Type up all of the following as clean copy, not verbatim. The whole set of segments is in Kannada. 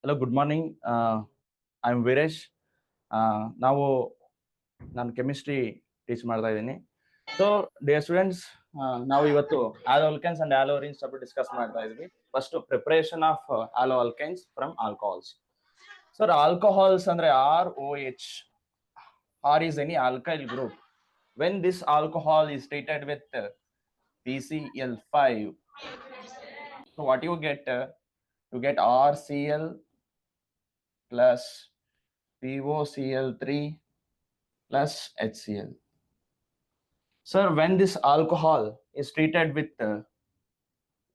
Hello, good morning. I'm Viresh. ನಾವು ನಾನು ಕೆಮಿಸ್ಟ್ರಿ ಟೀಚ್ ಮಾಡ್ತಾ ಇದ್ದೀನಿ. ಸೊ ಡಿಯರ್ ಸ್ಟೂಡೆಂಟ್ಸ್, ನಾವು ಇವತ್ತು haloalkanes and haloarenes ಸ್ವಲ್ಪ ಡಿಸ್ಕಸ್ ಮಾಡ್ತಾ ಇದ್ವಿ. First preparation of haloalkanes from alcohols. Sir, alcohols ಅಂದ್ರೆ ROH. R is any alkyl group. When this alcohol is treated with PCl5, so what you get? You get RCl plus POCl3 plus HCl. Sir, when this alcohol is treated with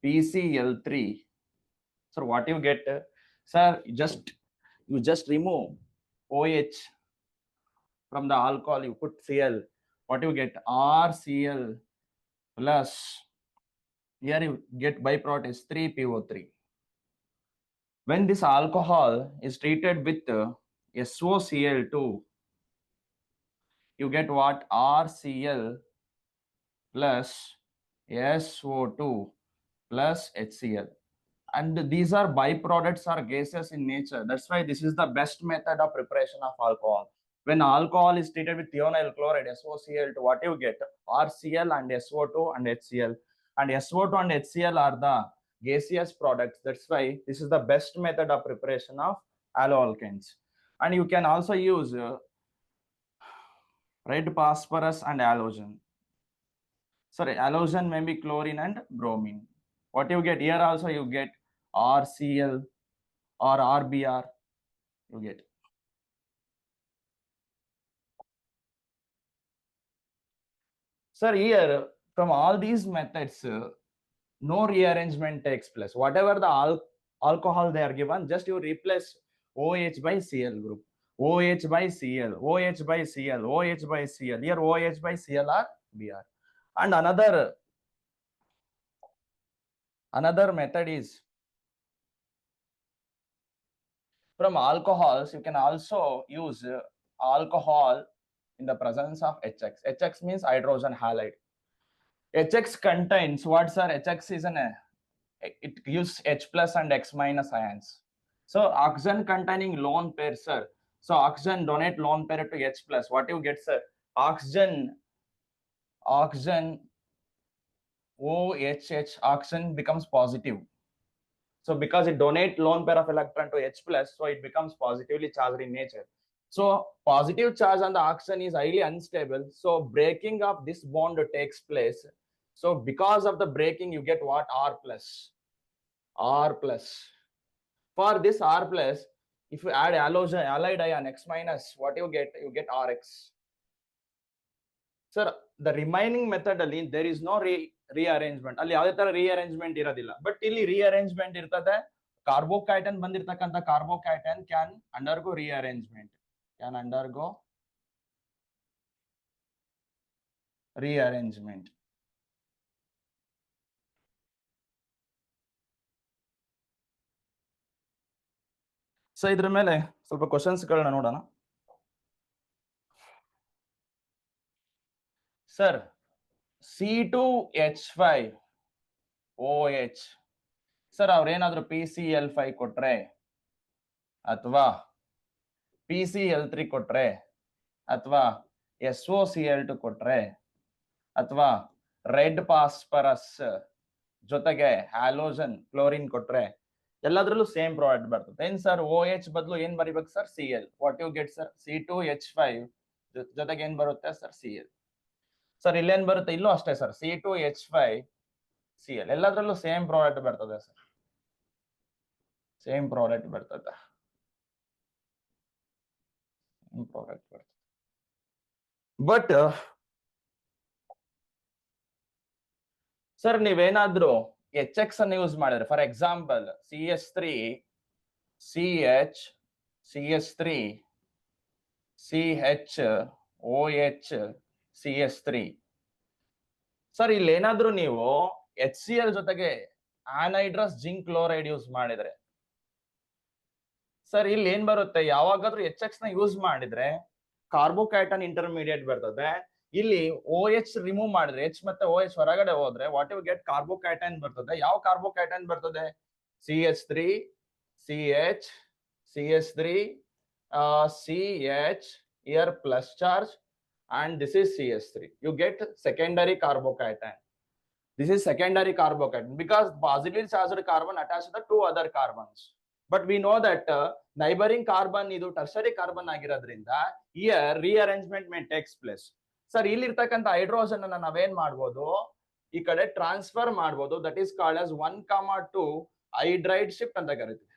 PCl3, sir, what you get? Sir, you just remove OH from the alcohol, you put Cl. What you get? RCl plus, here you get byproduct is 3PO3. When this alcohol is treated with SOCl2, you get what? RCl plus SO2 plus HCl. And these are byproducts or gases in nature. That's why this is the best method of preparation of alcohol. When alcohol is treated with thionyl chloride, SOCl2, what you get? RCl and SO2 and HCl. And SO2 and HCl are the gaseous products. That's why this is the best method of preparation of alloalkanes. And you can also use red phosphorus and halogen. Sorry, halogen may be chlorine and bromine. What you get here also, you get RCl or RBr, you get. Sir, here from all these methods, no rearrangement takes place. Whatever the alcohol they are given, just you replace OH by Cl group. OH by Cl, OH by Cl, OH by Cl. Here OH by Cl or Br. And another method is, from alcohols, you can also use alcohol in the presence of HX. HX means hydrogen halide. HX contains, what sir? HX is it gives H plus and X minus ions. So oxygen containing lone pair, sir. So oxygen donate lone pair to H plus. What you get, sir? Oxygen OHH, oxygen becomes positive. So because it donate lone pair of electron to H plus, so it becomes positively charged in nature. So positive charge on the oxygen is highly unstable. So breaking of this bond takes place. So because of the breaking, you get what? R plus. R plus. For this R plus, if you add halogen, allied ion X minus, what you get? You get RX. Sir, the remaining method ಅಲ್ಲಿ there is no rearrangement. ಅಲ್ಲಿ ಯಾವುದೇ ತರ rearrangement ಇರೋದಿಲ್ಲ. But ಇಲ್ಲಿ rearrangement ಇರ್ತದೆ. Carbocation ಬಂದಿರತಕ್ಕಂತ carbocation can undergo rearrangement. Can undergo rearrangement. So ಇದ್ರ ಮೇಲೆ ಸ್ವಲ್ಪ ಕ್ವಶನ್ಸ್ಗಳನ್ನ ನೋಡೋಣ. ಸರ್, C2H5OH, ಸರ್ ಅವ್ರೇನಾದ್ರು PCl5 ಕೊಟ್ರೆ ಅಥವಾ PCl3 ಕೊಟ್ರೆ ಅಥವಾ SOCl2 ಕೊಟ್ರೆ ಅಥವಾ ರೆಡ್ ಫಾಸ್ಫರಸ್ ಜೊತೆಗೆ ಹ್ಯಾಲೋಜನ್ ಕ್ಲೋರಿನ್ ಕೊಟ್ರೆ ಎಲ್ಲದ್ರಲ್ಲೂ ಸೇಮ್ ಪ್ರಾಡಕ್ಟ್ ಬರ್ತದೆ. ಏನ್ ಸರ್, OH ಬದಲು ಏನ್ ಬರಿಬೇಕು sir? Cl. What you get sir? C2H5 ಜೊತೆಗೆ ಏನ್ ಬರುತ್ತೆ ಸರ್? Cl. ಸರ್ ಇಲ್ಲೇನ್ ಬರುತ್ತೆ? ಇಲ್ಲೂ ಅಷ್ಟೇ ಸರ್, C2H5Cl. ಎಲ್ಲದ್ರಲ್ಲೂ ಸೇಮ್ ಪ್ರಾಡಕ್ಟ್ ಬರ್ತದೆ ಸರ್, ಸೇಮ್ ಪ್ರಾಡಕ್ಟ್ ಬರ್ತದೆ. ಬಟ್ ಸರ್ ನೀವೇನಾದ್ರೂ HX ಅನ್ನು ಯೂಸ್ ಮಾಡಿದ್ರೆ, for example CS3 CH CS3 CH OH CS3, sir ಇಲ್ಲಿ ಏನಾದ್ರೂ ನೀವು HCl ಜೊತೆಗೆ ಆನೈಡ್ರಸ್ ಜಿಂಕ್ ಕ್ಲೋರೈಡ್ ಯೂಸ್ ಮಾಡಿದ್ರೆ, ಸರ್ ಇಲ್ಲಿ ಏನ್ ಬರುತ್ತೆ? ಯಾವಾಗಾದ್ರೂ HX ನ ಯೂಸ್ ಮಾಡಿದ್ರೆ ಕಾರ್ಬೋಕ್ಯಾಟನ್ ಇಂಟರ್ಮೀಡಿಯೇಟ್ ಬರ್ತದೆ. ಇಲ್ಲಿ OH ರಿಮೂವ್ ಮಾಡಿದ್ರೆ, H ಮತ್ತೆ OH ಹೊರಗಡೆ ಹೋದ್ರೆ ವಾಟ್ ಯು ಗೆಟ್? ಕಾರ್ಬೋಕ್ಯಾಟನ್ ಬರ್ತದೆ. ಯಾವ ಕಾರ್ಬೋಕ್ಯಾಟನ್ ಬರ್ತದೆ? CH3 CH CH3, CH here plus charge, and this is CH3. You get secondary carbocation. This is secondary carbocation because positively charged carbon attached to the two other carbons. But we know that neighboring carbon idu tertiary carbon ಆಗಿರೋದ್ರಿಂದ here rearrangement may takes place. Sir ಇಲ್ಲಿರ್ತಕ್ಕಂಥ ಹೈಡ್ರೋಜನ್ ಅನ್ನ ನಾವೇನ್ ಮಾಡ್ಬೋದು, ಈ ಕಡೆ ಟ್ರಾನ್ಸ್ಫರ್ ಮಾಡ್ಬೋದು. That is called as 1,2 hydride shift ಅಂತ ಕರಿತೀವಿ.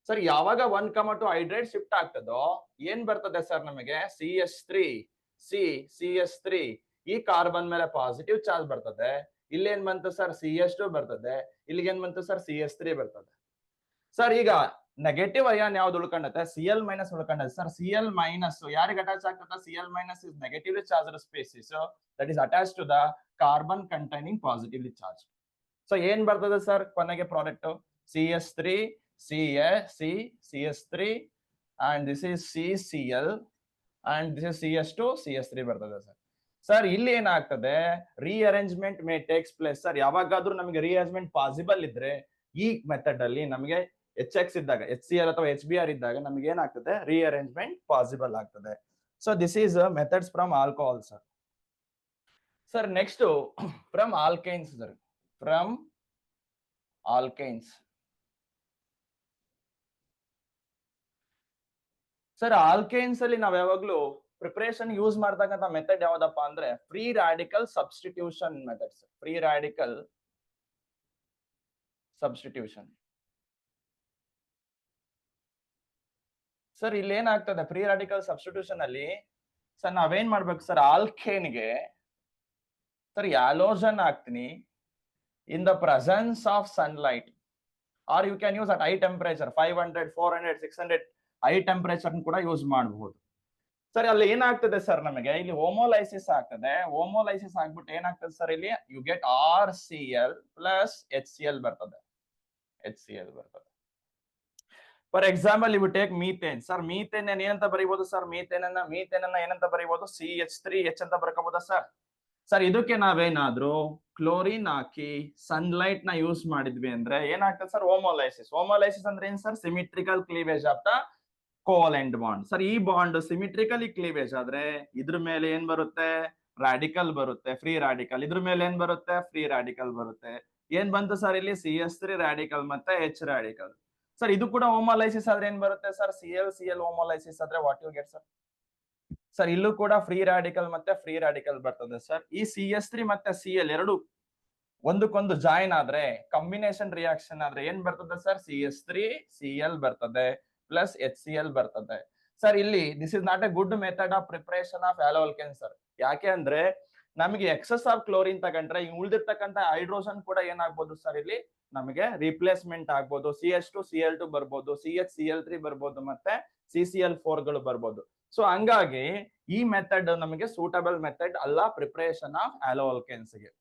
ಸರ್ ಯಾವಾಗ 1,2 ಹೈಡ್ರೈಡ್ ಶಿಫ್ಟ್ ಆಗ್ತದೋ ಏನ್ ಬರ್ತದೆ ಸರ್ ನಮಗೆ? CH3 CH3 ಈ ಕಾರ್ಬನ್ ಮೇಲೆ ಪಾಸಿಟಿವ್ ಚಾರ್ಜ್ ಬರ್ತದೆ. ಇಲ್ಲೇನ್ ಬಂತು ಸರ್? CH2 ಬರ್ತದೆ. ಇಲ್ಲಿಗೇನ್ ಬಂತು ಸರ್? CH3 ಬರ್ತದೆ. ಸರ್ ಈಗ ನೆಗೆಟಿವ್ ಅಯಾನ್ ಯಾವ್ದು ಉಳ್ಕೊಂಡತ್ತೆ? Cl ಮೈನಸ್ ಉಳ್ಕೊಂಡತ್ತೆ. ಸರ್ Cl ಮೈನಸ್ ಯಾರಿಗೆ ಅಟ್ಯಾಚ್ ಆಗ್ತದೆ? Cl minus is negatively charged species that is attach to the carbon containing positively charge. So ಏನ್ ಬರ್ತದೆ ಸರ್ ಕೊನೆಗೆ product? CH3 CH3 and this is CCl and this is CH2 CH3 ಬರ್ತದೆ ಸರ್. ಸರ್ ಇಲ್ಲಿ ಏನಾಗ್ತದೆ? Rearrangement May takes place. Sir ಯಾವಾಗಾದ್ರೂ ನಮಗೆ ರೀಅರೇಂಜ್ಮೆಂಟ್ ಪಾಸಿಬಲ್ ಇದ್ರೆ ಈ ಮೆಥಡ್ ಅಲ್ಲಿ ನಮಗೆ HX ಇದ್ದಾಗ, HCl ಅಥವಾ HBr ಇದ್ದಾಗ ನಮಗೆ ಏನಾಗ್ತದೆ? ರೀಅರೇಂಜ್ಮೆಂಟ್ ಪಾಸಿಬಲ್ ಆಗ್ತದೆ. So this is methods from alcohol sir. Sir next from alkanes sir. From alkanes sir, alkanes ಅಲ್ಲಿ ನಾವ್ ಯಾವಾಗ್ಲೂ ಪ್ರಿಪರೇಷನ್ ಯೂಸ್ ಮಾಡ್ತಕ್ಕಂಥ ಮೆಥಡ್ ಯಾವ್ದಪ್ಪ ಅಂದ್ರೆ free radical substitution method sir. Free radical substitution. Sir ಇಲ್ಲಿ ಏನಾಗ್ತದೆ ಫ್ರೀ ರಾಡಿಕಲ್ ಸಬ್ಸ್ಟಿಟ್ಯೂಷನ್ ಅಲ್ಲಿ? ಸರ್ ನಾವೇನ್ ಮಾಡ್ಬೇಕು ಸರ್? ಆಲ್ಕೇನ್ಗೆ ಸರ್ ಹ್ಯಾಲೋಜನ್ ಹಾಕ್ತೀನಿ in the presence of sunlight, or you can use at high temperature 500 400 600 high temperature ಕೂಡ ಯೂಸ್ ಮಾಡಬಹುದು. ಸರ್ ಅಲ್ಲಿ ಏನಾಗ್ತದೆ ಸರ್ ನಮಗೆ? ಇಲ್ಲಿ ಹೋಮೋಲೈಸಿಸ್ ಆಗ್ತದೆ. ಹೋಮೋಲೈಸಿಸ್ ಆಗ್ಬಿಟ್ಟು ಏನಾಗ್ತದೆ ಸರ್? ಇಲ್ಲಿ you get RCl plus HCl ಬರ್ತದೆ. HCl ಬರ್ತದೆ. ಫಾರ್ ಎಕ್ಸಾಂಪಲ್ ಇವು ಟೇಕ್ ಮೀಥೇನ್. ಸರ್ ಮೀಥೇನ್ ಏನಂತ ಬರೀಬಹುದು ಸರ್? ಮೀಥೇನ್ ಅನ್ನ ಏನಂತ ಬರೀಬಹುದು? CH3H ಅಂತ ಬರ್ಕೋಬಹುದಾ ಸರ್? ಸರ್ ಇದಕ್ಕೆ ನಾವೇನಾದ್ರೂ ಕ್ಲೋರಿನ್ ಹಾಕಿ ಸನ್ಲೈಟ್ ನ ಯೂಸ್ ಮಾಡಿದ್ವಿ ಅಂದ್ರೆ ಏನಾಗ್ತದೆ ಸರ್? ಹೋಮೋಲೈಸಿಸ್. ಹೋಮೋಲೈಸಿಸ್ ಅಂದ್ರೆ ಏನ್ sir? Symmetrical cleavage of the covalent bond. Sir ಈ ಬಾಂಡ್ ಸಿಮಿಟ್ರಿಕಲಿ ಕ್ಲೀವೇಜ್ ಆದ್ರೆ ಇದ್ರ ಮೇಲೆ ಏನ್ ಬರುತ್ತೆ? ರಾಡಿಕಲ್ ಬರುತ್ತೆ, ಫ್ರೀ ರಾಡಿಕಲ್. ಇದ್ರ ಮೇಲೆ ಏನ್ ಬರುತ್ತೆ? ಫ್ರೀ ರಾಡಿಕಲ್ ಬರುತ್ತೆ. ಏನ್ ಬಂತು ಸರ್ ಇಲ್ಲಿ? CH3 ರಾಡಿಕಲ್ ಮತ್ತೆ H ರಾಡಿಕಲ್. ಸರ್ ಇದು ಕೂಡ ಹೋಮೋಲೈಸಿಸ್ ಆದ್ರೆ ಏನ್ ಬರುತ್ತೆ ಸರ್? Cl ಹೋಮೋಲೈಸಿಸ್ ಆದ್ರೆ what you get sir? Sir ಇಲ್ಲೂ ಕೂಡ ಫ್ರೀ ರಾಡಿಕಲ್ ಮತ್ತೆ ಫ್ರೀ ರಾಡಿಕಲ್ ಬರ್ತದೆ ಸರ್. ಈ CH3 ಮತ್ತೆ Cl ಎರಡು ಒಂದಕ್ಕೊಂದು ಜಾಯಿನ್ ಆದ್ರೆ ಕಾಂಬಿನೇಷನ್ ರಿಯಾಕ್ಷನ್ ಆದ್ರೆ ಏನ್ ಬರ್ತದೆ ಸರ್? CH3 Cl ಬರ್ತದೆ ಪ್ಲಸ್ HCl ಬರ್ತದೆ. ಸರ್ ಇಲ್ಲಿ this is not A good method of preparation of haloalkane sir. ಯಾಕೆ ಅಂದ್ರೆ ನಮಗೆ ಎಕ್ಸೆಸ್ ಆಫ್ ಕ್ಲೋರಿನ್ ತಗೊಂಡ್ರೆ ಈಗ ಉಳಿದಿರ್ತಕ್ಕಂಥ ಹೈಡ್ರೋಜನ್ ಕೂಡ ಏನಾಗ್ಬೋದು ಸರ್? ಇಲ್ಲಿ ನಮಗೆ ರಿಪ್ಲೇಸ್ಮೆಂಟ್ ಆಗ್ಬೋದು. CH2 Cl2 ಬರ್ಬೋದು, CH ಬರ್ಬೋದು, ಮತ್ತೆ CCl4 ಗಳು ಬರ್ಬೋದು. ಸೊ ಹಂಗಾಗಿ ಈ ಮೆಥಡ್ ನಮಗೆ ಸೂಟಬಲ್ ಮೆಥಡ್ ಅಲ್ಲ ಪ್ರಿಪರೇಷನ್ ಆಫ್ ಹ್ಯಾಲೋಆಲ್ಕೇನ್ಸ್ ಗೆ.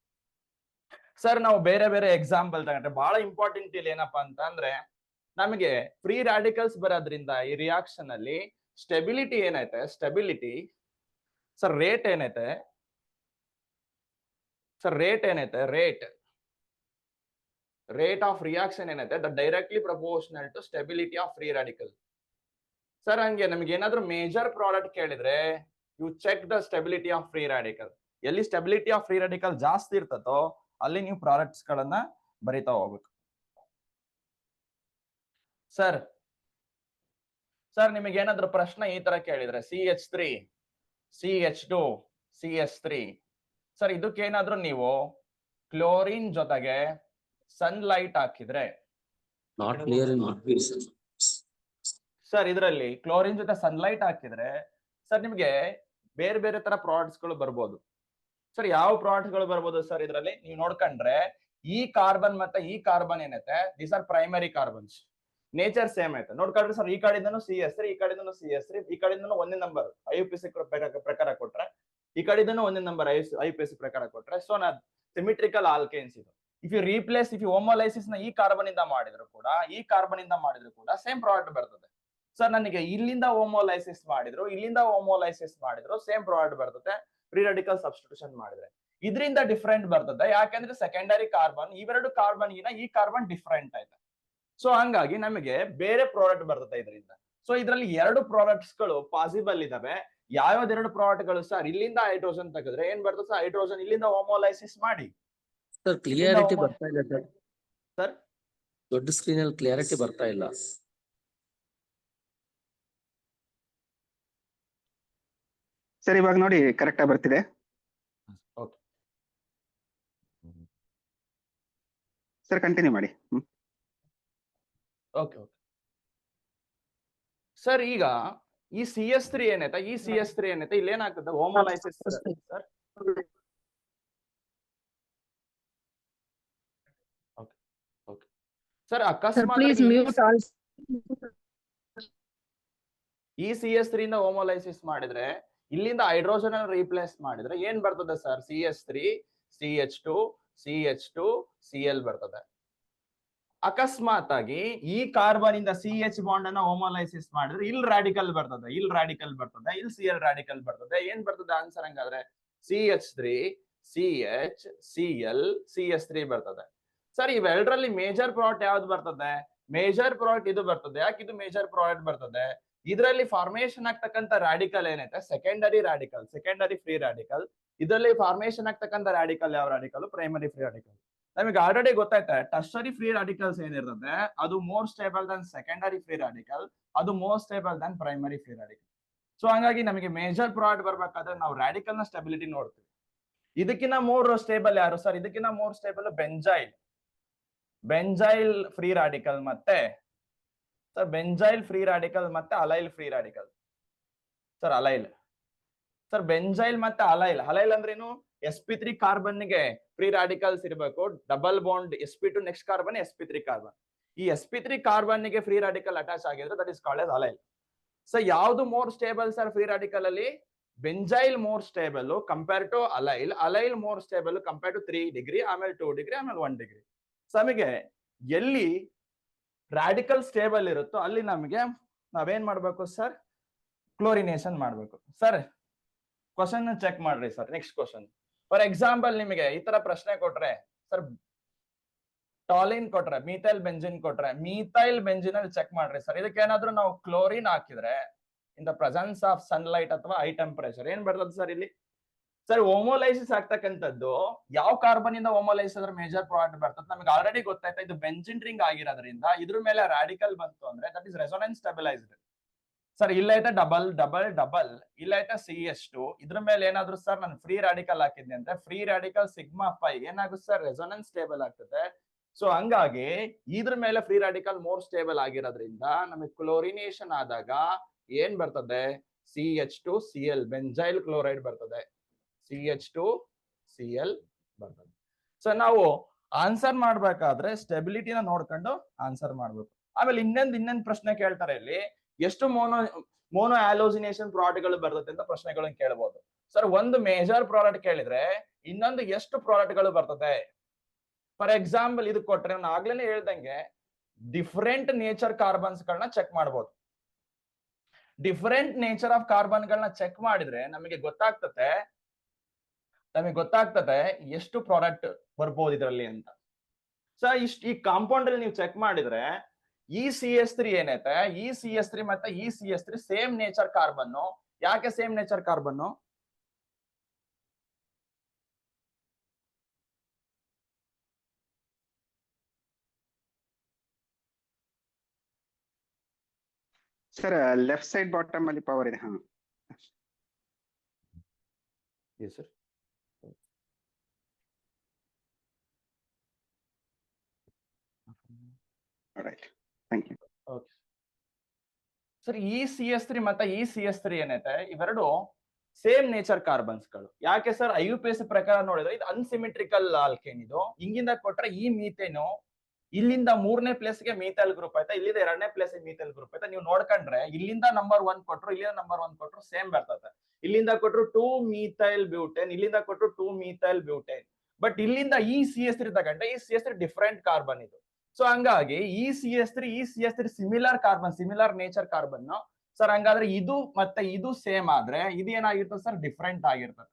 ಸರ್ ನಾವು ಬೇರೆ ಬೇರೆ ಎಕ್ಸಾಂಪಲ್ ತಗೊಂಡ್ರೆ ಬಹಳ ಇಂಪಾರ್ಟೆಂಟ್ ಇಲ್ಲಿ ಏನಪ್ಪಾ ಅಂತ ಅಂದ್ರೆ ನಮಗೆ ಫ್ರೀ ರಾಡಿಕಲ್ಸ್ ಬರೋದ್ರಿಂದ ಈ ರಿಯಾಕ್ಷನ್ ಅಲ್ಲಿ ಸ್ಟೆಬಿಲಿಟಿ ಏನೈತೆ? ಸ್ಟೆಬಿಲಿಟಿ ಸರ್ ರೇಟ್ ಏನೈತೆ ಸರ್? ರೇಟ್ ಏನೈತೆ? ರೇಟ್ ಆಫ್ ರಿಯಾಕ್ಷನ್ ಏನೈತೆ? The directly proportional to stability of free radical. Sir ಹಂಗೆ ನಮ್ಗೆ ಏನಾದ್ರೂ ಮೇಜರ್ ಪ್ರಾಡಕ್ಟ್ ಕೇಳಿದ್ರೆ you check the stability of free radical. ಎಲ್ಲಿ ಸ್ಟೆಬಿಲಿಟಿ ಆಫ್ ಫ್ರೀ ರಾಡಿಕಲ್ ಜಾಸ್ತಿ ಇರ್ತದೋ ಅಲ್ಲಿ ನೀವು ಪ್ರಾಡಕ್ಟ್ಸ್ ಗಳನ್ನ ಬರಿತಾ ಹೋಗ್ಬೇಕು. ಸರ್ ನಿಮಗೆ ಏನಾದ್ರೂ ಪ್ರಶ್ನೆ ಈ ತರ ಕೇಳಿದ್ರೆ CH3 CH2 CH3 ಸರ್ ಇದಕ್ಕೇನಾದ್ರೂ ನೀವು ಕ್ಲೋರಿನ್ ಜೊತೆಗೆ ಸನ್ಲೈಟ್ ಹಾಕಿದ್ರೆ ಸರ್ ಇದರಲ್ಲಿ ಕ್ಲೋರಿನ್ ಜೊತೆ ಸನ್ಲೈಟ್ ಹಾಕಿದ್ರೆ ಸರ್ ನಿಮ್ಗೆ ಬೇರೆ ಬೇರೆ ತರ ಪ್ರಾಡಕ್ಟ್ಸ್ ಗಳು ಬರ್ಬೋದು. ಸರ್ ಯಾವ ಪ್ರಾಡಕ್ಟ್ ಗಳು ಬರ್ಬೋದು ಸರ್? ಇದರಲ್ಲಿ ನೀವು ನೋಡ್ಕೊಂಡ್ರೆ ಈ ಕಾರ್ಬನ್ ಮತ್ತೆ ಈ ಕಾರ್ಬನ್ ಏನೈತೆ these are primary carbons. Nature same ಐತೆ ನೋಡ್ಕೊಂಡ್ರೆ ಸರ್. ಈ ಕಡೆಯಿಂದನು CH3, ಈ ಕಡೆಯಿಂದನು CH3, ಈ ಕಡೆಯಿಂದನು ಒಂದೇ ನಂಬರ್ IUPAC ಪ್ರಕಾರ ಕೊಟ್ರೆ, ಈ ಕಡೆಯಿಂದನು ಒಂದೇ ನಂಬರ್ IUPAC ಪ್ರಕಾರ ಕೊಟ್ರೆ ಸೊ ನಾ ಸಿಮಿಟ್ರಿಕಲ್ ಆಲ್ಕೇನ್ಸ್ ಇದು. ಇಫ್ ಯು ಹೋಮೋಲೈಸಿಸ್ ನ ಈ ಕಾರ್ಬನ್ ಇಂದ ಮಾಡಿದ್ರು ಕೂಡ ಸೇಮ್ ಪ್ರಾಡಕ್ಟ್ ಬರ್ತದೆ. ಸರ್ ನನಗೆ ಇಲ್ಲಿಂದ ಹೋಮೋಲೈಸಿಸ್ ಮಾಡಿದ್ರು ಸೇಮ್ ಪ್ರಾಡಕ್ಟ್ ಬರ್ತದೆ. ಫ್ರೀ ರಾಡಿಕಲ್ ಸಬ್ಸ್ಟಿಟ್ಯೂಷನ್ ಮಾಡಿದ್ರೆ ಇದರಿಂದ ಡಿಫ್ರೆಂಟ್ ಬರ್ತದೆ. ಯಾಕಂದ್ರೆ ಸೆಕೆಂಡರಿ ಕಾರ್ಬನ್ ಇವೆರಡು ಕಾರ್ಬನ್ ಗಿನ ಈ ಕಾರ್ಬನ್ ಡಿಫ್ರೆಂಟ್ ಐತೆ. ಸೊ ಹಂಗಾಗಿ ನಮಗೆ ಬೇರೆ ಪ್ರಾಡಕ್ಟ್ ಬರ್ತದೆ ಇದರಿಂದ. ಸೊ ಇದರಲ್ಲಿ 2 ಪ್ರಾಡಕ್ಟ್ಸ್ ಗಳು ಪಾಸಿಬಲ್ ಇದಾವೆ. ಯಾವ್ಯಾವ್ದು 2 ಪ್ರಾಡಕ್ಟ್ ಗಳು ಸರ್? ಇಲ್ಲಿಂದ ಹೈಡ್ರೋಜನ್ ತೆಗೆದ್ರೆ ಏನ್ ಬರ್ತದೆ ಸರ್? ಹೈಡ್ರೋಜನ್ ಇಲ್ಲಿಂದ ಹೋಮೋಲೈಸಿಸ್ ಮಾಡಿ. ಸರ್ ಕ್ಲಿಯಾರಿಟಿ ಬರ್ತಾ ಇಲ್ಲ ಸರ್. ಸರ್ ದೊಡ್ಡ ಸ್ಕ್ರೀನ್ ಅಲ್ಲಿ ಕ್ಲಿಯಾರಿಟಿ ಬರ್ತಾ ಇಲ್ಲ. ಸರ್ ಇವಾಗ ನೋಡಿ ಕರೆಕ್ಟ್ ಆಗಿ ಬರ್ತಿದೆ. ಓಕೆ ಸರ್ ಕಂಟಿನ್ಯೂ ಮಾಡಿ. ಓಕೆ ಓಕೆ ಸರ್, ಈಗ ಈ CS3 ಏನೈತೆ, ಈ CS3 ಏನೈತೆ, ಇಲ್ಲಿ ಏನಾಗ್ತದೆ ಹೋಮೋಲೈಸಿಸ್ ಸರ್. ಓಕೆ ಓಕೆ ಸರ್, ಅಕಸ್ಮಾತ್ ಈ CS3 ಇಂದ ಹೋಮೋಲೈಸಿಸ್ ಮಾಡಿದ್ರೆ ಇಲ್ಲಿಂದ ಹೈಡ್ರೋಜನ್ ಅನ್ನು ರೀಪ್ಲೇಸ್ ಮಾಡಿದ್ರೆ ಏನ್ ಬರ್ತದೆ sir? CS3 CH2 CH2 Cl ಬರ್ತದೆ. ಅಕಸ್ಮಾತ್ ಆಗಿ ಈ ಕಾರ್ಬನ್ ಇಂದ CH ಬಾಂಡ್ ಅನ್ನ ಹೋಮೋಲೈಸಿಸ್ ಮಾಡಿದ್ರೆ ಇಲ್ಲಿ ರಾಡಿಕಲ್ ಬರ್ತದೆ, ಇಲ್ಲಿ ರಾಡಿಕಲ್ ಬರ್ತದೆ, ಇಲ್ಲಿ Cl ರಾಡಿಕಲ್ ಬರ್ತದೆ. ಏನ್ ಬರ್ತದೆ ಆನ್ಸರ್ ಹಂಗಾದ್ರೆ? CH3 CH Cl CS3 ಬರ್ತದೆ. ಸರ್ ಇವೆರಡರಲ್ಲಿ ಮೇಜರ್ ಪ್ರಾಡಕ್ಟ್ ಯಾವ್ದು ಬರ್ತದೆ? ಮೇಜರ್ ಪ್ರಾಡಕ್ಟ್ ಇದು ಬರ್ತದೆ. ಯಾಕೆ ಇದು ಮೇಜರ್ ಪ್ರಾಡಕ್ಟ್ ಬರ್ತದೆ? ಇದರಲ್ಲಿ ಫಾರ್ಮೇಶನ್ ಆಗ್ತಕ್ಕಂಥ ರಾಡಿಕಲ್ ಏನೈತೆ secondary radical, secondary free radical. ಇದರಲ್ಲಿ ಫಾರ್ಮೇಶನ್ ಆಗ್ತಕ್ಕಂಥ ರಾಡಿಕಲ್ ಯಾವ ರಾಡಿಕಲ್? Primary free radical. ನಮಗೆ ಆಲ್ರೆಡಿ ಗೊತ್ತಾಯ್ತೆ ಟರ್ಷರಿ ಫ್ರೀ ರಾಡಿಕಲ್ಸ್ ಏನಿರ್ತದೆ ಅದು more stable than secondary free radical, ಅದು more stable than primary free radical. So ಹಂಗಾಗಿ ನಮಗೆ ಮೇಜರ್ ಪ್ರಾಡಕ್ಟ್ ಬರ್ಬೇಕಾದ್ರೆ ನಾವು ರಾಡಿಕಲ್ ನ ಸ್ಟೆಬಿಲಿಟಿ ನೋಡ್ತೀವಿ. ಇದಕ್ಕಿಂತ ಮೋರ್ ಸ್ಟೇಬಲ್ ಯಾರು ಸರ್? ಇದಕ್ಕಿಂತ more stable benzyl, benzyl free radical ಮತ್ತೆ ಸರ್ ಬೆಂಜೈಲ್ ಫ್ರೀ ರಾಡಿಕಲ್ ಮತ್ತೆ allyl free radical. Sir allyl, sir benzyl ಮತ್ತೆ ಅಲೈಲ್. ಅಲೈಲ್ ಅಂದ್ರೇನು? sp3 ಕಾರ್ಬನ್ ಗೆ ಫ್ರೀ ರಾಡಿಕಲ್ಸ್ ಇರಬೇಕು, double bond sp2 next carbon sp3 carbon. ಈ sp3 ಕಾರ್ಬನ್ ಗೆ ಫ್ರೀ ರಾಡಿಕಲ್ ಅಟ್ಯಾಚ್ ಆಗಿದ್ರೆ that is called as allyl. So ಯಾವ್ದು more stable sir free radical ಅಲ್ಲಿ? Benzyl more stable compare to allyl, allyl more stable compare to 3 degree, ಆಮೇಲೆ 2 ಡಿಗ್ರಿ, ಆಮೇಲೆ 1 ಡಿಗ್ರಿ. ಸೊ ನಮಗೆ ಎಲ್ಲಿ ರಾಡಿಕಲ್ ಸ್ಟೇಬಲ್ ಇರುತ್ತೋ ಅಲ್ಲಿ ನಮಗೆ ನಾವೇನ್ ಮಾಡ್ಬೇಕು ಸರ್? ಕ್ಲೋರಿನೇಷನ್ ಮಾಡ್ಬೇಕು. ಸರ್ ಕ್ವಶನ್ ಚೆಕ್ ಮಾಡ್ರಿ sir. Next question for example ನಿಮಗೆ ಈ ತರ ಪ್ರಶ್ನೆ ಕೊಟ್ರೆ ಸರ್ ಟಾಲಿನ್ ಕೊಟ್ರೆ, ಮೀಥೈಲ್ ಬೆಂಜಿನ್ ಕೊಟ್ರೆ, ಮೀಥೈಲ್ ಬೆಂಜಿನ್ ಅಲ್ಲಿ ಚೆಕ್ ಮಾಡ್ರಿ ಸರ್. ಇದಕ್ಕೆ ಏನಾದ್ರೂ ನಾವು ಕ್ಲೋರಿನ್ ಹಾಕಿದ್ರೆ ಇನ್ ದ ಪ್ರೆಸೆನ್ಸ್ ಆಫ್ ಸನ್ಲೈಟ್ ಅಥವಾ ಹೈ ಟೆಂಪರೇಚರ್ ಏನ್ ಬರ್ತದೆ ಸರ್ ಇಲ್ಲಿ? ಸರ್ ಹೋಮೋಲೈಸಿಸ್ ಆಗ್ತಕ್ಕಂಥದ್ದು ಯಾವ ಕಾರ್ಬನ್ ಇಂದ ಹೋಮೋಲೈಸಿಸ್ ಆದ್ರೆ ಮೇಜರ್ ಪ್ರಾಡಕ್ಟ್ ಬರ್ತದೆ? ನಮಗೆ ಆಲ್ರೆಡಿ ಗೊತ್ತಾಯ್ತಾ ಇದು ಬೆಂಜಿನ್ ರಿಂಗ್ ಆಗಿರೋದ್ರಿಂದ ಇದ್ರ ಮೇಲೆ ರಾಡಿಕಲ್ ಬಂತು ಅಂದ್ರೆ that is resonance stabilised. Sir ಇಲ್ಲೈತೆ ಡಬಲ್ ಡಬಲ್ ಡಬಲ್, ಇಲ್ಲೈತೆ CH2. ಇದ್ರ ಮೇಲೆ ಏನಾದ್ರು ಸರ್ ನಾನು ಫ್ರೀ ರಾಡಿಕಲ್ ಹಾಕಿದ್ನಿ ಅಂದ್ರೆ ಫ್ರೀ ರಾಡಿಕಲ್ ಸಿಗ್ಮಾ 5 ಏನಾಗುತ್ತೆ ಸರ್? ರೆಸೊನೆನ್ಸ್ ಸ್ಟೇಬಲ್ ಆಗ್ತದೆ. ಸೊ ಹಂಗಾಗಿ ಇದ್ರ ಮೇಲೆ ಫ್ರೀ ರಾಡಿಕಲ್ ಮೋರ್ ಸ್ಟೇಬಲ್ ಆಗಿರೋದ್ರಿಂದ ನಮಗೆ ಕ್ಲೋರಿನೇಷನ್ ಆದಾಗ ಏನ್ ಬರ್ತದೆ? CH2 Cl ಬೆಂಜೈಲ್ ಕ್ಲೋರೈಡ್ ಬರ್ತದೆ, CH2 Cl ಬರ್ತದೆ. ಸೊ ನಾವು ಆನ್ಸರ್ ಮಾಡ್ಬೇಕಾದ್ರೆ ಸ್ಟೆಬಿಲಿಟಿನ ನೋಡ್ಕೊಂಡು ಆನ್ಸರ್ ಮಾಡ್ಬೇಕು. ಆಮೇಲೆ ಇನ್ನೊಂದು ಪ್ರಶ್ನೆ ಕೇಳ್ತಾರೆ ಇಲ್ಲಿ, ಎಷ್ಟು ಮೋನೋ ಆಲೋಸಿನೇಷನ್ ಪ್ರಾಡಕ್ಟ್ ಗಳು ಬರ್ತದೆ ಅಂತ ಪ್ರಶ್ನೆಗಳನ್ನ ಕೇಳಬಹುದು. ಸರ್ ಒಂದು ಮೇಜರ್ ಪ್ರಾಡಕ್ಟ್ ಕೇಳಿದ್ರೆ ಇನ್ನೊಂದು ಎಷ್ಟು ಪ್ರಾಡಕ್ಟ್ ಗಳು ಬರ್ತದೆ? ಫಾರ್ ಎಕ್ಸಾಂಪಲ್ ಇದು ಕೊಟ್ರೆ ನಾನು ಆಗ್ಲೇನೆ ಹೇಳ್ದಂಗೆ ಡಿಫರೆಂಟ್ ನೇಚರ್ ಕಾರ್ಬನ್ಸ್ ಗಳನ್ನ ಚೆಕ್ ಮಾಡಬಹುದು. ಡಿಫರೆಂಟ್ ನೇಚರ್ ಆಫ್ ಕಾರ್ಬನ್ ಗಳನ್ನ ಚೆಕ್ ಮಾಡಿದ್ರೆ ನಮಗೆ ಗೊತ್ತಾಗ್ತದೆ ಎಷ್ಟು ಪ್ರಾಡಕ್ಟ್ ಬರ್ಬೋದು ಇದರಲ್ಲಿ ಅಂತ. ಸೊ ಈ ಕಾಂಪೌಂಡ್ ಅಲ್ಲಿ ನೀವು ಚೆಕ್ ಮಾಡಿದ್ರೆ ಈ CS3 ಏನೈತೆ, ಈ CS3 ಮತ್ತೆ ಈ CS3 ಸೇಮ್ ನೇಚರ್ ಕಾರ್ಬನ್. ಯಾಕೆ same nature carbon? Sir left side bottom ಅಲ್ಲಿ ಪವರ್ ಇದೆ. ಹಾ sir right, thank you. Okay sir ಈ CS3 ಮತ್ತೆ ಈ CS3 ಏನೈತೆ ಇವೆರಡು ಸೇಮ್ ನೇಚರ್ ಕಾರ್ಬನ್ಸ್ ಗಳು. ಯಾಕೆ ಸರ್? IUPAC ಪ್ರಕಾರ ನೋಡಿದ್ರೆ ಇದು ಅನ್ಸಿಮೆಟ್ರಿಕಲ್ ಆಲ್ಕೇನ್. ಇದು ಹಿಂಗಿಂದ ಕೊಟ್ರೆ ಈ ಮೀಥೇನು ಇಲ್ಲಿಂದ 3ನೇ ಪ್ಲೇಸ್ ಗೆ ಮೀಥೈಲ್ ಗ್ರೂಪ್ ಆಯ್ತಾ, ಇಲ್ಲಿಂದ 2ನೇ ಪ್ಲೇಸ್ ಮೀಥೈಲ್ ಗ್ರೂಪ್ ಆಯ್ತಾ. ನೀವು ನೋಡ್ಕೊಂಡ್ರೆ ಇಲ್ಲಿಂದ ನಂಬರ್ 1 ಕೊಟ್ರು, ಇಲ್ಲಿಂದ ನಂಬರ್ 1 ಕೊಟ್ರು ಸೇಮ್ ಬರ್ತದೆ. ಇಲ್ಲಿಂದ ಕೊಟ್ರು 2 ಮೀಥೈಲ್ ಬ್ಯೂಟೇನ್, ಇಲ್ಲಿಂದ ಕೊಟ್ರು 2 ಮೀಥೈಲ್ ಬ್ಯೂಟೇನ್. ಬಟ್ ಇಲ್ಲಿಂದ ಈ CS3 ತಗೊಂಡ್ರೆ ಈ CS3 ಡಿಫರೆಂಟ್ ಕಾರ್ಬನ್ ಇದು. ಸೊ ಹಂಗಾಗಿ ಈ CS3 similar carbon, similar nature carbon. Sir ಹಂಗಾದ್ರೆ ಇದು ಮತ್ತೆ ಇದು ಸೇಮ್ ಆದ್ರೆ ಇದು ಏನಾಗಿರ್ತದೆ ಸರ್? ಡಿಫರೆಂಟ್ ಆಗಿರ್ತದೆ.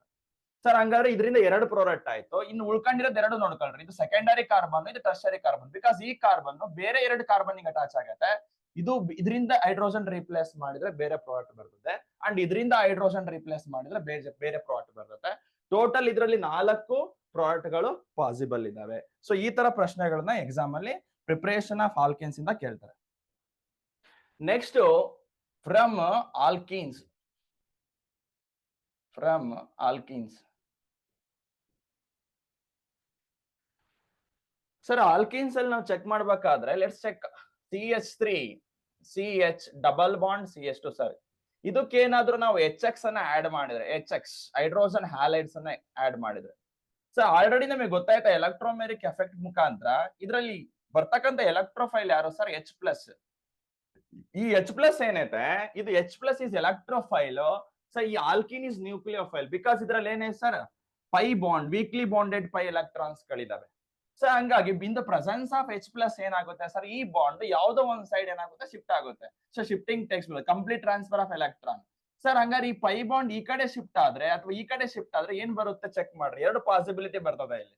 ಸರ್ ಹಂಗಾದ್ರೆ ಇದರಿಂದ ಎರಡು ಪ್ರಾಡಕ್ಟ್ ಆಯ್ತು. ಇನ್ನು ಉಳ್ಕೊಂಡಿರೋದು ಎರಡು ನೋಡ್ಕೊಳ್ರಿ. ಇದು ಸೆಕೆಂಡರಿ ಕಾರ್ಬನ್, ಇದು ಟರ್ಷರಿ ಕಾರ್ಬನ್. ಬಿಕಾಸ್ ಈ ಕಾರ್ಬನ್ ಬೇರೆ ಎರಡು ಕಾರ್ಬನ್ ಅಟ್ಯಾಚ್ ಆಗತ್ತೆ. ಇದು ಇದರಿಂದ ಹೈಡ್ರೋಜನ್ ರೀಪ್ಲೇಸ್ ಮಾಡಿದ್ರೆ ಬೇರೆ ಪ್ರಾಡಕ್ಟ್ ಬರ್ತದೆ, ಅಂಡ್ ಇದರಿಂದ ಹೈಡ್ರೋಜನ್ ರೀಪ್ಲೇಸ್ ಮಾಡಿದ್ರೆ ಬೇರೆ ಪ್ರಾಡಕ್ಟ್ ಬರ್ತದೆ. ಟೋಟಲ್ ಇದರಲ್ಲಿ 4 ಪ್ರಾಡಕ್ಟ್ ಗಳು ಪಾಸಿಬಲ್ ಇದಾವೆ. ಸೊ ಈ ತರ ಪ್ರಶ್ನೆಗಳನ್ನ ಎಕ್ಸಾಮ್ ಅಲ್ಲಿ ಪ್ರಿಪರೇಷನ್ ಆಫ್ ಆಲ್ಕಿನ್ಸ್ ಇಂದ ಕೇಳ್ತಾರೆ. Next from alkenes. Sir alkenes ಅಲ್ಲಿ ನಾವು ಚೆಕ್ ಮಾಡ್ಬೇಕಾದ್ರೆ let's check CH3 CH double bond CH2. Sir ಇದಕ್ಕೇನಾದ್ರೂ ನಾವು HX ಅನ್ನ ಆಡ್ ಮಾಡಿದ್ರೆ, HX ಹೈಡ್ರೋಜನ್ ಹ್ಯಾಲೈಡ್ಸ್ ಅನ್ನ ಆಡ್ ಮಾಡಿದ್ರೆ, ಸರ್ ಆಲ್ರೆಡಿ ನಮಗೆ ಗೊತ್ತಾಯ್ತಾ ಎಲೆಕ್ಟ್ರೋಮೆರಿಕ್ ಎಫೆಕ್ಟ್ ಮುಖಾಂತರ ಇದರಲ್ಲಿ ಬರ್ತಕ್ಕಂಥ ಎಲೆಕ್ಟ್ರೋಫೈಲ್ ಯಾರು ಸರ್? H+. ಈ H+ ಏನೈತೆ, ಇದು H+ ಇಸ್ ಎಲೆಕ್ಟ್ರೋಫೈಲ್. ಸೊ ಈ ಆಲ್ಕಿನ್ ಇಸ್ ನ್ಯೂಕ್ಲಿಯೋಫೈಲ್. ಬಿಕಾಸ್ ಇದ್ರಲ್ಲಿ ಏನೇ sir, pi bond, weakly bonded pi electrons ಗಳಿದಾವೆ. ಸೊ ಹಂಗಾಗಿ in the presence of H+ ಏನಾಗುತ್ತೆ ಸರ್, ಈ ಬಾಂಡ್ ಯಾವ್ದೋ ಒಂದ್ ಸೈಡ್ ಏನಾಗುತ್ತೆ, ಶಿಫ್ಟ್ ಆಗುತ್ತೆ. So shifting takes complete transfer of electron. Sir ಹಂಗಾರೆ ಈ ಪೈ ಬಾಂಡ್ ಈ ಕಡೆ ಶಿಫ್ಟ್ ಆದ್ರೆ ಅಥವಾ ಈ ಕಡೆ ಶಿಫ್ಟ್ ಆದ್ರೆ ಏನ್ ಬರುತ್ತೆ ಚೆಕ್ ಮಾಡ್ರಿ. ಎರಡು ಪಾಸಿಬಿಲಿಟಿ ಬರ್ತದೆ ಇಲ್ಲಿ.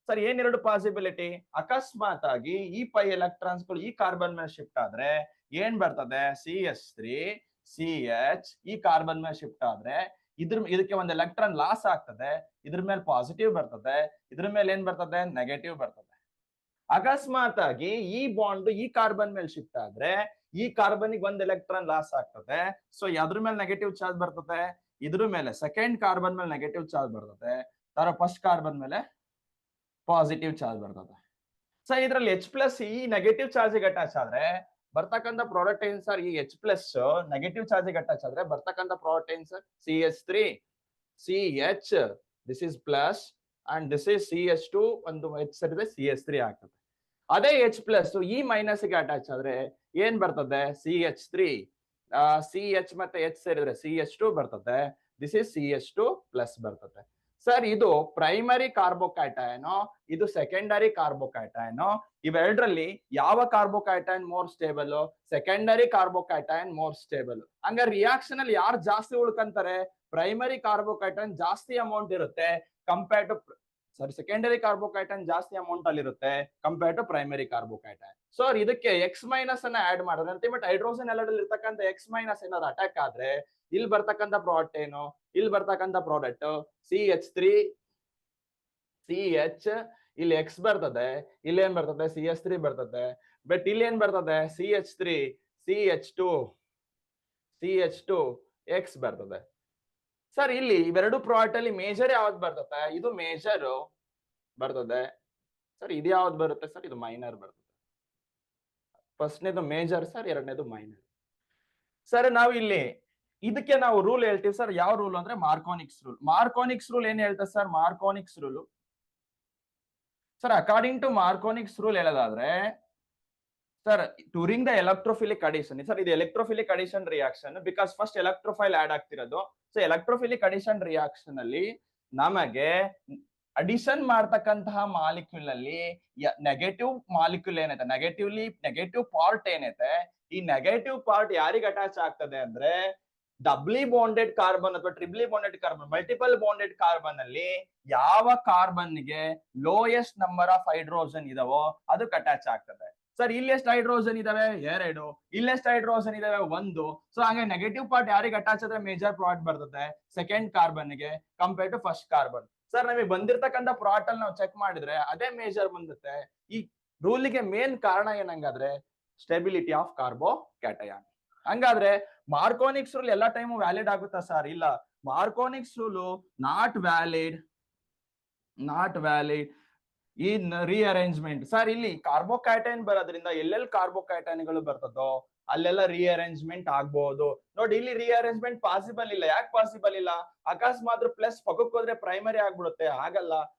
ಸರ್ ಏನ್ ಎರಡು ಪಾಸಿಬಿಲಿಟಿ? ಅಕಸ್ಮಾತ್ ಆಗಿ ಈ ಪೈ ಎಲೆಕ್ಟ್ರಾನ್ಸ್ ಗಳು ಈ ಕಾರ್ಬನ್ ಮೇಲೆ ಶಿಫ್ಟ್ ಆದ್ರೆ ಏನ್ ಬರ್ತದೆ, CH3 CH ಈ ಕಾರ್ಬನ್ ಮೇಲೆ ಶಿಫ್ಟ್ ಆದ್ರೆ ಇದಕ್ಕೆ ಒಂದು ಎಲೆಕ್ಟ್ರಾನ್ ಲಾಸ್ ಆಗ್ತದೆ. ಇದ್ರ ಮೇಲೆ ಪಾಸಿಟಿವ್ ಬರ್ತದೆ, ಇದ್ರ ಮೇಲೆ ಏನ್ ಬರ್ತದೆ, ನೆಗೆಟಿವ್ ಬರ್ತದೆ. ಅಕಸ್ಮಾತ್ ಆಗಿ ಈ ಬಾಂಡ್ ಈ ಕಾರ್ಬನ್ ಮೇಲೆ ಶಿಫ್ಟ್ ಆದ್ರೆ ಈ ಕಾರ್ಬನ್ ಒಂದ್ ಎಲೆಕ್ಟ್ರಾನ್ ಲಾಸ್ ಆಗ್ತದೆ. ಸೊ ಅದ್ರ ಮೇಲೆ ನೆಗೆಟಿವ್ ಚಾರ್ಜ್ ಬರ್ತದೆ, ಇದ್ರ ಮೇಲೆ ಸೆಕೆಂಡ್ ಕಾರ್ಬನ್ ಮೇಲೆ ನೆಗೆಟಿವ್ ಚಾರ್ಜ್ ಬರ್ತದೆ, ತರ ಫಸ್ಟ್ ಕಾರ್ಬನ್ ಮೇಲೆ ಪಾಸಿಟಿವ್ ಚಾರ್ಜ್ ಬರ್ತದೆ. ಸೊ ಇದ್ರಲ್ಲಿ H+ ಈ ನೆಗೆಟಿವ್ ಚಾರ್ಜ್ ಅಟ್ಯಾಚ್ ಆದ್ರೆ ಬರ್ತಕ್ಕಂಥ ಪ್ರಾಡಕ್ಟ್ ಏನ್ ಸರ್, ಈ H+ ನೆಗೆಟಿವ್ ಚಾರ್ಜ್ ಅಟ್ಯಾಚ್ ಆದ್ರೆ ಬರ್ತಕ್ಕಂಥ ಪ್ರಾಡಕ್ಟ್ ಏನ್ sir, CH3 CH this is plus and this is CH2 ಒಂದು H ಸೇರಿದ್ರೆ CH3 ಆಗ್ತದೆ. ಅದೇ H+ ಈ ಮೈನಸ್ ಗೆ ಅಟ್ಯಾಚ್ ಆದ್ರೆ ಏನ್ ಬರ್ತದೆ, CH3 CH ಮತ್ತೆ H ಸೇರಿದ್ರೆ CH2 ಬರ್ತದೆ. ದಿಸ್ ಇಸ್ CH2 ಪ್ಲಸ್ ಬರ್ತದೆ. ಸರ್ ಇದು ಪ್ರೈಮರಿ ಕಾರ್ಬೋಕ್ಯಾಟಯನ್, ಇದು ಸೆಕೆಂಡರಿ ಕಾರ್ಬೋಕ್ಯಾಟಯನ್. ಇವೆರಡರಲ್ಲಿ ಯಾವ carbocation more stable? Secondary carbocation more stable. ಹಂಗ ರಿಯಾಕ್ಷನ್ ಅಲ್ಲಿ ಯಾರು ಜಾಸ್ತಿ ಉಳ್ಕಂತಾರೆ? ಪ್ರೈಮರಿ ಕಾರ್ಬೋಕ್ಯಾಟಯನ್ ಜಾಸ್ತಿ ಅಮೌಂಟ್ ಇರುತ್ತೆ ಕಂಪೇರ್ಡ್ ಟು ಸೆಕೆಂಡರಿ ಕಾರ್ಬೋಕ್ಯಾಟಯನ್ ಜಾಸ್ತಿ ಅಮೌಂಟ್ ಅಲ್ಲಿ ಇರುತ್ತೆ compared to primary carbocation. So ಇದಕ್ಕೆ X- ಅನ್ನ ಆಡ್ ಮಾಡಿದ್ರೆ ಅಲ್ಟಿಮೇಟ್ ಹೈಡ್ರೋಜನ್ ಎಲ್ಲರಲ್ಲಿ ಇರ್ತಕ್ಕಂಥ X- ಏನಾದ್ರು ಅಟ್ಯಾಕ್ ಆದ್ರೆ ಇಲ್ಲಿ ಬರ್ತಕ್ಕಂಥ ಪ್ರಾಡಕ್ಟ್ ಏನು, ಇಲ್ಲಿ ಬರ್ತಕ್ಕಂಥ ಪ್ರಾಡಕ್ಟ್ CH3 CH ಇಲ್ಲಿ X ಬರ್ತದೆ, ಇಲ್ಲಿ ಏನ್ ಬರ್ತದೆ CH3 ಬರ್ತದೆ. ಬಟ್ ಇಲ್ಲಿ ಏನ್ ಬರ್ತದೆ CH3 CH2 X ಬರ್ತದೆ. ಸರ್ ಇಲ್ಲಿ ಇವೆರಡು ಪ್ರಾಡಕ್ಟ್ ಅಲ್ಲಿ ಮೇಜರ್ ಯಾವ್ದು ಬರ್ತದೆ? ಇದು ಮೇಜರ್ ಬರ್ತದೆ ಸರ್. ಇದು ಯಾವ್ದು ಬರುತ್ತೆ ಸರ್? ಇದು ಮೈನರ್ ಬರ್ತದೆ. ಫಸ್ಟ್ನೇದು ಮೇಜರ್ ಸರ್, ಎರಡನೇದು ಮೈನರ್. ಸರ್ ನಾವು ಇಲ್ಲಿ ಇದಕ್ಕೆ ನಾವು ರೂಲ್ ಹೇಳ್ತೀವಿ ಸರ್. ಯಾವ ರೂಲ್ ಅಂದ್ರೆ ಮಾರ್ಕೋನಿಕ್ಸ್ ರೂಲ್. ಮಾರ್ಕೋನಿಕ್ಸ್ ರೂಲ್ ಏನ್ ಹೇಳ್ತದೆ sir? Markovnikov's rule sir according to Markovnikov's rule ಹೇಳೋದಾದ್ರೆ sir during the electrophilic addition, sir ಇದು electrophilic addition reaction because first electrophile add ಆಗ್ತಿರೋದು. ಸೊ ಎಲೆಕ್ಟ್ರೋಫಿಲಿಕ್ ಅಡಿಷನ್ ರಿಯಾಕ್ಷನ್ ಅಲ್ಲಿ ನಮಗೆ ಅಡಿಷನ್ ಮಾಡ್ತಕ್ಕಂತಹ ಮಾಲಿಕ್ಯೂಲ್ ಅಲ್ಲಿ ನೆಗೆಟಿವ್ ಮಾಲಿಕ್ಯೂಲ್ ಏನೈತೆ, ನೆಗೆಟಿವ್ ಪಾರ್ಟ್ ಏನೈತೆ, ಈ ನೆಗೆಟಿವ್ ಪಾರ್ಟ್ ಯಾರಿಗೆ ಅಟ್ಯಾಚ್ ಆಗ್ತದೆ ಅಂದ್ರೆ ಡಬ್ಲಿ ಬಾಂಡೆಡ್ ಕಾರ್ಬನ್ ಅಥವಾ triply bonded carbon, multiple bonded carbon ಅಲ್ಲಿ ಯಾವ ಕಾರ್ಬನ್ಗೆ ಲೋಯೆಸ್ಟ್ ನಂಬರ್ ಆಫ್ ಹೈಡ್ರೋಜನ್ ಇದಾವೋ ಅದಕ್ಕೆ ಅಟ್ಯಾಚ್ ಆಗ್ತದೆ. ಸರ್ ಇಲ್ಲಿ ಎಷ್ಟು ಹೈಡ್ರೋಜನ್ ಇದಾವೆ? 2. ಇಲ್ಲೆಷ್ಟು ಹೈಡ್ರೋಜನ್ ಇದಾವೆ? 1. ಸೊ ಹಾಗೆ ನೆಗೆಟಿವ್ ಪಾರ್ಟ್ ಯಾರಿಗೆ ಅಟ್ಯಾಚ್ ಆದ್ರೆ ಮೇಜರ್ ಪ್ರಾಡಕ್ಟ್ ಬರ್ತದೆ ಸೆಕೆಂಡ್ ಕಾರ್ಬನ್ಗೆ compare to first carbon. Sir ನಮಗೆ ಬಂದಿರತಕ್ಕಂಥ ಪ್ರಾಡಕ್ಟ್ ಅಲ್ಲಿ ನಾವು ಚೆಕ್ ಮಾಡಿದ್ರೆ ಅದೇ ಮೇಜರ್ ಬಂದುತ್ತೆ. ಈ ರೂಲಿಗೆ ಮೇನ್ ಕಾರಣ ಏನಂಗಾದ್ರೆ ಸ್ಟೆಬಿಲಿಟಿ ಆಫ್ ಕಾರ್ಬೋಕ್ಯಾಟಯಾನ್. ಹಂಗಾದ್ರೆ ಮಾರ್ಕೋನಿಕ್ಸ್ ರೂಲ್ ಎಲ್ಲಾ ಟೈಮು ವ್ಯಾಲಿಡ್ ಆಗುತ್ತಾ ಸರ್? ಇಲ್ಲ, Markovnikov's rule not valid in rearrangement. Sir ಇಲ್ಲಿ ಕಾರ್ಬೋಕ್ಯಾಟೈನ್ ಬರೋದ್ರಿಂದ ಎಲ್ಲೆಲ್ಲಿ ಕಾರ್ಬೋಕ್ಯಾಟೈನ್ಗಳು ಬರ್ತದೋ ಅಲ್ಲೆಲ್ಲ ರಿಅರೇಂಜ್ಮೆಂಟ್ ಆಗ್ಬಹುದು. ನೋಡಿ ಇಲ್ಲಿ ರಿಅರೇಂಜ್ಮೆಂಟ್ ಪಾಸಿಬಲ್ ಇಲ್ಲ. ಯಾಕೆ ಪಾಸಿಬಲ್ ಇಲ್ಲ? ಅಕಸ್ಮಾತ್ ಪ್ಲಸ್ ಪಕ್ಕಕ್ಕೆ ಹೋದ್ರೆ ಪ್ರೈಮರಿ ಆಗ್ಬಿಡುತ್ತೆ, ಆಗಲ್ಲ.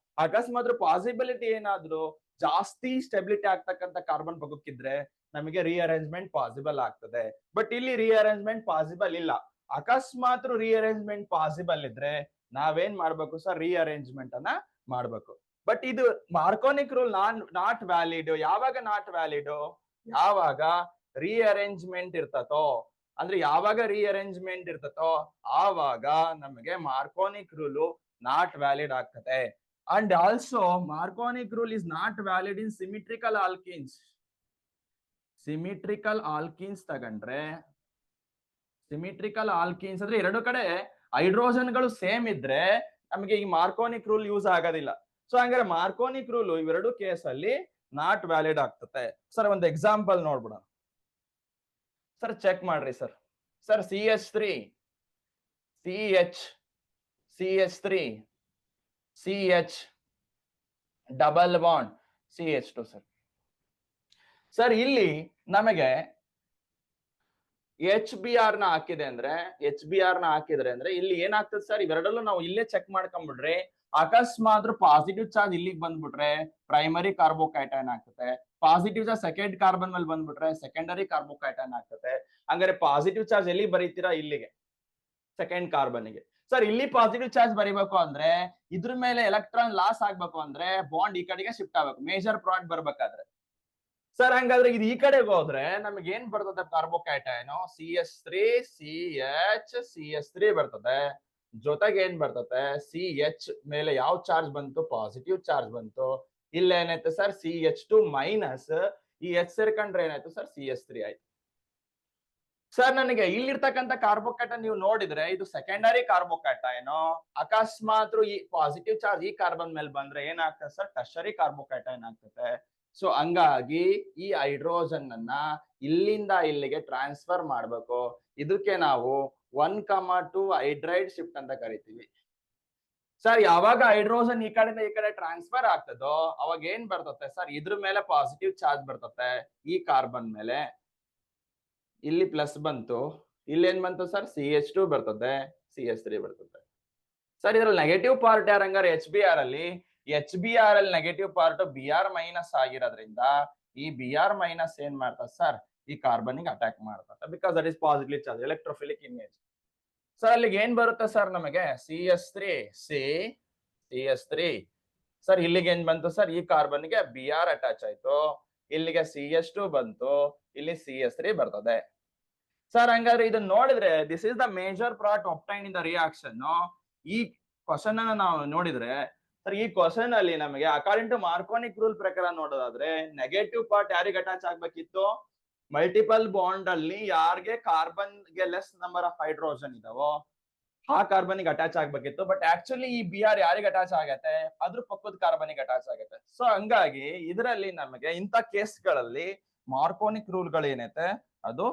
ಅಕಸ್ಮಾತ್ ಪಾಸಿಬಿಲಿಟಿ ಏನಾದ್ರು ಜಾಸ್ತಿ ಸ್ಟೆಬಿಲಿಟಿ ಆಗ್ತಕ್ಕಂಥ ಕಾರ್ಬನ್ ಪಕ್ಕಕ್ಕಿದ್ರೆ ನಮಗೆ ರಿಅರೇಂಜ್ಮೆಂಟ್ ಪಾಸಿಬಲ್ ಆಗ್ತದೆ. ಬಟ್ ಇಲ್ಲಿ ರಿಅರೇಂಜ್ಮೆಂಟ್ ಪಾಸಿಬಲ್ ಇಲ್ಲ. ಅಕಸ್ಮಾತ್ ರಿಅರೇಂಜ್ಮೆಂಟ್ ಪಾಸಿಬಲ್ ಇದ್ರೆ ನಾವೇನ್ ಮಾಡ್ಬೇಕು ಸರ್? ರಿಅರೇಂಜ್ಮೆಂಟ್ ಅನ್ನ ಮಾಡ್ಬೇಕು. ಬಟ್ ಇದು ಮಾರ್ಕೋನಿಕ್ ರೂಲ್ ನಾಟ್ ವ್ಯಾಲಿಡ್. ಯಾವಾಗ ನಾಟ್ ವ್ಯಾಲಿಡ್? ಯಾವಾಗ ರಿಅರೇಂಜ್ಮೆಂಟ್ ಇರ್ತತೋ, ಅಂದ್ರೆ ಯಾವಾಗ ರಿಅರೇಂಜ್ಮೆಂಟ್ ಇರ್ತತೋ ಆವಾಗ ನಮಗೆ ಮಾರ್ಕೋನಿಕ್ ರೂಲು ನಾಟ್ ವ್ಯಾಲಿಡ್ ಆಗ್ತದೆ. And also Markovnikov rule is not valid in symmetrical alkenes. Symmetrical alkenes ತಗೊಂಡ್ರೆ, ಸಿಮಿಟ್ರಿಕಲ್ ಆಲ್ಕೀನ್ಸ್ ಅಂದ್ರೆ ಎರಡು ಕಡೆ ಹೈಡ್ರೋಜನ್ಗಳು ಸೇಮ್ ಇದ್ರೆ ನಮಗೆ ಈ ಮಾರ್ಕೋನಿಕ್ ರೂಲ್ ಯೂಸ್ ಆಗೋದಿಲ್ಲ. ಸೊ ಹಂಗಾರೆ ಮಾರ್ಕೋನಿಕ್ ರೂಲ್ ಇವೆರಡು ಕೇಸಲ್ಲಿ ನಾಟ್ ವ್ಯಾಲಿಡ್ ಆಗ್ತದೆ. ಸರ್ ಒಂದು ಎಕ್ಸಾಂಪಲ್ ನೋಡ್ಬಿಡೋಣ. ಸರ್ ಚೆಕ್ ಮಾಡ್ರಿ sir. Sir CH3 CH3 CH double bond CH2 sir. Sir ಇಲ್ಲಿ ನಮಗೆ HBr ನ ಹಾಕಿದೆ ಅಂದ್ರೆ, HBr ನ ಹಾಕಿದ್ರೆ ಅಂದ್ರೆ ಇಲ್ಲಿ ಏನಾಗ್ತದೆ ಸರ್, ಇವೆರಡಲ್ಲೂ ನಾವು ಇಲ್ಲೇ ಚೆಕ್ ಮಾಡ್ಕೊಂಡ್ಬಿಡ್ರಿ. ಅಕಸ್ಮಾತ್ ಪಾಸಿಟಿವ್ ಚಾರ್ಜ್ ಇಲ್ಲಿಗೆ ಬಂದ್ಬಿಟ್ರೆ ಪ್ರೈಮರಿ ಕಾರ್ಬೋಕೈಟೈನ್ ಆಗ್ತದೆ. ಪಾಸಿಟಿವ್ ಚಾರ್ಜ್ ಸೆಕೆಂಡ್ ಕಾರ್ಬನ್ ಮೇಲೆ ಬಂದ್ಬಿಟ್ರೆ ಸೆಕೆಂಡರಿ ಕಾರ್ಬೋಕೈಟೈನ್ ಆಗ್ತದೆ. ಹಂಗಾರೆ ಪಾಸಿಟಿವ್ ಚಾರ್ಜ್ ಎಲ್ಲಿ ಬರೀತೀರಾ, ಇಲ್ಲಿಗೆ ಸೆಕೆಂಡ್ ಕಾರ್ಬನ್ಗೆ. ಸರ್ ಇಲ್ಲಿ ಪಾಸಿಟಿವ್ ಚಾರ್ಜ್ ಬರಿಬೇಕು ಅಂದ್ರೆ ಇದ್ರ ಮೇಲೆ ಎಲೆಕ್ಟ್ರಾನ್ ಲಾಸ್ ಆಗ್ಬೇಕು ಅಂದ್ರೆ ಬಾಂಡ್ ಈ ಕಡೆಗೆ ಶಿಫ್ಟ್ ಆಗ್ಬೇಕು, ಮೇಜರ್ ಪ್ರಾಡಕ್ಟ್ ಬರ್ಬೇಕಾದ್ರೆ. ಸರ್ ಹಂಗಾದ್ರೆ ಇದು ಈ ಕಡೆಗೆ ಹೋದ್ರೆ ನಮಗೆ ಏನ್ ಬರ್ತದೆ, ಕಾರ್ಬೋಕೈಟೈನ್ CH3 CH ಬರ್ತದೆ. ಜೊತೆಗೆ ಏನ್ ಬರ್ತದೆ, CH ಮೇಲೆ ಯಾವ ಚಾರ್ಜ್ ಬಂತು, ಪಾಸಿಟಿವ್ ಚಾರ್ಜ್ ಬಂತು. ಇಲ್ಲ ಏನಾಯ್ತು ಸರ್, CH2 ಮೈನಸ್ ಈ H ಸೇರ್ಕೊಂಡ್ರೆ ಏನಾಯ್ತು ಸರ್, CH3 ಆಯ್ತು. ಸರ್ ನನಗೆ ಇಲ್ಲಿರ್ತಕ್ಕಂಥ ಕಾರ್ಬೋಕೈಟೈನ್ ನೀವು ನೋಡಿದ್ರೆ ಇದು ಸೆಕೆಂಡರಿ ಕಾರ್ಬೋಕೈಟೈನ್. ಅಕಸ್ಮಾತ್ ಈ ಪಾಸಿಟಿವ್ ಚಾರ್ಜ್ ಈ ಕಾರ್ಬನ್ ಮೇಲೆ ಬಂದ್ರೆ ಏನಾಗ್ತದೆ ಸರ್, ಟರ್ಷರಿ ಕಾರ್ಬೋಕೈಟೈನ್ ಆಗ್ತದೆ. ಸೊ ಹಂಗಾಗಿ ಈ ಹೈಡ್ರೋಜನ್ ಅನ್ನ ಇಲ್ಲಿಂದ ಇಲ್ಲಿಗೆ ಟ್ರಾನ್ಸ್ಫರ್ ಮಾಡ್ಬೇಕು. ಇದಕ್ಕೆ ನಾವು 1,2 ಹೈಡ್ರೈಡ್ ಶಿಫ್ಟ್ ಅಂತ ಕರಿತೀವಿ. ಸರ್ ಯಾವಾಗ ಹೈಡ್ರೋಜನ್ ಈ ಕಡೆಯಿಂದ ಈ ಕಡೆ ಟ್ರಾನ್ಸ್ಫರ್ ಆಗ್ತದೋ ಅವಾಗ ಏನ್ ಬರ್ತದೆ ಸರ್, ಇದ್ರ ಮೇಲೆ ಪಾಸಿಟಿವ್ ಚಾರ್ಜ್ ಬರ್ತದೆ, ಈ ಕಾರ್ಬನ್ ಮೇಲೆ ಇಲ್ಲಿ ಪ್ಲಸ್ ಬಂತು, ಇಲ್ಲೇನ್ ಬಂತು ಸರ್, CH2 ಬರ್ತದೆ, CH3 ಬರ್ತದೆ. ಸರ್ ಇದ್ರಲ್ಲಿ ನೆಗೆಟಿವ್ ಪಾರ್ಟ್ ಯಾರಂಗಾರೆ HBr ಅಲ್ಲಿ, HBr ಅಲ್ಲಿ ನೆಗೆಟಿವ್ ಪಾರ್ಟ್ Br ಮೈನಸ್ ಆಗಿರೋದ್ರಿಂದ ಈ Br ಮೈನಸ್ ಏನ್ ಮಾಡ್ತದೆ ಸರ್, ಈ ಕಾರ್ಬನ್ಗೆ ಅಟ್ಯಾಕ್ ಮಾಡ್ತದೆ. Because that is positive charge, electrophilic image. Sir ಅಲ್ಲಿಗೆ ಏನ್ ಬರುತ್ತೆ ಸರ್ ನಮಗೆ, CH3 ಸರ್ ಇಲ್ಲಿಗೆ ಏನ್ ಬಂತು ಸರ್, ಈ ಕಾರ್ಬನ್ಗೆ Br ಅಟ್ಯಾಚ್ ಆಯ್ತು, ಇಲ್ಲಿಗೆ CH2 ಬಂತು, ಇಲ್ಲಿ CH3 ಬರ್ತದೆ. ಸರ್ ಹಂಗಾದ್ರೆ ಇದನ್ನ ನೋಡಿದ್ರೆ this is the major product obtain in the reaction. ಈ ಕ್ವಶನ್ ಅನ್ನ ನಾವು ನೋಡಿದ್ರೆ ಸರ್, ಈ ಕ್ವಶನ್ ಅಲ್ಲಿ ನಮಗೆ ಅಕಾರ್ಡಿಂಗ್ ಟು ಮಾರ್ಕೋನಿಕ್ ರೂಲ್ ಪ್ರಕಾರ ನೋಡೋದಾದ್ರೆ ನೆಗೆಟಿವ್ ಪಾರ್ಟ್ ಯಾರಿಗೆ ಅಟ್ಯಾಚ್ ಆಗ್ಬೇಕಿತ್ತು, ಮಲ್ಟಿಪಲ್ ಬಾಂಡ್ ಅಲ್ಲಿ ಯಾರಿಗೆ ಕಾರ್ಬನ್ ಗೆ ಲೆಸ್ ನಂಬರ್ ಆಫ್ ಹೈಡ್ರೋಜನ್ ಇದಾವೋ ಆ ಕಾರ್ಬನ್ಗೆ ಅಟ್ಯಾಚ್ ಆಗ್ಬೇಕಿತ್ತು. ಬಟ್ ಆಕ್ಚುಲಿ ಈ Br ಯಾರಿಗೆ ಅಟ್ಯಾಚ್ ಆಗತ್ತೆ, ಅದ್ರ ಪಕ್ಕದ ಕಾರ್ಬನ್ಗೆ ಅಟ್ಯಾಚ್ ಆಗತ್ತೆ. ಸೊ ಹಂಗಾಗಿ ಇದರಲ್ಲಿ ನಮಗೆ ಇಂಥ ಕೇಸ್ಗಳಲ್ಲಿ ಮಾರ್ಕೋನಿಕ್ ರೂಲ್ ಗಳು ಏನೈತೆ ಅದು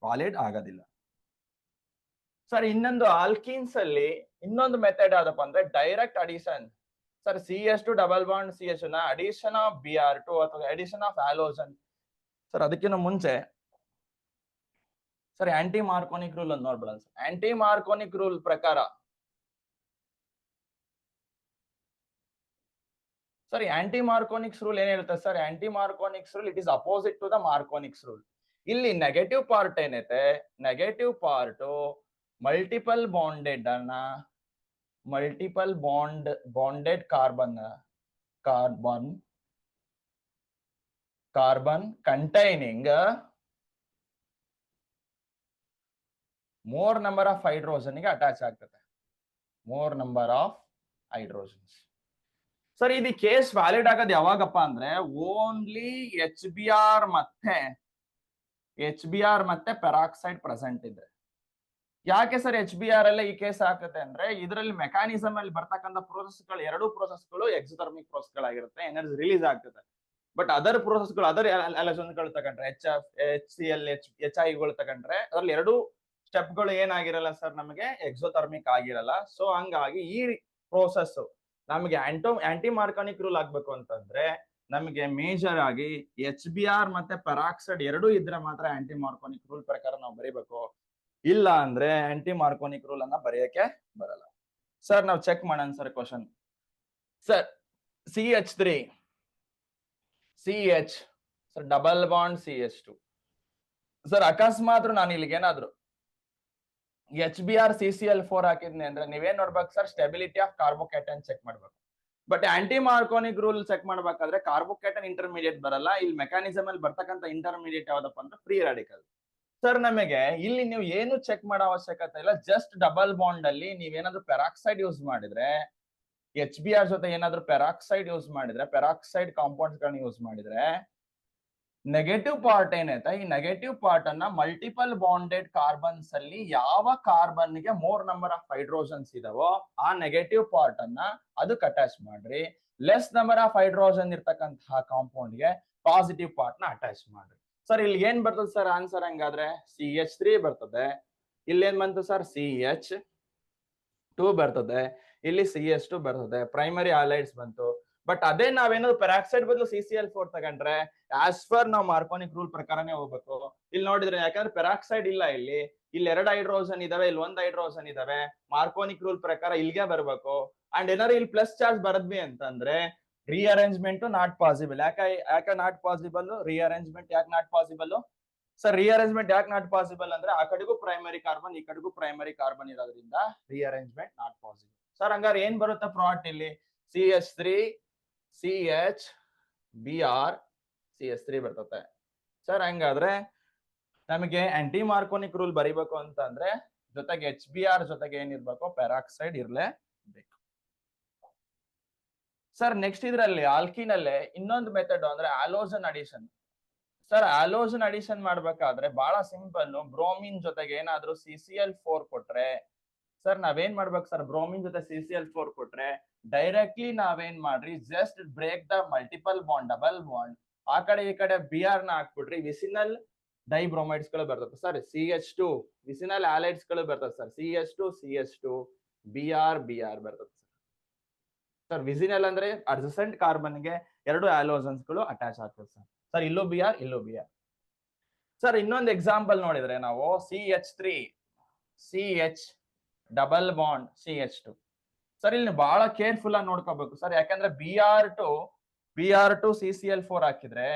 ವ್ಯಾಲಿಡ್ ಆಗೋದಿಲ್ಲ. ಸರ್ ಇನ್ನೊಂದು ಆಲ್ಕೀನ್ಸ್ ಅಲ್ಲಿ ಇನ್ನೊಂದು ಮೆಥಡ್ ಯಾವ್ದಪ್ಪ ಅಂದ್ರೆ direct addition. Sir CH2 double bond CH ನ ಅಡಿಷನ್ ಆಫ್ Br2 ಅಥವಾ ಅಡಿಷನ್ ಆಫ್ ಹ್ಯಾಲೋಜನ್. ಸರ್ ಅದಕ್ಕಿಂತ ಮುಂಚೆ ಸರ್ ಆಂಟಿ ಮಾರ್ಕೋನಿಕ್ ರೂಲ್ ಅಂತ ನೋಡ್ಬಿಡೋಣ. ಆಂಟಿ ಮಾರ್ಕೋನಿಕ್ ರೂಲ್ ಪ್ರಕಾರ ಸರ್ ಆಂಟಿ ಮಾರ್ಕೋನಿಕ್ಸ್ ರೂಲ್ ಏನ್ ಹೇಳ್ತಾರೆ sir, anti Markovnikov's rule it is opposite to the Markovnikov's rule. ಇಲ್ಲಿ ನೆಗೆಟಿವ್ ಪಾರ್ಟ್ ಏನೈತೆ, negative part multiple bonded carbon containing more number of hydrogen ಗೆ ಅಟ್ಯಾಚ್ ಆಗ್ತದೆ, more number of hydrogens. Sir ಇದು ಕೇಸ್ ವ್ಯಾಲಿಡ್ ಆಗೋದು ಯಾವಾಗಪ್ಪ ಅಂದ್ರೆ ಓನ್ಲಿ HBr ಮತ್ತೆ ಪೆರಾಕ್ಸೈಡ್ ಪ್ರೆಸೆಂಟ್ ಇದೆ. ಯಾಕೆ ಸರ್ HBr ಅಲ್ಲೇ ಈ ಕೇಸ್ ಆಗ್ತದೆ ಅಂದ್ರೆ ಇದರಲ್ಲಿ ಮೆಕ್ಯಾನಿಸಮ್ ಅಲ್ಲಿ ಬರ್ತಕ್ಕಂಥ ಪ್ರೋಸೆಸ್ಗಳು ಎರಡು ಪ್ರೋಸೆಸ್ಗಳು ಎಕ್ಸೋಥರ್ಮಿಕ್ ಪ್ರೋಸೆಸ್ ಗಳಾಗಿರುತ್ತೆ, ಎನರ್ಜಿ ರಿಲೀಸ್ ಆಗ್ತದೆ. ಬಟ್ ಅದರ್ ಪ್ರೋಸೆಸ್ಗಳು ಅದರ್ ಎಲೆಕ್ಟ್ರಾನ್ಗಳು ತಗೊಂಡ್ರೆ HCl HIಗಳು ತಗೊಂಡ್ರೆ ಅದ್ರಲ್ಲಿ ಎರಡು ಸ್ಟೆಪ್ಗಳು ಏನಾಗಿರಲ್ಲ ಸರ್, ನಮಗೆ ಎಕ್ಸೋಥರ್ಮಿಕ್ ಆಗಿರಲ್ಲ. ಸೊ ಹಂಗಾಗಿ ಈ ಪ್ರೋಸೆಸ್ ನಮಗೆ ಆಂಟಿ ಮಾರ್ಕೋನಿಕ್ ರೂಲ್ ಆಗ್ಬೇಕು ಅಂತಂದ್ರೆ ನಮಗೆ ಮೇಜರ್ ಆಗಿ HBr ಮತ್ತೆ ಪೆರಾಕ್ಸೈಡ್ ಎರಡೂ ಇದ್ರೆ ಮಾತ್ರ ಆಂಟಿ ಮಾರ್ಕೋನಿಕ್ ರೂಲ್ ಪ್ರಕಾರ ನಾವು ಬರೀಬೇಕು. ಇಲ್ಲ ಅಂದ್ರೆ ಆಂಟಿ ಮಾರ್ಕೋನಿಕ್ ರೂಲ್ ಅನ್ನ ಬರೆಯಕ್ಕೆ ಬರಲ್ಲ. ಸರ್ ನಾವು ಚೆಕ್ ಮಾಡೋಣ sir question. Sir CH3 CH sir double bond CH2. Sir ಅಕಸ್ಮಾತ್ ನಾನು ಇಲ್ಲಿಗೆ ಏನಾದ್ರು HBr CCl4 ಹಾಕಿದ್ನಿ ಅಂದ್ರೆ ನೀವೇನ್ ನೋಡ್ಬೇಕು ಸರ್, ಸ್ಟೆಬಿಲಿಟಿ ಆಫ್ ಕಾರ್ಬೋಕೈಟನ್ ಚೆಕ್ ಮಾಡ್ಬೇಕು. But aunty Markovnikov rule check ಮಾಡ್ಬೇಕಾದ್ರೆ ಕಾರ್ಬೋಕೈಟನ್ ಇಂಟರ್ಮೀಡಿಯೇಟ್ ಬರಲ್ಲ. ಇಲ್ಲಿ ಮೆಕ್ಯಾನಿಸಮ್ ಅಲ್ಲಿ ಬರ್ತಕ್ಕಂಥ ಇಂಟರ್ಮೀಡಿಯೇಟ್ ಯಾವ್ದಪ್ಪ ಅಂದ್ರೆ ಫ್ರೀ ರಾಡಿಕಲ್. ಸರ್ ನಮಗೆ ಇಲ್ಲಿ ನೀವು ಏನು ಚೆಕ್ ಮಾಡೋ ಅವಶ್ಯಕತೆ ಇಲ್ಲ, ಜಸ್ಟ್ ಡಬಲ್ ಬಾಂಡ್ ಅಲ್ಲಿ ನೀವೇನಾದ್ರೂ ಪೆರಾಕ್ಸೈಡ್ ಯೂಸ್ ಮಾಡಿದ್ರೆ, HBr ಜೊತೆ ಏನಾದ್ರೂ ಪೆರಾಕ್ಸೈಡ್ ಯೂಸ್ ಮಾಡಿದ್ರೆ, ಪೆರಾಕ್ಸೈಡ್ ಕಾಂಪೌಂಡ್ಸ್ ಗಳನ್ನ ಯೂಸ್ ಮಾಡಿದ್ರೆ, ನೆಗೆಟಿವ್ ಪಾರ್ಟ್ ಏನೈತೆ, ಈ ನೆಗೆಟಿವ್ ಪಾರ್ಟ್ ಅನ್ನ ಮಲ್ಟಿಪಲ್ ಬಾಂಡೆಡ್ ಕಾರ್ಬನ್ಸ್ ಅಲ್ಲಿ ಯಾವ ಕಾರ್ಬನ್ ಗೆ ಮೋರ್ ನಂಬರ್ ಆಫ್ ಹೈಡ್ರೋಜನ್ಸ್ ಇದಾವೋ ಆ ನೆಗೆಟಿವ್ ಪಾರ್ಟ್ ಅನ್ನ ಅದಕ್ಕೆ ಅಟ್ಯಾಚ್ ಮಾಡ್ರಿ. ಲೆಸ್ ನಂಬರ್ ಆಫ್ ಹೈಡ್ರೋಜನ್ ಇರ್ತಕ್ಕಂತಹ ಕಾಂಪೌಂಡ್ ಗೆ ಪಾಸಿಟಿವ್ ಪಾರ್ಟ್ ನ ಅಟ್ಯಾಚ್ ಮಾಡ್ರಿ. ಸರ್ ಇಲ್ಲಿ ಏನ್ ಬರ್ತದೆ ಸರ್ ಆನ್ಸರ್ ಹಂಗಾದ್ರೆ CH3 ಬರ್ತದೆ. ಇಲ್ಲಿ ಏನ್ ಬಂತು ಸರ್ CH2 ಬರ್ತದೆ, ಇಲ್ಲಿ CS2 ಬರ್ತದೆ, ಪ್ರೈಮರಿ ಆಲೈಡ್ಸ್ ಬಂತು. ಬಟ್ ಅದೇ ನಾವೇನಾದ್ರು ಪೆರಾಕ್ಸೈಡ್ ಬದಲು CCl4 ತಗೊಂಡ್ರೆ ಆಸ್ ಫರ್ ನಾವು ಮಾರ್ಕೋನಿಕ್ ರೂಲ್ ಪ್ರಕಾರನೇ ಹೋಗ್ಬೇಕು. ಇಲ್ಲಿ ನೋಡಿದ್ರೆ ಯಾಕಂದ್ರೆ ಪೆರಾಕ್ಸೈಡ್ ಇಲ್ಲ, ಇಲ್ಲಿ 2 ಹೈಡ್ರೋಜನ್ ಇದಾವೆ, ಇಲ್ಲಿ 1 ಹೈಡ್ರೋಜನ್ ಇದಾವೆ, ಮಾರ್ಕೋನಿಕ್ ರೂಲ್ ಪ್ರಕಾರ ಇಲ್ಲಿಗೆ ಬರ್ಬೇಕು. ಅಂಡ್ ಏನಾದ್ರು ಇಲ್ಲಿ ಪ್ಲಸ್ ಚಾರ್ಜ್ ಬರದ್ವಿ ಅಂತಂದ್ರೆ ರಿಅರೇಂಜ್ಮೆಂಟ್ ನಾಟ್ ಪಾಸಿಬಲ್. ಯಾಕೆ ನಾಟ್ ಪಾಸಿಬಲ್? ರಿಅರೇಂಜ್ಮೆಂಟ್ ಯಾಕೆ ನಾಟ್ ಪಾಸಿಬಲ್ ಸರ್? ರಿಅರೇಂಜ್ಮೆಂಟ್ ಯಾಕೆ ನಾಟ್ ಪಾಸಿಬಲ್ ಅಂದ್ರೆ ಆ ಕಡೆಗೂ ಪ್ರೈಮರಿ ಕಾರ್ಬನ್, ಈ ಕಡೆಗೂ ಪ್ರೈಮರಿ ಕಾರ್ಬನ್ ಇರೋದ್ರಿಂದ ರಿಅರೇಂಜ್ಮೆಂಟ್ ನಾಟ್ ಪಾಸಿಬಲ್. ಸರ್ ಹಂಗಾರೆ ಏನ್ ಬರುತ್ತೆ ಪ್ರಾಡಕ್ಟ್ ಇಲ್ಲಿ? CH3 CH Br CS3 ಬರ್ತದೆ. ಸರ್ ಹಂಗಾದ್ರೆ ನಮಗೆ ಆಂಟಿ ಮಾರ್ಕೋನಿಕ್ ರೂಲ್ ಬರಿಬೇಕು ಅಂತಂದ್ರೆ ಜೊತೆಗೆ HBr ಜೊತೆಗೆ ಏನಿರ್ಬೇಕು? ಪೆರಾಕ್ಸೈಡ್ ಇರ್ಲೇಬೇಕು. ಸರ್ ನೆಕ್ಸ್ಟ್ ಇದ್ರಲ್ಲಿ ಆಲ್ಕಿನ್ ಅಲ್ಲೇ ಇನ್ನೊಂದು ಮೆಥಡ್ ಅಂದ್ರೆ halogen addition. Sir halogen addition ಮಾಡ್ಬೇಕಾದ್ರೆ ಬಹಳ ಸಿಂಪಲ್. ಬ್ರೋಮಿನ್ ಜೊತೆಗೆ ಏನಾದ್ರೂ CCl4 ಕೊಟ್ರೆ ಸರ್ ನಾವೇನ್ ಮಾಡ್ಬೇಕು ಸರ್? ಬ್ರೋಮಿನ್ ಜೊತೆ CCl4 ಕೊಟ್ರೆ ಡೈರೆಕ್ಟ್ಲಿ ನಾವೇನ್ ಮಾಡ್ರಿ, just break the multiple bond, double bond, ಆ ಕಡೆ ಈ ಕಡೆ Br ನ ಹಾಕ್ಬಿಟ್ರಿ, ವಿಸಿನಲ್ ಡೈಬ್ರೋಮೈಡ್ಸ್ ಗಳು ಬರ್ತದೆ ಸರ್. CH2 ವಿಸಿನಲ್ ಆಲೈಡ್ಸ್ ಗಳು ಬರ್ತದೆ ಸರ್. CH2 Br ಬರ್ತದೆ ಸರ್. ವಿಸಿನಲ್ ಅಂದ್ರೆ ಅಡ್ಜಸೆಂಟ್ ಕಾರ್ಬನ್ ಗೆ 2 ಆಲೋಜನ್ಸ್ ಗಳು ಅಟ್ಯಾಚ್ ಆಗ್ತದೆ ಸರ್. ಸರ್ ಇಲ್ಲೂ Br, ಇಲ್ಲೂ Br. ಸರ್ ಇನ್ನೊಂದು ಎಕ್ಸಾಂಪಲ್ ನೋಡಿದ್ರೆ ನಾವು CH3 CH double bond CH2. Sir ಇಲ್ಲಿ ಬಹಳ ಕೇರ್ಫುಲ್ ಆಗಿ ನೋಡ್ಕೋಬೇಕು ಸರ್, ಯಾಕಂದ್ರೆ Br2 CCl4 ಹಾಕಿದ್ರೆ,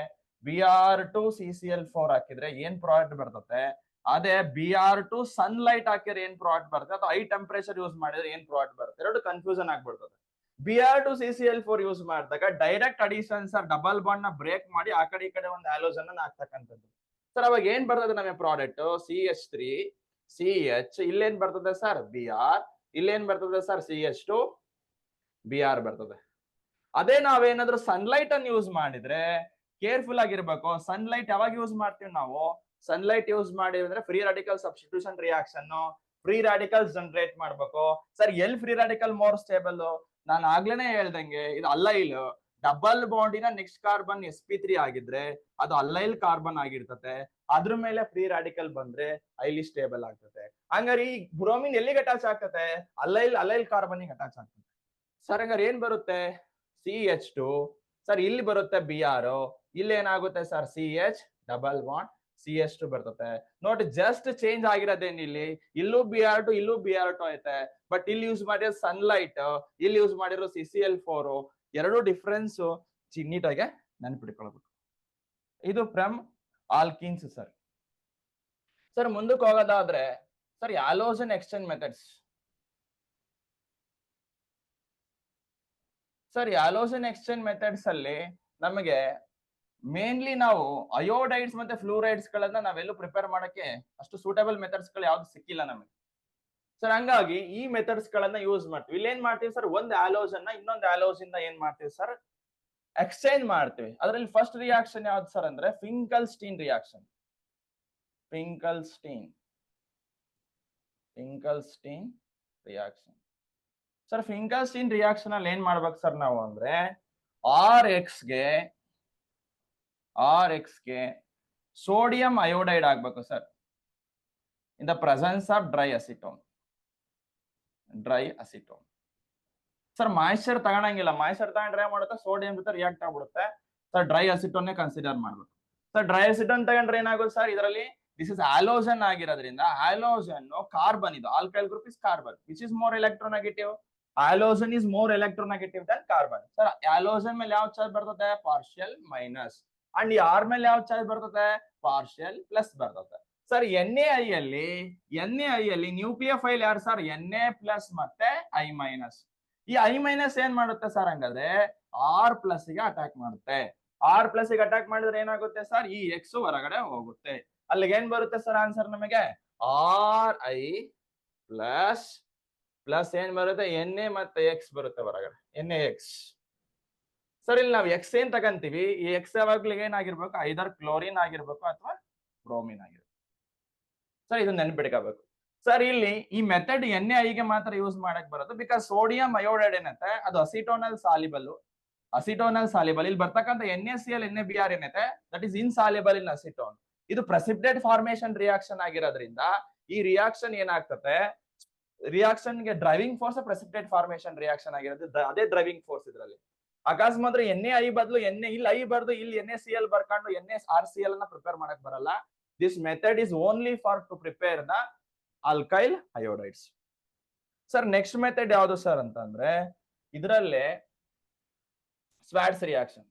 Br2 CCl4 ಹಾಕಿದ್ರೆ ಏನ್ ಪ್ರಾಡಕ್ಟ್ ಬರ್ತದೆ? ಅದೇ Br2 ಸನ್ಲೈಟ್ ಹಾಕಿದ್ರೆ ಏನ್ ಪ್ರಾಡಕ್ಟ್ ಬರ್ತದೆ, ಅಥವಾ ಹೈ ಟೆಂಪರೇಚರ್ ಯೂಸ್ ಮಾಡಿದ್ರೆ ಏನ್ ಪ್ರಾಡಕ್ಟ್ ಬರುತ್ತೆ? ಎರಡು ಕನ್ಫ್ಯೂಷನ್ ಆಗ್ಬಿಡ್ತದೆ. Br2 CCl4 ಯೂಸ್ ಮಾಡಿದಾಗ direct addition sir, double bond ನ ಬ್ರೇಕ್ ಮಾಡಿ ಆ ಕಡೆ ಈ ಕಡೆ ಒಂದು ಆಲೋಜನ್ ಅನ್ನ ಹಾಕ್ತಕ್ಕಂಥದ್ದು. ಸರ್ ಅವಾಗ ಏನ್ ಬರ್ತದೆ ನಮಗೆ ಪ್ರಾಡಕ್ಟ್? CH3 CH, ಇಲ್ಲೇನ್ ಬರ್ತದೆ ಸರ್? Br, ಇಲ್ಲೇನ್ ಬರ್ತದೆ ಸರ್? CH2 Br ಬರ್ತದೆ. ಅದೇ ನಾವೇನಾದ್ರೂ ಸನ್ಲೈಟ್ ಅನ್ನು ಯೂಸ್ ಮಾಡಿದ್ರೆ ಕೇರ್ಫುಲ್ ಆಗಿರ್ಬೇಕು. ಸನ್ಲೈಟ್ ಯಾವಾಗ ಯೂಸ್ ಮಾಡ್ತೀವಿ ನಾವು? ಸನ್ಲೈಟ್ ಯೂಸ್ ಮಾಡಿದ್ರೆ free radical substitution reaction, free radicals generate ಮಾಡ್ಬೇಕು ಸರ್. ಎಲ್ಲಿ ಫ್ರೀ ರಾಡಿಕಲ್ ಮೋರ್ ಸ್ಟೇಬಲ್? ನಾನು ಆಗ್ಲೇನೆ ಹೇಳ್ದಂಗೆ ಇದು ಅಲ್ಲೈಲ್ ಡಬಲ್ ಬಾಂಡಿನ ನೆಕ್ಸ್ಟ್ ಕಾರ್ಬನ್ sp3 ಆಗಿದ್ರೆ ಅದು ಅಲ್ಲೈಲ್ ಕಾರ್ಬನ್ ಆಗಿರ್ತದೆ. ಅದ್ರ ಮೇಲೆ ಫ್ರೀ ರಾಡಿಕಲ್ ಬಂದ್ರೆ ಹೈಲಿ ಸ್ಟೇಬಲ್ ಆಗ್ತದೆ. ಹಂಗಾರೆ ಈ ಬ್ರೋಮಿನ್ ಎಲ್ಲಿಗೆ ಅಟ್ಯಾಚ್ ಆಗ್ತದೆ? ಅಲ್ಲೈಲ್ ಕಾರ್ಬನ್ ಅಟ್ಯಾಚ್ ಆಗ್ತದೆ ಸರ್. ಹಂಗಾರೆ ಏನ್ ಬರುತ್ತೆ? CH2 ಸರ್, ಇಲ್ಲಿ ಬರುತ್ತೆ Br, ಇಲ್ಲಿ ಏನಾಗುತ್ತೆ sir? CH double bond CH2 ಬರ್ತದೆ. ನೋಡಿ ಜಸ್ಟ್ ಚೇಂಜ್ ಆಗಿರೋದೇನ್ ಇಲ್ಲಿ? ಇಲ್ಲೂ Br2 ಇಲ್ಲೂ Br2 ಐತೆ, ಬಟ್ ಇಲ್ಲಿ ಯೂಸ್ ಮಾಡಿರೋ ಸನ್ಲೈಟ್, ಇಲ್ಲಿ ಯೂಸ್ ಮಾಡಿರೋ CCl4, ಎರಡು ಡಿಫ್ರೆನ್ಸ್ ನೀಟಾಗಿ ನೆನ್ಪಿಟ್ಕೊಳ್ಬೇಕು. ಇದು ಫ್ರಮ್ ಆಲ್ಕಿನ್ಸ್ ಸರ್. ಸರ್ ಮುಂದಕ್ಕೆ ಹೋಗೋದಾದ್ರೆ sir halogen exchange methods. Sir halogen exchange methods ಅಲ್ಲಿ ನಮಗೆ ಮೇನ್ಲಿ ನಾವು ಅಯೋಡೈಡ್ಸ್ ಮತ್ತೆ ಫ್ಲೂರೈಡ್ಸ್ ಗಳನ್ನ ನಾವೆಲ್ಲೂ ಪ್ರಿಪೇರ್ ಮಾಡಕ್ಕೆ ಅಷ್ಟು ಸೂಟಬಲ್ ಮೆಥಡ್ಸ್ ಗಳು ಯಾವ್ದು ಸಿಕ್ಕಿಲ್ಲ ನಮಗೆ ಸರ್. ಹಂಗಾಗಿ ಈ ಮೆಥಡ್ಸ್ ಗಳನ್ನ ಯೂಸ್ ಮಾಡ್ತೀವಿ. ಇಲ್ಲಿ ಏನ್ ಮಾಡ್ತೀವಿ ಸರ್? ಒಂದು ಹ್ಯಾಲೋಜನ್ ನ ಇನ್ನೊಂದು ಹ್ಯಾಲೋಜನ್ ಏನ್ ಮಾಡ್ತೀವಿ ಸರ್? ಎಕ್ಸ್ಚೇಂಜ್ ಮಾಡ್ತೀವಿ. ಅದರಲ್ಲಿ ಫಸ್ಟ್ ರಿಯಾಕ್ಷನ್ ಯಾವ್ದು ಸರ್ ಅಂದ್ರೆ Finkelstein reaction. Finkelstein reaction sir. Finkelstein reaction ಅಲ್ಲಿ ಏನ್ ಮಾಡ್ಬೇಕು ಸರ್ ನಾವು ಅಂದ್ರೆ RX ಗೆ ಸೋಡಿಯಂ ಅಯೋಡೈಡ್ ಆಗ್ಬೇಕು sir, in the presence of dry acetone sir. Moisture ತಗೊಳಂಗಿಲ್ಲ. ಮಾಯಿಶ್ಚರ್ ತಗೊಂಡ್ರೆ ಮಾಡುತ್ತೆ ಸೋಡಿಯಂ ಜೊತೆ ರಿಯಾಕ್ಟ್ ಆಗ್ಬಿಡುತ್ತೆ ಸರ್. ಡ್ರೈ ಅಸಿಟೋನ್ ಕನ್ಸಿಡರ್ ಮಾಡ್ಬೇಕು ಸರ್. ಡ್ರೈ ಅಸಿಟೋನ್ ತಗೊಂಡ್ರೆ ಏನಾಗುತ್ತೆ ಸರ್? ಇದರಲ್ಲಿ ದಿಸ್ ಇಸ್ ಹ್ಯಾಲೋಜನ್ ಆಗಿರೋದ್ರಿಂದ ಹ್ಯಾಲೋಜನ್ ಕಾರ್ಬನ್, ಇದು alkyl group is carbon which is more electronegative. Halogen is more electronegative than carbon sir. Halogen ಮೇಲೆ ಯಾವ ಚಾರ್ಜ್ ಬರ್ತದೆ? Partial minus. ಅಂಡ್ ಆರ್ ಮೇಲೆ ಯಾವ ಚಾರ್ಜ್ ಬರ್ತದೆ? ಪಾರ್ಷಿಯಲ್ ಪ್ಲಸ್ ಬರ್ತದೆ ಸರ್. NaI ಅಲ್ಲಿ ನ್ಯೂಕ್ಲಿಯೋಫೈಲ್ ಯಾರು ಸರ್? Na ಪ್ಲಸ್ ಮತ್ತೆ I ಮೈನಸ್. ಈ I ಮೈನಸ್ ಏನ್ ಮಾಡುತ್ತೆ ಸರ್? ಹಂಗಾದ್ರೆ R ಪ್ಲಸ್ ಗೆ ಅಟ್ಯಾಕ್ ಮಾಡುತ್ತೆ. R ಪ್ಲಸ್ ಗೆ ಅಟ್ಯಾಕ್ ಮಾಡಿದ್ರೆ ಏನಾಗುತ್ತೆ ಸರ್? ಈ X ಹೊರಗಡೆ ಹೋಗುತ್ತೆ. ಅಲ್ಲಿಗೆ ಏನ್ ಬರುತ್ತೆ ಸರ್ ಆನ್ಸರ್ ನಮಗೆ ಆರ್ ಐ ಪ್ಲಸ್ ಪ್ಲಸ್ ಏನ್ ಬರುತ್ತೆ ಎನ್ ಎ ಮತ್ತೆ ಎಕ್ಸ್ ಬರುತ್ತೆ ಹೊರಗಡೆ ಎನ್ ಎ ಎಕ್ಸ್. ಸರ್ ಇಲ್ಲಿ ನಾವು ಎಕ್ಸ್ ಏನ್ ತಗಂತೀವಿ, ಈ ಎಕ್ಸ್ ಯಾವಾಗ್ಲೂ ಏನಾಗಿರ್ಬೇಕು, ಐದರ್ ಕ್ಲೋರಿನ್ ಆಗಿರ್ಬೇಕು ಅಥವಾ ಬ್ರೋಮಿನ್ ಆಗಿರ್ಬೇಕು. ಸರ್ ಇದನ್ನ ನೆನ್ಪಿಟ್ಕೋಬೇಕು. ಸರ್ ಇಲ್ಲಿ ಈ ಮೆಥಡ್ ಎನ್ ಎ ಐಗೆ ಮಾತ್ರ ಯೂಸ್ ಮಾಡಕ್ ಬರೋದು, ಬಿಕಾಸ್ ಸೋಡಿಯಂ ಅಯೋಡೈಡ್ ಏನೈತೆ ಅದು ಅಸಿಟೋನಲ್ ಸಾಲಿಬಲ್. ಇಲ್ಲಿ ಬರ್ತಕ್ಕಂಥ NaCl NaBr ಏನೈತೆ that is insoluble in acetone. ಇದು ಪ್ರೆಸಿಪಿಟೇಟ್ ಫಾರ್ಮೇಶನ್ ರಿಯಾಕ್ಷನ್ ಆಗಿರೋದ್ರಿಂದ ಈ ರಿಯಾಕ್ಷನ್ ಏನಾಗ್ತದೆ, ರಿಯಾಕ್ಷನ್ ಗೆ driving force precipitate formation reaction ಆಗಿರೋದು, ಅದೇ ಡ್ರೈವಿಂಗ್ ಫೋರ್ಸ್ ಇದರಲ್ಲಿ. ಅಕಸ್ಮಾತ್ NaI ಬದಲು ಇಲ್ಲಿ ಐ ಬರ್ದು ಇಲ್ಲಿ NaCl ಬರ್ಕೊಂಡು NaRCl ಅನ್ನ ಪ್ರಿಪೇರ್ ಮಾಡಕ್ ಬರಲ್ಲ. This method is only for to prepare the alkyl iodides. Sir next method ಯಾವುದು ಸರ್ ಅಂತಂದ್ರೆ ಇದರಲ್ಲೇ Swarts reaction.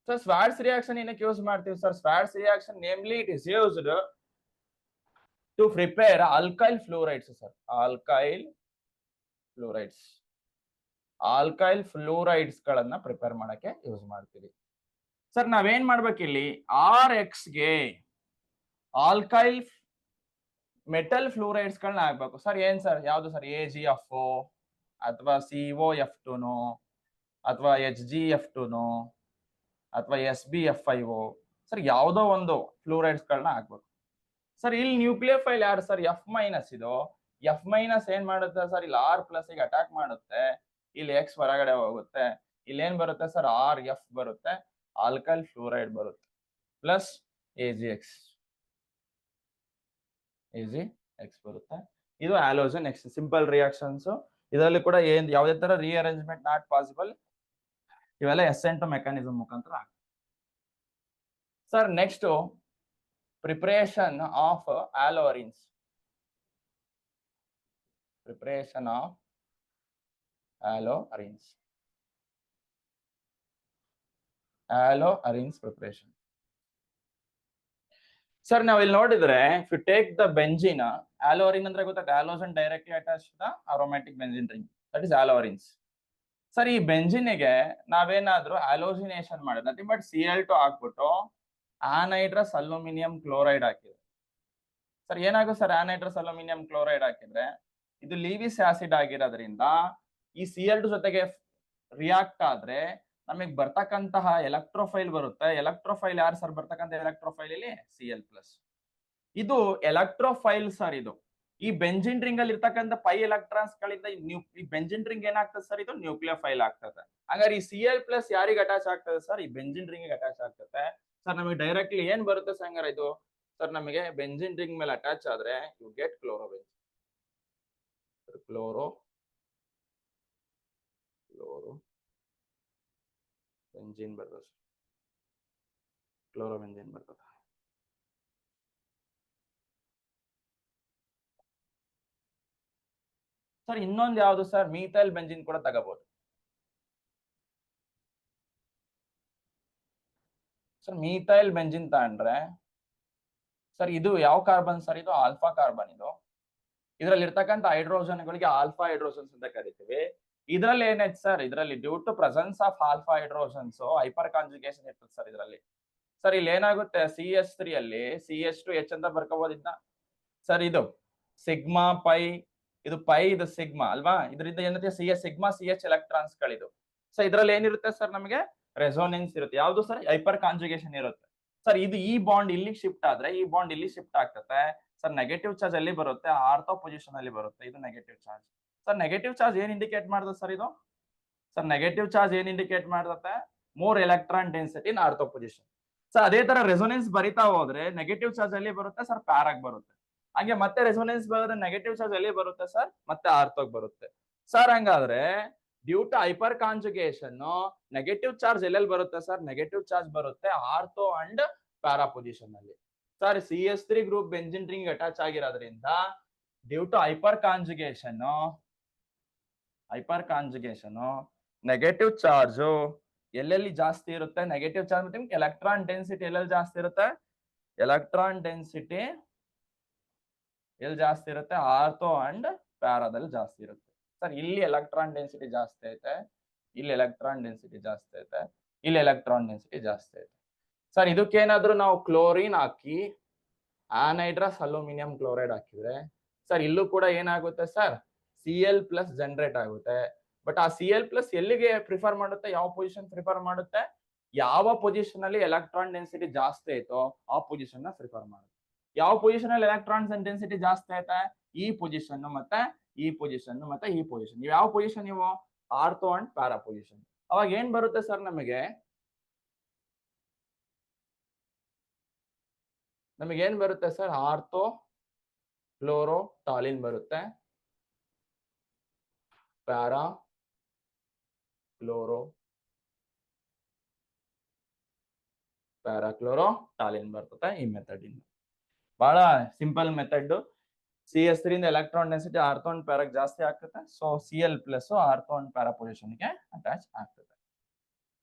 Sir Swarts reaction ಏನಕ್ಕೆ ಯೂಸ್ ಮಾಡ್ತೀವಿ sir? Swarts reaction namely it is used to prepare alkyl fluorides sir. Alkyl fluorides ಗಳನ್ನ ಪ್ರಿಪೇರ್ ಮಾಡಕ್ಕೆ ಯೂಸ್ ಮಾಡ್ತೀವಿ ಸರ್. ನಾವೇನ್ ಮಾಡ್ಬೇಕಿಲ್ಲಿ RX ಗೆ ಆಲ್ಕೈಲ್ ಮೆಟಲ್ ಫ್ಲೂರೈಡ್ಸ್ ಗಳನ್ನ ಹಾಕ್ಬೇಕು ಸರ್. ಏನ್ ಸರ್ ಯಾವ್ದು ಸರ್? AgFO ಅಥವಾ COF2 ಅಥವಾ HgF2 ಅಥವಾ SbF5O ಸರ್, ಯಾವ್ದೋ ಒಂದು ಫ್ಲೂರೈಡ್ಸ್ ಗಳನ್ನ ಹಾಕ್ಬೇಕು ಸರ್. ಇಲ್ಲಿ ನ್ಯೂಕ್ಲಿಯೋಫೈಲ್ ಯಾರು ಸರ್? F minus. ಇದು F ಮೈನಸ್ ಏನ್ ಮಾಡುತ್ತೆ ಸರ್? ಇಲ್ಲಿ R ಪ್ಲಸ್ ಗೆ ಅಟ್ಯಾಕ್ ಮಾಡುತ್ತೆ, ಇಲ್ಲಿ X ಹೊರಗಡೆ ಹೋಗುತ್ತೆ, ಇಲ್ಲಿ ಏನ್ ಬರುತ್ತೆ ಸರ್? RF ಬರುತ್ತೆ, ಆಲ್ಕೈಲ್ ಫ್ಲೂರೈಡ್ ಬರುತ್ತೆ ಪ್ಲಸ್ AgX ಬರುತ್ತೆ. ಇದು ಹ್ಯಾಲೋಜನ್ X ಸಿಂಪಲ್ ರಿಯಾಕ್ಷನ್ಸ್. ಇದರಲ್ಲಿ ಕೂಡ ಯಾವುದೇ ತರ ರಿಅರೇಂಜ್ಮೆಂಟ್ ನಾಟ್ ಪಾಸಿಬಲ್. ಇವೆಲ್ಲ ಎಸೆಂಟ್ ಮೆಕ್ಯಾನಿಸಮ್ ಮುಖಾಂತರ ಆಗುತ್ತೆ sir. Next preparation of haloarenes. Preparation sir ನಾವ್ ಇಲ್ಲಿ ನೋಡಿದ್ರೆ if you take the benzene, haloarene ಅಂದ್ರೆ ಗೊತ್ತಾಗ halogen directly attach the aromatic benzene ring, that is haloarenes. Sir ಈ ಬೆಂಜಿನ್ಗೆ ನಾವೇನಾದ್ರೂ ಆಲೋಜಿನೇಷನ್ ಮಾಡಿದ್ರೆ ನಥಿಂಗ್ ಬಟ್ Cl2 ಹಾಕ್ಬಿಟ್ಟು ಆನೈಡ್ರಸ್ ಅಲ್ಯೂಮಿನಿಯಂ ಕ್ಲೋರೈಡ್ ಹಾಕಿದ್ರೆ ಸರ್ ಏನಾಗುತ್ತೆ ಸರ್? ಆನೈಡ್ರಸ್ ಅಲ್ಯೂಮಿನಿಯಂ ಕ್ಲೋರೈಡ್ ಹಾಕಿದ್ರೆ ಇದು ಲೀವಿಸ್ ಆಸಿಡ್ ಆಗಿರೋದ್ರಿಂದ ಈ Cl2 ಜೊತೆಗೆ ರಿಯಾಕ್ಟ್ ಆದ್ರೆ ನಮಗೆ ಬರ್ತಕ್ಕಂತಹ ಎಲೆಕ್ಟ್ರೋಫೈಲ್ ಬರುತ್ತೆ. ಎಲೆಕ್ಟ್ರೋಫೈಲ್ ಯಾರು ಸರ್ ಬರ್ತಕ್ಕಂಥ ಎಲೆಕ್ಟ್ರೋಫೈಲ್? ಇಲ್ಲಿ Cl+. ಇದು ಎಲೆಕ್ಟ್ರೋಫೈಲ್ ಸರ್. ಇದು ಈ ಬೆಂಜಿನ್ ರಿಂಗ್ ಅಲ್ಲಿ ಇರ್ತಕ್ಕಂಥ ಪೈ ಎಲೆಕ್ಟ್ರಾನ್ಸ್ ಗಳಿಂದ ಈ ಬೆಂಜಿನ್ ರಿಂಗ್ ಏನಾಗ್ತದೆ ಸರ್? ಇದು ನ್ಯೂಕ್ಲಿಯೋಫೈಲ್ ಆಗ್ತದೆ. ಹಾಗಾದ್ರೆ ಈ Cl+ ಯಾರಿಗೆ ಅಟ್ಯಾಚ್ ಆಗ್ತದೆ ಸರ್? ಈ ಬೆಂಜಿನ್ ರಿಂಗ್ ಅಟ್ಯಾಚ್ ಆಗ್ತದೆ ಸರ್. ನಮಗೆ ಡೈರೆಕ್ಟ್ಲಿ ಏನ್ ಬರುತ್ತೆ ಸಂಗಾರ ಇದು ಸರ್? ನಮಗೆ ಬೆಂಜಿನ್ ರಿಂಗ್ ಮೇಲೆ ಅಟ್ಯಾಚ್ ಆದ್ರೆ ಯು ಗೆಟ್ ಕ್ಲೋರೋಬೆಂಜಿನ್. ಬೆಂಜಿನ್ ಬರ್ತದೆ, ಕ್ಲೋರೋಬೆಂಜಿನ್ ಬರ್ತದೆ. ಸರ್ ಇನ್ನೊಂದು ಯಾವುದು ಸರ್? ಮೀಥೈಲ್ ಬೆಂಜಿನ್ ಕೂಡ ತಗೋಬಹುದು ಸರ್. ಮೀಥೈಲ್ ಬೆಂಜಿನ್ ತಗೊಂಡ್ರೆ ಸರ್ ಇದು ಯಾವ ಕಾರ್ಬನ್ ಸರ್? ಇದು ಆಲ್ಫಾ ಕಾರ್ಬನ್. ಇದು ಇದರಲ್ಲಿ ಇರ್ತಕ್ಕಂಥ ಹೈಡ್ರೋಜನ್ಗಳಿಗೆ ಆಲ್ಫಾ ಹೈಡ್ರೋಜನ್ಸ್ ಅಂತ ಕರಿತೀವಿ. ಇದರಲ್ಲಿ ಏನೈತೆ ಸರ್? ಇದರಲ್ಲಿ due to presence of alpha hydrogens hyperconjugation ಇರ್ತದೆ ಸರ್ ಇದರಲ್ಲಿ. ಸರ್ ಇಲ್ಲಿ ಏನಾಗುತ್ತೆ? CH3 ಅಲ್ಲಿ CH2H ಅಂತ ಬರ್ಕೋಬಹುದಿದ್ದ ಸರ್. ಇದು ಸಿಗ್ಮಾ ಪೈ, ಇದು ಪೈ, ಇದು ಸಿಗ್ಮಾ ಅಲ್ವಾ? ಇದರಿಂದ ಏನಂತೆ ಸಿಗ್ಮಾ CH ಎಲೆಕ್ಟ್ರಾನ್ಸ್ ಗಳಿದು. ಸೊ ಇದರಲ್ಲಿ ಏನಿರುತ್ತೆ ಸರ್? ನಮಗೆ ರೆಸೋನೆನ್ಸ್ ಇರುತ್ತೆ. ಯಾವ್ದು ಸರ್? ಹೈಪರ್ ಕಾಂಜುಗೇಷನ್ ಇರುತ್ತೆ ಸರ್. ಇದು ಈ ಬಾಂಡ್ ಇಲ್ಲಿ ಶಿಫ್ಟ್ ಆದ್ರೆ ಈ ಬಾಂಡ್ ಇಲ್ಲಿ ಶಿಫ್ಟ್ ಆಗ್ತದೆ ಸರ್. ನೆಗೆಟಿವ್ ಚಾರ್ಜ್ ಅಲ್ಲಿ ಬರುತ್ತೆ, ಆರ್ಥೋ ಪೊಸಿಷನ್ ಅಲ್ಲಿ ಬರುತ್ತೆ. ಇದು negative charge sir. Negative charge ಏನ್ ಇಂಡಿಕೇಟ್ ಮಾಡ್ತದೆ ಸರ್? ಇದು ಸರ್ ನೆಗೆಟಿವ್ ಚಾರ್ಜ್ ಏನ್ ಇಂಡಿಕೇಟ್ ಮಾಡ್ತದೆ? More electron density in ortho position. Sir ಅದೇ ತರ ರೆಸೋನೆನ್ಸ್ ಬರಿತಾ ಹೋದ್ರೆ ನೆಗೆಟಿವ್ ಚಾರ್ಜ್ ಅಲ್ಲಿ ಬರುತ್ತೆ ಸರ್, ಪ್ಯಾರಾಗ್ ಬರುತ್ತೆ. ಹಾಗೆ ಮತ್ತೆ ರೆಸೋನೆನ್ಸ್ ಬರೋದ್ರೆ ನೆಗೆಟಿವ್ ಚಾರ್ಜ್ ಅಲ್ಲಿ ಬರುತ್ತೆ ಸರ್, ಮತ್ತೆ ಆರ್ಥೋಗ್ ಬರುತ್ತೆ ಸರ್. ಹಂಗಾದ್ರೆ due to hyperconjugation negative charge ಎಲ್ಲೆಲ್ಲಿ ಬರುತ್ತೆ ಸರ್? ನೆಗೆಟಿವ್ ಚಾರ್ಜ್ ಬರುತ್ತೆ ಆರ್ಥೋ ಅಂಡ್ ಪ್ಯಾರಾ ಪೊಸಿಷನ್ ಅಲ್ಲಿ sir. CH3 group benzene ring attach ಆಗಿರೋದ್ರಿಂದ due to hyperconjugation negative charge ಎಲ್ಲೆಲ್ಲಿ ಜಾಸ್ತಿ ಇರುತ್ತೆ? ನೆಗೆಟಿವ್ ಚಾರ್ಜ್ ಮತ್ತೆ ಎಲೆಕ್ಟ್ರಾನ್ ಡೆನ್ಸಿಟಿ ಎಲ್ಲೆಲ್ಲಿ ಜಾಸ್ತಿ ಇರುತ್ತೆ? ಎಲೆಕ್ಟ್ರಾನ್ ಡೆನ್ಸಿಟಿ ಎಲ್ಲಿ ಜಾಸ್ತಿ ಇರುತ್ತೆ? ಆರ್ಥೋ ಅಂಡ್ ಪ್ಯಾರಾದಲ್ಲಿ ಜಾಸ್ತಿ ಇರುತ್ತೆ ಸರ್. ಇಲ್ಲಿ ಎಲೆಕ್ಟ್ರಾನ್ ಡೆನ್ಸಿಟಿ ಜಾಸ್ತಿ ಐತೆ, ಇಲ್ಲಿ ಎಲೆಕ್ಟ್ರಾನ್ ಡೆನ್ಸಿಟಿ ಜಾಸ್ತಿ ಐತೆ, ಇಲ್ಲಿ ಎಲೆಕ್ಟ್ರಾನ್ ಡೆನ್ಸಿಟಿ ಜಾಸ್ತಿ ಐತೆ. ಸರ್ ಇದಕ್ಕೇನಾದ್ರೂ ನಾವು ಕ್ಲೋರಿನ್ ಹಾಕಿ ಆನೈಡ್ರಸ್ ಅಲ್ಯೂಮಿನಿಯಂ ಕ್ಲೋರೈಡ್ ಹಾಕಿದ್ರೆ ಸರ್ ಇಲ್ಲೂ ಕೂಡ ಏನಾಗುತ್ತೆ ಸರ್ Cl+ ಜನರೇಟ್ ಆಗುತ್ತೆ. ಬಟ್ ಆ Cl+ ಎಲ್ಲಿಗೆ ಪ್ರಿಫರ್ ಮಾಡುತ್ತೆ, ಯಾವ ಪೊಸಿಷನ್ ಪ್ರಿಫರ್ ಮಾಡುತ್ತೆ, ಯಾವ ಪೊಸಿಷನ್ ಅಲ್ಲಿ ಎಲೆಕ್ಟ್ರಾನ್ ಡೆನ್ಸಿಟಿ ಜಾಸ್ತಿ ಐತೋ ಆ ಪೊಸಿಷನ್ ನ ಪ್ರಿಫರ್ ಮಾಡುತ್ತೆ. ಯಾವ ಪೊಸಿಷನ್ ಅಲ್ಲಿ ಎಲೆಕ್ಟ್ರಾನ್ ಡೆನ್ಸಿಟಿ ಜಾಸ್ತಿ ಐತೆ, ಈ ಪೊಸಿಷನ್ ಮತ್ತೆ ಈ ಪೊಸಿಷನ್ ಮತ್ತೆ ಈ ಪೊಸಿಷನ್. ಯಾವ ಪೊಸಿಷನ್ ನೀವು ಆರ್ಥೋ ಅಂಡ್ ಪ್ಯಾರಾ ಪೊಸಿಷನ್. ಅವಾಗ ಏನ್ ಬರುತ್ತೆ ಸರ್ ನಮಗೆ ಏನ್ ಬರುತ್ತೆ ಸರ್, ಆರ್ಥೋ ಕ್ಲೋರೋ ಟಾಲಿನ್ ಬರುತ್ತೆ, ಪ್ಯಾರಾ ಕ್ಲೋರೋ ಪ್ಯಾರಾಕ್ಲೋರೋ ಟಾಲಿನ್ ಬರ್ತದೆ ಈ ಮೆಥಡ್ ಇಂದ. ಬಹಳ ಸಿಂಪಲ್ ಮೆಥಡ್. CS3 ಇಂದ ಎಲೆಕ್ಟ್ರಾನ್ ಡೆನ್ಸಿಟಿ ಆರ್ಥೋ ಅಂಡ್ ಪ್ಯಾರಾಕ್ ಜಾಸ್ತಿ ಆಗ್ತದೆ. So Cl+ ortho and para position ಗೆ ಅಟ್ಯಾಚ್ ಆಗ್ತದೆ.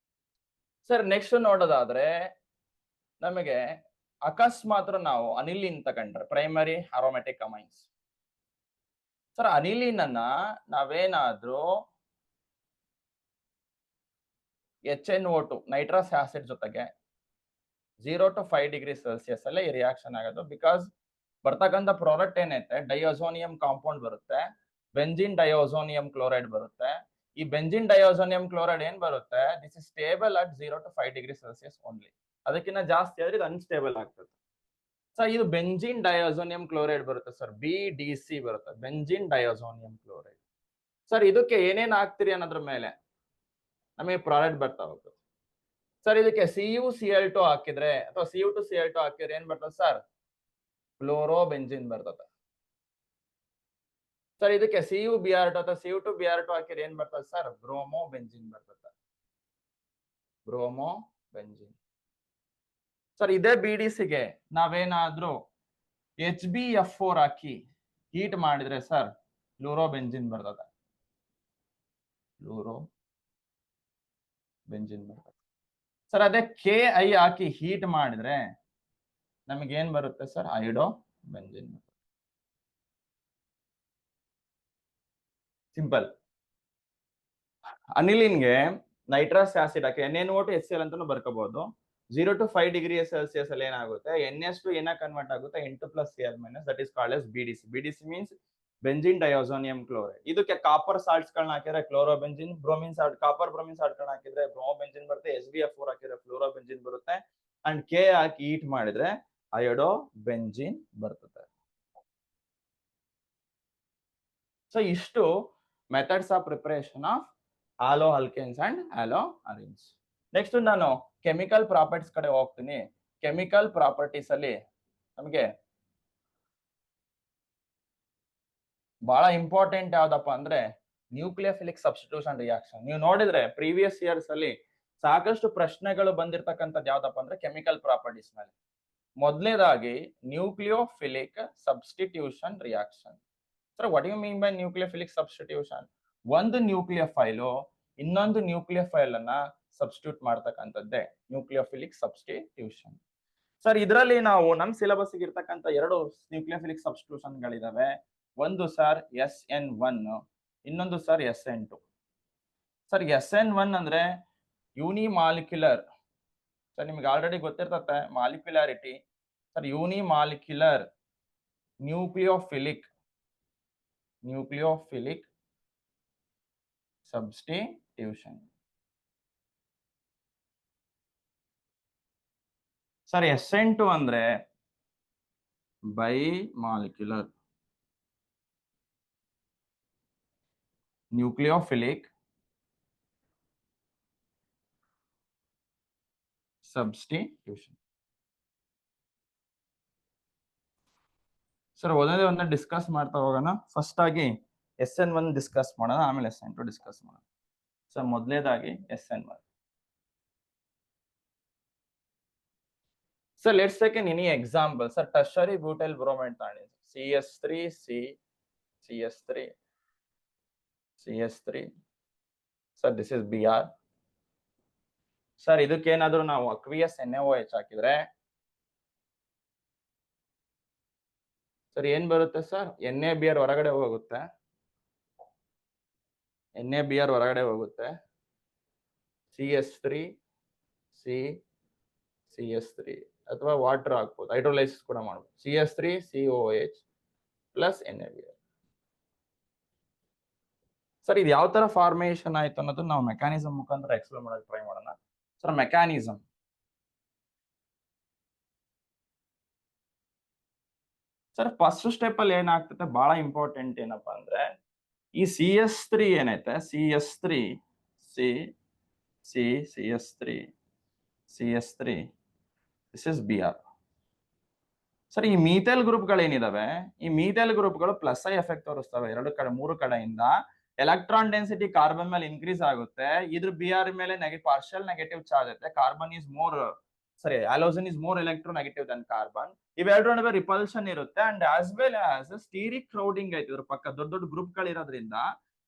ಸರ್ ನೆಕ್ಸ್ಟ್ ನೋಡೋದಾದ್ರೆ ನಮಗೆ ಅಕಸ್ಮಾತ್ ನಾವು ಅನಿಲಿನ್ ತಗೊಂಡ್ರೆ primary aromatic amines. Sir aniline ಅನ್ನ ನಾವೇನಾದ್ರೂ HNO2 ನೈಟ್ರಸ್ ಆಸಿಡ್ ಜೊತೆಗೆ 0 to 5 ಡಿಗ್ರಿ ಸೆಲ್ಸಿಯಸ್ ಅಲ್ಲೇ ಈ ರಿಯಾಕ್ಷನ್ ಆಗೋದು. ಬಿಕಾಸ್ ಬರ್ತಕ್ಕಂಥ ಪ್ರಾಡಕ್ಟ್ ಏನೈತೆ ಡೈಯೋಸೋನಿಯಂ ಕಾಂಪೌಂಡ್ ಬರುತ್ತೆ, ಬೆಂಜಿನ್ ಡೈಯೋಸೋನಿಯಂ ಕ್ಲೋರೈಡ್ ಬರುತ್ತೆ. ಈ ಬೆಂಜಿನ್ ಡೈಯೋಸೋನಿಯಂ ಕ್ಲೋರೈಡ್ ಏನ್ ಬರುತ್ತೆ, this is stable at 0 to 5 degree Celsius only. ಅದಕ್ಕಿಂತ ಜಾಸ್ತಿ ಆದ್ರೆ ಇದು ಅನ್ಸ್ಟೇಬಲ್ ಆಗ್ತದೆ. ಸರ್ ಇದು ಬೆಂಜಿನ್ ಡೈಯೋಸೋನಿಯಂ ಕ್ಲೋರೈಡ್ ಬರುತ್ತೆ ಸರ್, BDC ಬರುತ್ತೆ, ಬೆಂಜಿನ್ ಡೈಯೋಸೋನಿಯಂ ಕ್ಲೋರೈಡ್. ಸರ್ ಇದಕ್ಕೆ ಏನೇನ್ ಹಾಕ್ತಿರಿ ಅನ್ನೋದ್ರ ಮೇಲೆ ನಮಗೆ ಪ್ರಾಡಕ್ಟ್ ಬರ್ತಾ ಹೋಗುತ್ತೆ. ಸರ್ ಇದಕ್ಕೆ CuCl2 ಹಾಕಿದ್ರೆ ಅಥವಾ Cu2Cl2 ಹಾಕಿದ್ರೆ ಏನ್ ಬರ್ತದೆ ಸರ್, ಫ್ಲೋರೋ ಬೆಂಜಿನ್ ಬರ್ತದೆ. ಸರ್ ಇದಕ್ಕೆ CuBr2 ಅಥವಾ Cu2Br2 ಹಾಕಿದ್ರೆ ಏನ್ ಬರ್ತದೆ ಸರ್, ಬ್ರೋಮೋ ಬೆಂಜಿನ್ ಬರ್ತದೆ, ಬ್ರೋಮೋ ಬೆಂಜಿನ್. ಸರ್ ಇದೇ BDCಗೆ ನಾವೇನಾದ್ರೂ HbF4 ಹಾಕಿ ಹೀಟ್ ಮಾಡಿದ್ರೆ ಸರ್ ಫ್ಲೂರೋ ಬೆಂಜಿನ್ ಬರ್ತದೆ, ಫ್ಲೂರೋ ಬೆಂಜಿನ್ ಬರ್ತದೆ. ಸರ್ ಅದೇ Ki ಹಾಕಿ ಹೀಟ್ ಮಾಡಿದ್ರೆ ನಮಗೆ ಏನ್ ಬರುತ್ತೆ ಸರ್, ಐಡೋ ಬೆಂಜಿನ್. ಸಿಂಪಲ್. ಅನಿಲಿನ್ಗೆ ನೈಟ್ರಸ್ ಆಸಿಡ್ ಹಾಕಿ NaNO2 HCl ಅಂತಾನು ಬರ್ಕೋಬಹುದು. 0 to 5 ಡಿಗ್ರಿ ಸೆಲ್ಸಿಯಸ್ ಅಲ್ಲಿ ಏನಾಗುತ್ತೆ, NS2 ಏನ ಕನ್ವರ್ಟ್ ಆಗುತ್ತೆ, N2+Cl- that is called as BDC. BDC means benzene diazonium chloride. ಇದಕ್ಕೆ ಕಾಪರ್ ಸಾಲ್ಟ್ಸ್ ಗಳನ್ನ ಹಾಕಿದ್ರೆ chlorobenzene, bromine salt, copper bromine salt ಗಳನ್ನ ಹಾಕಿದ್ರೆ ಬ್ರೋಮೋ ಬೆಂಜಿನ್ ಬರುತ್ತೆ, SbF4 ಹಾಕಿದ್ರೆ ಫ್ಲೂರೋ ಬೆಂಜಿನ್ ಬರುತ್ತೆ, ಅಂಡ್ K ಹಾಕಿ ಹೀಟ್ ಮಾಡಿದ್ರೆ ಅಯೋಡೋ ಬೆಂಜಿನ್ ಬರ್ತದೆ. ಸೊ ಇಷ್ಟು methods of preparation of haloalkanes and haloarenes. Next ನಾನು ಕೆಮಿಕಲ್ ಪ್ರಾಪರ್ಟೀಸ್ ಕಡೆ ಹೋಗ್ತೀನಿ. ಕೆಮಿಕಲ್ ಪ್ರಾಪರ್ಟೀಸ್ ಅಲ್ಲಿ ನಮಗೆ ಬಹಳ ಇಂಪಾರ್ಟೆಂಟ್ ಯಾವ್ದಪ್ಪ ಅಂದ್ರೆ ನ್ಯೂಕ್ಲಿಯೋಫಿಲಿಕ್ ಸಬ್ಸ್ಟಿಟ್ಯೂಷನ್ ರಿಯಾಕ್ಷನ್. ನೀವು ನೋಡಿದ್ರೆ ಪ್ರೀವಿಯಸ್ ಇಯರ್ಸ್ ಅಲ್ಲಿ ಸಾಕಷ್ಟು ಪ್ರಶ್ನೆಗಳು ಬಂದಿರತಕ್ಕಂಥದ್ದು ಯಾವ್ದಪ್ಪ ಅಂದ್ರೆ ಕೆಮಿಕಲ್ ಪ್ರಾಪರ್ಟೀಸ್ ಮೇಲೆ. ಮೊದಲನೇದಾಗಿ nucleophilic substitution reaction. Sir what you mean by nucleophilic substitution? ಒಂದು ನ್ಯೂಕ್ಲಿಯೋಫೈಲು ಇನ್ನೊಂದು ನ್ಯೂಕ್ಲಿಯೋಫೈಲ್ ಅನ್ನ ಸಬ್ಸ್ಟಿಟ್ಯೂಟ್ ಮಾಡ್ತಕ್ಕಂಥದ್ದೇ ನ್ಯೂಕ್ಲಿಯೋಫಿಲಿಕ್ ಸಬ್ಸ್ಟಿಟ್ಯೂಷನ್. ಸರ್ ಇದರಲ್ಲಿ ನಾವು ನಮ್ಮ ಸಿಲೆಬಸ್ ಇರ್ತಕ್ಕಂಥ ಎರಡು ನ್ಯೂಕ್ಲಿಯೋಫಿಲಿಕ್ ಸಬ್ಸ್ಟಿಟ್ಯೂಷನ್ ಗಳಿದಾವೆ. ಒಂದು ಸರ್ SN1, ಇನ್ನೊಂದು ಸರ್ SN2. ಸರ್ SN1 ಅಂದ್ರೆ ಯೂನಿಮಾಲಿಕ್ಯುಲರ್. ಸರ್ ನಿಮ್ಗೆ ಆಲ್ರೆಡಿ ಗೊತ್ತಿರ್ತತೆ molecularity. Sir unimolecular nucleophilic substitution. Sir SN2 ಅಂದ್ರೆ bimolecular nucleophilic substitution. Sir ಒಂದೇ ಡಿಸ್ಕಸ್ ಮಾಡ್ತಾ ಹೋಗೋಣ. ಫಸ್ಟ್ ಆಗಿ SN1 ಡಿಸ್ಕಸ್ ಮಾಡೋಣ, ಆಮೇಲೆ SN2 ಡಿಸ್ಕಸ್ ಮಾಡೋಣ. ಸರ್ ಮೊದಲನೇದಾಗಿ SN1. Sir let's take an any example. Sir tertiary butyl bromide ತಗೊಂಡಿ, CS3. Sir this is Br. Sir ಇದಕ್ಕೇನಾದ್ರೂ ನಾವು ಅಕ್ವಿಯಸ್ NaOH ಹಾಕಿದ್ರೆ ಸರ್ ಏನ್ ಬರುತ್ತೆ ಸರ್, NaBr ಹೊರಗಡೆ ಹೋಗುತ್ತೆ, CS3, C, CS3 ಅಥವಾ ವಾಟರ್ ಹಾಕ್ಬೋದು, ಹೈಡ್ರೋಲೈಸಿಸ್ ಕೂಡ ಮಾಡ್ಬೋದು. CS3 COH plus NaBr. Sir ಇದು ಯಾವ ತರ ಫಾರ್ಮೇಶನ್ ಆಯ್ತು ಅನ್ನೋದು ನಾವು ಮೆಕ್ಯಾನಿಸಮ್ ಮುಖಾಂತರ ಎಕ್ಸ್ಪ್ಲೇನ್ ಮಾಡೋಕೆ ಟ್ರೈ ಮಾಡೋಣ. Sir mechanism sir first step ಅಲ್ಲಿ ಏನಾಗ್ತದೆ ಬಹಳ ಇಂಪಾರ್ಟೆಂಟ್ ಏನಪ್ಪಾ ಅಂದ್ರೆ ಈ CS3 ಏನೈತೆ CS3 CS3 this is Br. Sir ಈ ಮೀಥೈಲ್ ಗ್ರೂಪ್ಗಳು ಏನಿದಾವೆ ಈ ಮೀಥೈಲ್ ಗ್ರೂಪ್ಗಳು ಪ್ಲಸ್ ಐ ಎಫೆಕ್ಟ್ ತೋರಿಸ್ತವೆ ಮೂರು ಕಡೆಯಿಂದ. ಎಲೆಕ್ಟ್ರಾನ್ ಡೆನ್ಸಿಟಿ ಕಾರ್ಬನ್ ಮೇಲೆ ಇನ್ಕ್ರೀಸ್ ಆಗುತ್ತೆ, ಇದ್ರ Br ಮೇಲೆ ಪಾರ್ಷಿಯಲ್ ನೆಗೆಟಿವ್ ಚಾರ್ಜ್ ಐತೆ. Carbon is more halogen is more electronegative than carbon. ಇವೆರಡರ ನಡುವೆ ರಿಪಲ್ಷನ್ ಇರುತ್ತೆ and as well as steric crowding ಐತೆ. ಇದ್ರ ಪಕ್ಕ ದೊಡ್ಡ ದೊಡ್ಡ ಗ್ರೂಪ್ ಗಳು ಇರೋದ್ರಿಂದ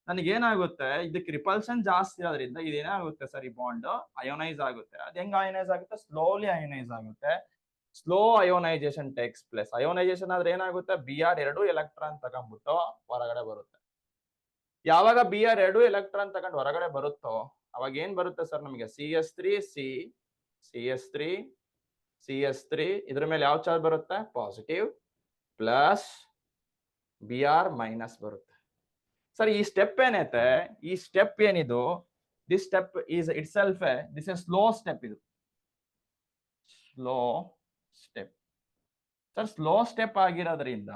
ನನಗೆ ಏನಾಗುತ್ತೆ, ಇದಕ್ಕೆ ರಿಪಲ್ಷನ್ ಜಾಸ್ತಿ ಇರೋದ್ರಿಂದ ಇದೇನಾಗುತ್ತೆ ಸರ್, ಈ ಬಾಂಡ್ ಅಯೋನೈಸ್ ಆಗುತ್ತೆ. ಅದ್ ಹೆಂಗ್ ಅಯೋನೈಸ್ ಆಗುತ್ತೆ? ಸ್ಲೋಲಿ ಅಯೋನೈಸ್ ಆಗುತ್ತೆ. Slow ionisation takes place. Ionisation ಆದ್ರೆ ಏನಾಗುತ್ತೆ, Br 2 ಎಲೆಕ್ಟ್ರಾನ್ ತಗೊಂಡ್ಬಿಟ್ಟು ಹೊರಗಡೆ ಬರುತ್ತೆ. ಯಾವಾಗ Br 2 ಎಲೆಕ್ಟ್ರಾನ್ ತಗೊಂಡು ಹೊರಗಡೆ ಬರುತ್ತೋ ಅವಾಗ ಏನ್ ಬರುತ್ತೆ ಸರ್ ನಮಗೆ CS3 ಇದ್ರ ಮೇಲೆ ಯಾವ ಚಾರ್ಜ್ ಬರುತ್ತೆ? ಪಾಸಿಟಿವ್. ಪ್ಲಸ್ Br ಮೈನಸ್ ಬರುತ್ತೆ. ಸರ್ ಈ ಸ್ಟೆಪ್ ಏನೈತೆ, ಈ ಸ್ಟೆಪ್ ಏನಿದು, this step is itself this is slow step. ಇದು slow step. Sir slow step ಆಗಿರೋದ್ರಿಂದ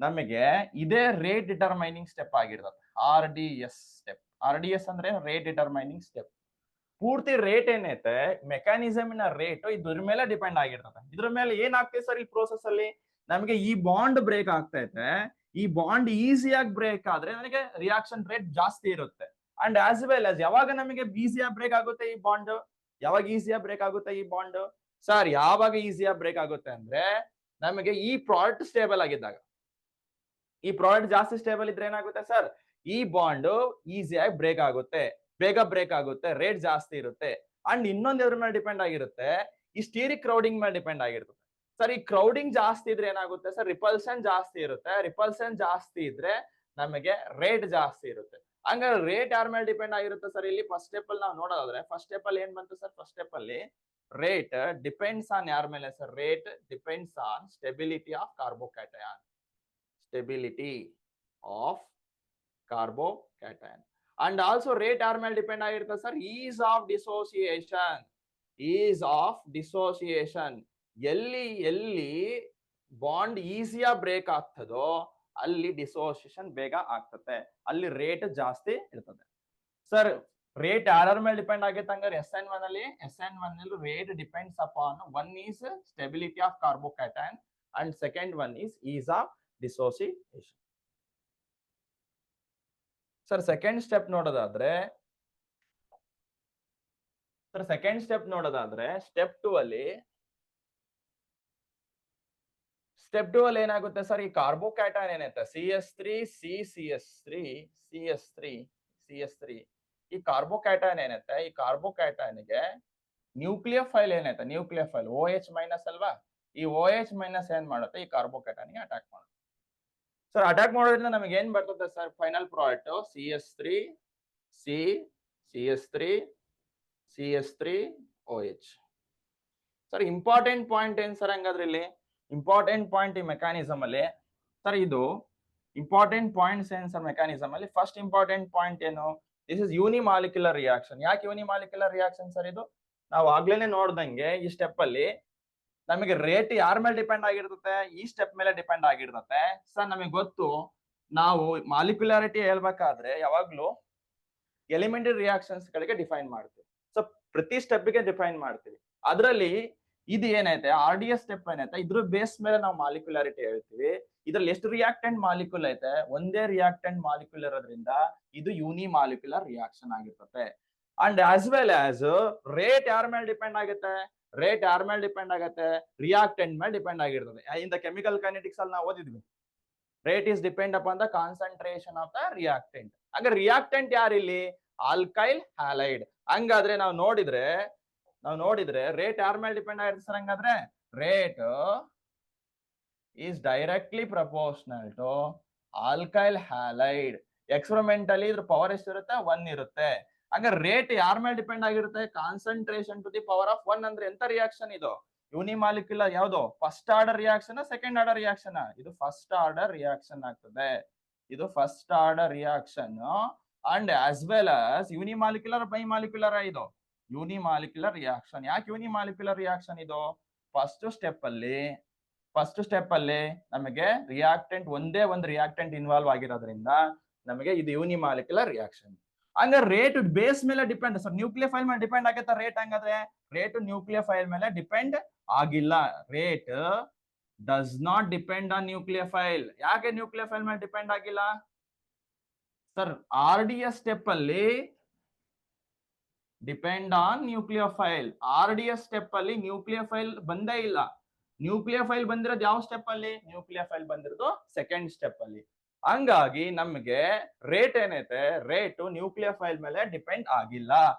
ನಮಗೆ ಇದೇ ರೇಟ್ ಡಿಟರ್ಮೈನಿಂಗ್ ಸ್ಟೆಪ್ ಆಗಿರ್ತದೆ. RDS step. RDS ಅಂದ್ರೆ ರೇಟ್ ಡಿಟರ್ಮೈನಿಂಗ್ ಸ್ಟೆಪ್. ಪೂರ್ತಿ ರೇಟ್ ಏನೈತೆ ಮೆಕ್ಯಾನಿಸಮಿನ ರೇಟ್ ಇದ್ರ ಮೇಲೆ ಡಿಪೆಂಡ್ ಆಗಿರ್ತದೆ. ಇದ್ರ ಮೇಲೆ ಏನಾಗ್ತದೆ ಸರ್ ಈ ಪ್ರೋಸೆಸ್ ಅಲ್ಲಿ ನಮಗೆ ಈ ಬಾಂಡ್ ಬ್ರೇಕ್ ಆಗ್ತೈತೆ. ಈ ಬಾಂಡ್ ಈಸಿಯಾಗಿ ಬ್ರೇಕ್ ಆದ್ರೆ ನನಗೆ ರಿಯಾಕ್ಷನ್ ರೇಟ್ ಜಾಸ್ತಿ ಇರುತ್ತೆ. ಅಂಡ್ ಆಸ್ ವೆಲ್ ಆಸ್ ಯಾವಾಗ ನಮಗೆ ಈಸಿಯಾಗಿ ಬ್ರೇಕ್ ಆಗುತ್ತೆ ಈ ಬಾಂಡ್, ಯಾವಾಗ ಈಸಿಯಾಗಿ ಬ್ರೇಕ್ ಆಗುತ್ತೆ ಈ ಬಾಂಡ್ ಸರ್, ಯಾವಾಗ ಈಸಿಯಾಗಿ ಬ್ರೇಕ್ ಆಗುತ್ತೆ ಅಂದ್ರೆ ನಮಗೆ ಈ ಪ್ರಾಡಕ್ಟ್ ಸ್ಟೇಬಲ್ ಆಗಿದ್ದಾಗ. ಈ ಪ್ರಾಡಕ್ಟ್ ಜಾಸ್ತಿ ಸ್ಟೇಬಲ್ ಇದ್ರೆ ಏನಾಗುತ್ತೆ ಸರ್, ಈ ಬಾಂಡ್ ಈಸಿಯಾಗಿ ಬ್ರೇಕ್ ಆಗುತ್ತೆ, ಬೇಗ ಬ್ರೇಕ್ ಆಗುತ್ತೆ, ರೇಟ್ ಜಾಸ್ತಿ ಇರುತ್ತೆ. ಅಂಡ್ ಇನ್ನೊಂದು ಎದ್ರ ಮೇಲೆ ಡಿಪೆಂಡ್ ಆಗಿರುತ್ತೆ, ಈ ಸ್ಟೀರಿಕ್ ಕ್ರೌಡಿಂಗ್ ಮೇಲೆ ಡಿಪೆಂಡ್ ಆಗಿರುತ್ತೆ. ಸರ್ ಈ ಕ್ರೌಡಿಂಗ್ ಜಾಸ್ತಿ ಇದ್ರೆ ಏನಾಗುತ್ತೆ ಸರ್, ರಿಪಲ್ಷನ್ ಜಾಸ್ತಿ ಇರುತ್ತೆ. ರಿಪಲ್ಷನ್ ಜಾಸ್ತಿ ಇದ್ರೆ ನಮಗೆ ರೇಟ್ ಜಾಸ್ತಿ ಇರುತ್ತೆ. ಹಂಗಾದ್ರೆ ರೇಟ್ ಯಾರ ಮೇಲೆ ಡಿಪೆಂಡ್ ಆಗಿರುತ್ತೆ ಸರ್? ಇಲ್ಲಿ ಫಸ್ಟ್ ಸ್ಟೆಪ್ ಅಲ್ಲಿ ನಾವು ನೋಡೋದಾದ್ರೆ ಫಸ್ಟ್ ಸ್ಟೆಪ್ ಅಲ್ಲಿ ಏನ್ ಬಂತು ಸರ್, ಫಸ್ಟ್ ಸ್ಟೆಪ್ ಅಲ್ಲಿ ರೇಟ್ ಡಿಪೆಂಡ್ಸ್ ಆನ್ ಯಾರ ಮೇಲೆ sir? Rate depends on stability of carbocation. Stability of carbocation. And also rate ಯಾರ ಮೇಲೆ ಡಿಪೆಂಡ್ ಆಗಿರುತ್ತೆ ಸರ್? Is of dissociation. ಎಲ್ಲಿ ಬಾಂಡ್ ಈಸಿಯಾಗಿ ಬ್ರೇಕ್ ಆಗ್ತದೋ ಅಲ್ಲಿ ಡಿಸೋಸಿಯೇಷನ್ ಬೇಗ ಆಗ್ತದೆ, ಅಲ್ಲಿ ರೇಟ್ ಜಾಸ್ತಿ ಇರ್ತದೆ. ಸರ್ ರೇಟ್ ಯಾರ ಮೇಲೆ ಡಿಪೆಂಡ್ ಆಗುತ್ತೆ ಹಂಗಾರೆ? SN1 ಅಲ್ಲಿ rate depends upon one is stability of carbocation and second one is of dissociation. Sir second step ನೋಡೋದಾದ್ರೆ ಸ್ಟೆಪ್ 2 ಅಲ್ಲಿ ಏನಾಗುತ್ತೆ ಸರ್, ಈ ಕಾರ್ಬೋಕ್ಯಾಟಯನ್ ಏನೈತೆ CS3 ಈ ಕಾರ್ಬೋಕ್ಯಾಟಯನ್ ಏನೈತೆ, ಈ ಕಾರ್ಬೋಕ್ಯಾಟಯನ್ಗೆ ನ್ಯೂಕ್ಲಿಯೋಫೈಲ್ ಏನೈತೆ, ನ್ಯೂಕ್ಲಿಯೋಫೈಲ್ OH ಮೈನಸ್ ಅಲ್ವಾ, ಈ OH ಮೈನಸ್ ಏನ್ ಮಾಡುತ್ತೆ, ಈ ಕಾರ್ಬೋಕ್ಯಾಟಯನ್ಗೆ ಅಟ್ಯಾಕ್ ಮಾಡುತ್ತೆ. ಸರ್ ಅಟ್ಯಾಕ್ ಮಾಡೋದ್ರಿಂದ ನಮಗೆ ಏನ್ ಬರ್ತದೆ sir, final product CS3OH. Sir important point ಏನ್ ಸರ್ ಹಂಗಾದ್ರೆ ಇಲ್ಲಿ? ಇಂಪಾರ್ಟೆಂಟ್ ಪಾಯಿಂಟ್ ಈ ಮೆಕ್ಯಾನಿಸಮ್ ಅಲ್ಲಿ ಸರ್, ಇದು ಇಂಪಾರ್ಟೆಂಟ್ ಪಾಯಿಂಟ್ಸ್ ಏನ್ ಸರ್ ಮೆಕ್ಯಾನಿಸಮ್ ಅಲ್ಲಿ? ಫಸ್ಟ್ ಇಂಪಾರ್ಟೆಂಟ್ ಪಾಯಿಂಟ್ ಏನು? This is unimolecular reaction. ಯಾಕೆ ಯೂನಿಮಾಲಿಕ್ಯುಲರ್ ರಿಯಾಕ್ಷನ್ ಸರ್? ಇದು ನಾವು ಆಗ್ಲೇನೆ ನೋಡ್ದಂಗೆ ಈ ಸ್ಟೆಪ್ ಅಲ್ಲಿ ನಮಗೆ ರೇಟ್ ಯಾರ ಮೇಲೆ ಡಿಪೆಂಡ್ ಆಗಿರ್ತದೆ? ಈ ಸ್ಟೆಪ್ ಮೇಲೆ ಡಿಪೆಂಡ್ ಆಗಿರ್ತದೆ. ಸರ್ ನಮಗೆ ಗೊತ್ತು, ನಾವು ಮಾಲಿಕ್ಯುಲಾರಿಟಿ ಹೇಳ್ಬೇಕಾದ್ರೆ ಯಾವಾಗ್ಲೂ ಎಲಿಮೆಂಟರಿ ರಿಯಾಕ್ಷನ್ಸ್ ಗಳಿಗೆ ಡಿಫೈನ್ ಮಾಡ್ತೀವಿ. ಸೊ ಪ್ರತಿ ಸ್ಟೆಪ್ ಗೆ ಡಿಫೈನ್ ಮಾಡ್ತೀವಿ. ಅದರಲ್ಲಿ ಇದು ಏನೈತೆ RDS ಸ್ಟೆಪ್ ಏನೈತೆ, ಇದ್ರ ಬೇಸ್ ಮೇಲೆ ನಾವು ಮಾಲಿಕ್ಯುಲಾರಿಟಿ ಹೇಳ್ತೀವಿ. ಇದ್ರಲ್ಲಿ ಎಷ್ಟು ರಿಯಾಕ್ಟೆಂಟ್ ಮಾಲಿಕ್ಯೂಲ್ ಐತೆ? ಒಂದೇ ರಿಯಾಕ್ಟೆಂಟ್ ಮಾಲಿಕ್ಯೂಲ್ ಇರೋದ್ರಿಂದ ಇದು ಯೂನಿ ಮಾಲಿಕ್ಯುಲರ್ ರಿಯಾಕ್ಷನ್ ಆಗಿರ್ತದೆ. And as well as rate ಯಾರ ಮೇಲೆ ಡಿಪೆಂಡ್ ಆಗುತ್ತೆ? ರಿಯಾಕ್ಟೆಂಟ್ ಮೇಲೆ ಡಿಪೆಂಡ್ ಆಗಿರ್ತದೆ. ಇನ್ ದ ಕೆಮಿಕಲ್ ಕೈನೆಟಿಕ್ಸ್ ಅಲ್ಲಿ ನಾವು ಓದಿದ್ವಿ, rate is depend upon the concentration of the reactant. ಹಾಗಾದ್ರೆ ರಿಯಾಕ್ಟೆಂಟ್ ಯಾರಿಲ್ಲಿ? Alkyl halide. ಹಂಗಾದ್ರೆ ನಾವು ನೋಡಿದ್ರೆ ರೇಟ್ ಯಾರ ಮೇಲೆ ಡಿಪೆಂಡ್ ಆಗಿರುತ್ತೆ ಸರ್? ಹಂಗಾದ್ರೆ rate is directly proportional to alkyl halide. Experiment ಅಲ್ಲಿ ಇದ್ರ ಪವರ್ ಎಷ್ಟಿರುತ್ತೆ? 1 ಇರುತ್ತೆ. ಹಂಗಾರೆ ರೇಟ್ ಯಾರ ಮೇಲೆ ಡಿಪೆಂಡ್ ಆಗಿರುತ್ತೆ? Concentration to the power of 1 ಅಂದ್ರೆ ಎಂತ ರಿಯಾಕ್ಷನ್ ಇದು? ಯೂನಿಮಾಲಿಕ್ಯುಲರ್ ಯಾವುದು? First order reaction, second order reaction? ಇದು ಫಸ್ಟ್ ಆರ್ಡರ್ ರಿಯಾಕ್ಷನ್ ಆಗ್ತದೆ. ಇದು first order reaction and as well as unimolecular bimolecular. ಇದು ಯೂನಿಮಾಲಿಕ್ಯುಲರ್ ರಿಯಾಕ್ಷನ್. ಯಾಕೆ ಯೂನಿಮಾಲಿಕ್ಯುಲರ್ ರಿಯಾಕ್ಷನ್ ಇದು? ಫಸ್ಟ್ ಸ್ಟೆಪ್ ಅಲ್ಲಿ ನಮಗೆ ರಿಯಾಕ್ಟೆಂಟ್ ಒಂದೇ ಒಂದು ರಿಯಾಕ್ಟೆಂಟ್ ಇನ್ವಾಲ್ವ್ ಆಗಿರೋದ್ರಿಂದ ನಮಗೆ ಇದು ಯೂನಿಮಾಲಿಕ್ಯುಲರ್ ರಿಯಾಕ್ಷನ್. ಹಂಗಾರೆ ರೇಟ್ ಬೇಸ್ ಮೇಲೆ ಡಿಪೆಂಡ್ ಸರ್, ನ್ಯೂಕ್ಲಿಯರ್ ಫೈಲ್ ಮೇಲೆ ಡಿಪೆಂಡ್ ಆಗತ್ತಾ ರೇಟ್? ಹಂಗಾದ್ರೆ ರೇಟ್ ನ್ಯೂಕ್ಲಿಯರ್ ಫೈಲ್ ಮೇಲೆ ಡಿಪೆಂಡ್ ಆಗಿಲ್ಲ. Rate does not depend on nuclear file. ಯಾಕೆ ನ್ಯೂಕ್ಲಿಯರ್ ಫೈಲ್ ಮೇಲೆ ಡಿಪೆಂಡ್ ಆಗಿಲ್ಲ ಸರ್? RDS ಸ್ಟೆಪ್ ಅಲ್ಲಿ depend on nuclear file. RDS step ಅಲ್ಲಿ ನ್ಯೂಕ್ಲಿಯರ್ ಫೈಲ್ ಬಂದೇ ಇಲ್ಲ. ನ್ಯೂಕ್ಲಿಯರ್ ಫೈಲ್ ಬಂದಿರೋದು ಯಾವ ಸ್ಟೆಪ್ ಅಲ್ಲಿ? ನ್ಯೂಕ್ಲಿಯರ್ ಫೈಲ್ ಬಂದಿರೋದು ಸೆಕೆಂಡ್ ಸ್ಟೆಪ್ ಅಲ್ಲಿ. ಹಂಗಾಗಿ ನಮಗೆ ರೇಟ್ ಏನೈತೆ, ರೇಟ್ ನ್ಯೂಕ್ಲಿಯರ್ ಫೈಲ್ ಮೇಲೆ ಡಿಪೆಂಡ್ ಆಗಿಲ್ಲ.